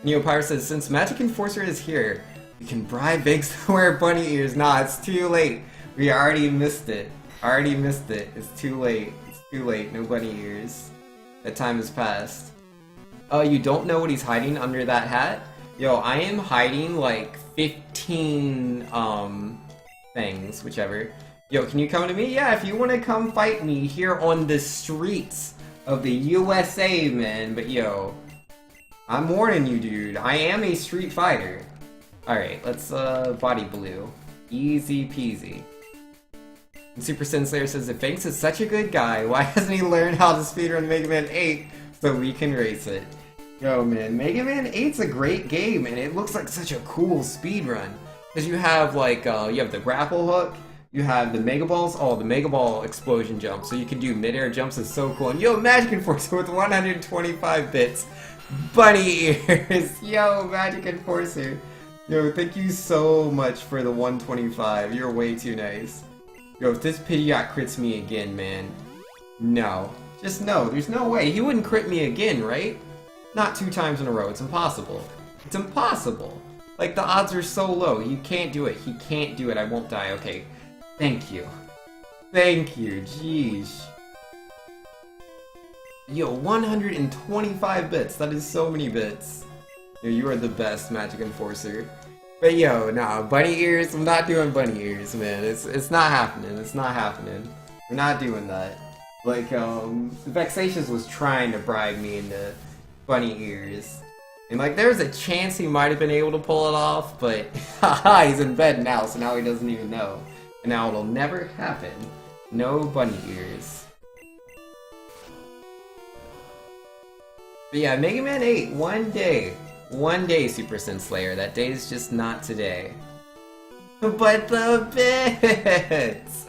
Neopyre says, since Magic Enforcer is here, we can bribe Biggs to wear bunny ears. Nah, it's too late. We already missed it. It's too late. No bunny ears. That time has passed. Oh, you don't know what he's hiding under that hat? Yo, I am hiding like 15, things, whichever. Yo, can you come to me? Yeah, if you want to come fight me here on the streets of the USA, man. But yo, I'm warning you, dude. I am a street fighter. Alright, let's, body blue. Easy peasy. And Super Sin Slayer says, if Banks is such a good guy, why hasn't he learned how to speedrun Mega Man 8 so we can race it? Yo, man, Mega Man 8's a great game, and it looks like such a cool speedrun. Because you have, like, you have the grapple hook, you have the Mega Balls, the Mega Ball explosion jump, so you can do mid-air jumps, is so cool. And yo, Magic Enforcer with 125 bits. Bunny ears! Yo, Magic Enforcer. Yo, thank you so much for the 125. You're way too nice. Yo, if this Pidgeot crits me again, man. No. Just no. There's no way. He wouldn't crit me again, right? Not 2 times in a row. It's impossible. It's impossible. Like, the odds are so low. You can't do it. He can't do it. I won't die. Okay. Thank you. Thank you. Jeez. Yo, 125 bits. That is so many bits. Yo, you are the best, Magic Enforcer. But yo, nah, bunny ears, I'm not doing bunny ears, man. It's not happening. It's not happening. We're not doing that. Like, Vexatious was trying to bribe me into bunny ears. And like, there was a chance he might have been able to pull it off, but haha, he's in bed now, so now he doesn't even know. And now it'll never happen. No bunny ears. But yeah, Mega Man 8, one day. One day, Super Sin Slayer. That day is just not today. But the bits!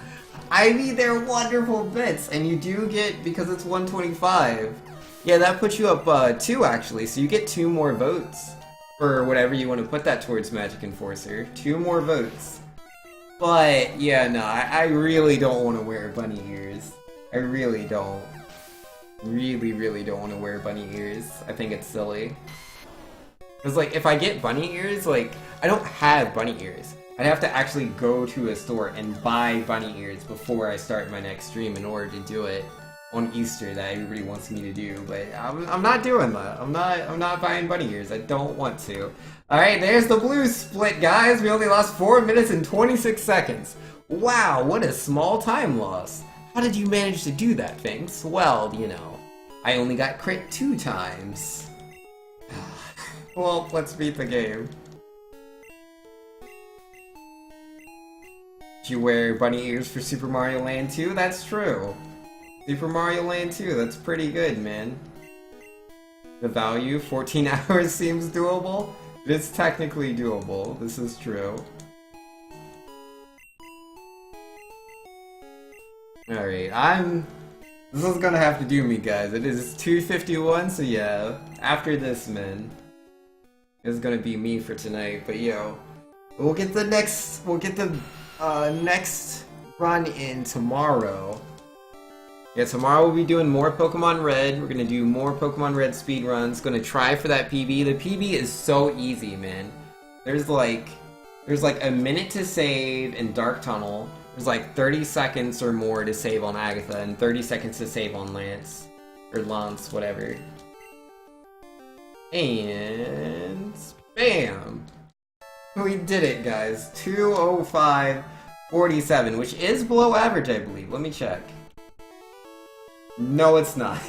I mean, they're wonderful bits, and you do get, because it's 125, yeah, that puts you up 2 actually, so you get 2 more votes for whatever you want to put that towards Magic Enforcer. 2 more votes. But, yeah, no, I really don't want to wear bunny ears. I really don't. Really don't want to wear bunny ears. I think it's silly. Because, like, if I get bunny ears, like, I don't have bunny ears. I'd have to actually go to a store and buy bunny ears before I start my next stream in order to do it on Easter that everybody wants me to do. But I'm not doing that. I'm not buying bunny ears. I don't want to. Alright, there's the blue split, guys. We only lost 4 minutes and 26 seconds. Wow, what a small time loss. How did you manage to do that, Finks? Well, you know, I only got crit 2 times. Well, let's beat the game. Did you wear bunny ears for Super Mario Land 2? That's true. Super Mario Land 2, that's pretty good, man. The value, 14 hours seems doable. It's technically doable, this is true. Alright, this is gonna have to do me, guys. It is 2:51, so yeah, after this, man, it's gonna be me for tonight. But yo, we'll get the next run in tomorrow. Yeah, tomorrow we'll be doing more Pokemon Red. We're gonna do more Pokemon Red speedruns. Gonna try for that PB. The PB is so easy, man. There's like a minute to save in Dark Tunnel. There's like 30 seconds or more to save on Agatha, and 30 seconds to save on Lance. Or Lance, whatever. And bam! We did it, guys. 2:05:47, which is below average, I believe. Let me check. No, it's not.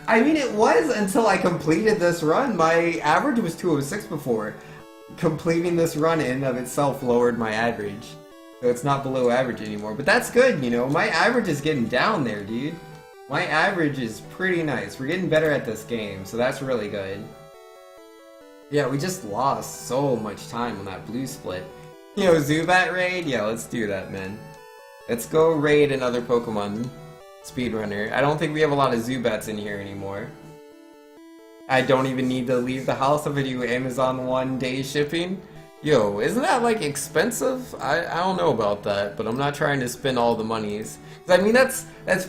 I mean, it was until I completed this run. My average was 2:06 before. Completing this run in of itself lowered my average. So it's not below average anymore. But that's good, you know. My average is getting down there, dude. My average is pretty nice. We're getting better at this game, so that's really good. Yeah, we just lost so much time on that blue split. You know, Zubat raid? Yeah, let's do that, man. Let's go raid another Pokemon speedrunner. I don't think we have a lot of Zubats in here anymore. I don't even need to leave the house if I do Amazon 1-day shipping. Yo, isn't that like expensive? I don't know about that, but I'm not trying to spend all the monies. 'Cause I mean, that's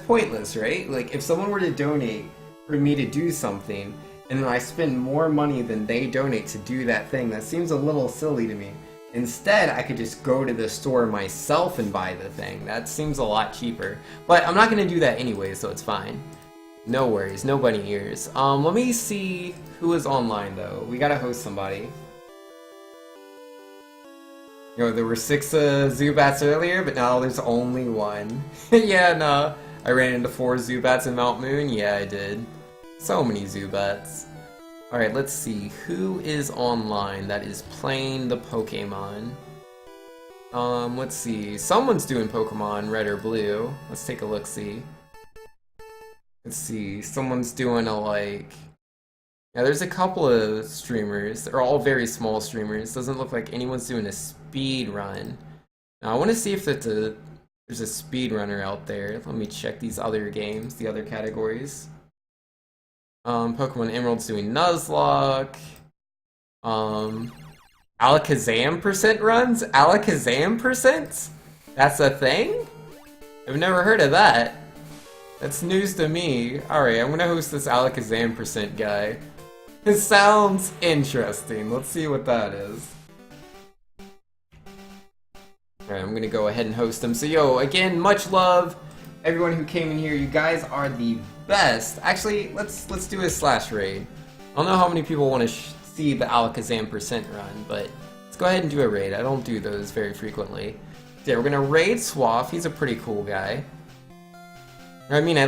pointless, right? Like, if someone were to donate for me to do something, and then I spend more money than they donate to do that thing, that seems a little silly to me. Instead, I could just go to the store myself and buy the thing. That seems a lot cheaper. But I'm not going to do that anyway, so it's fine. No worries, no bunny ears. Let me see who is online, though. We gotta host somebody. You know, there were 6 Zubats earlier, but now there's only 1. Yeah, no. I ran into 4 Zubats in Mount Moon? Yeah, I did. So many Zubats. Alright, let's see. Who is online that is playing the Pokemon? Let's see. Someone's doing Pokemon Red or Blue. Let's take a look-see. Let's see. Someone's doing a, like... Yeah, there's a couple of streamers. They're all very small streamers. Doesn't look like anyone's doing a speed run. Now, I want to see if there's a speedrunner out there. Let me check these other games, the other categories. Pokemon Emerald's doing Nuzlocke. Alakazam percent runs? Alakazam percent? That's a thing? I've never heard of that. That's news to me. Alright, I'm gonna host this Alakazam percent guy. It sounds interesting. Let's see what that is. Alright, I'm gonna go ahead and host him. So yo, again, much love. Everyone who came in here, you guys are the best. Actually, let's do a slash raid. I don't know how many people want to see the Alakazam percent run, but let's go ahead and do a raid. I don't do those very frequently. Yeah, we're gonna raid Swaff. He's a pretty cool guy. I mean,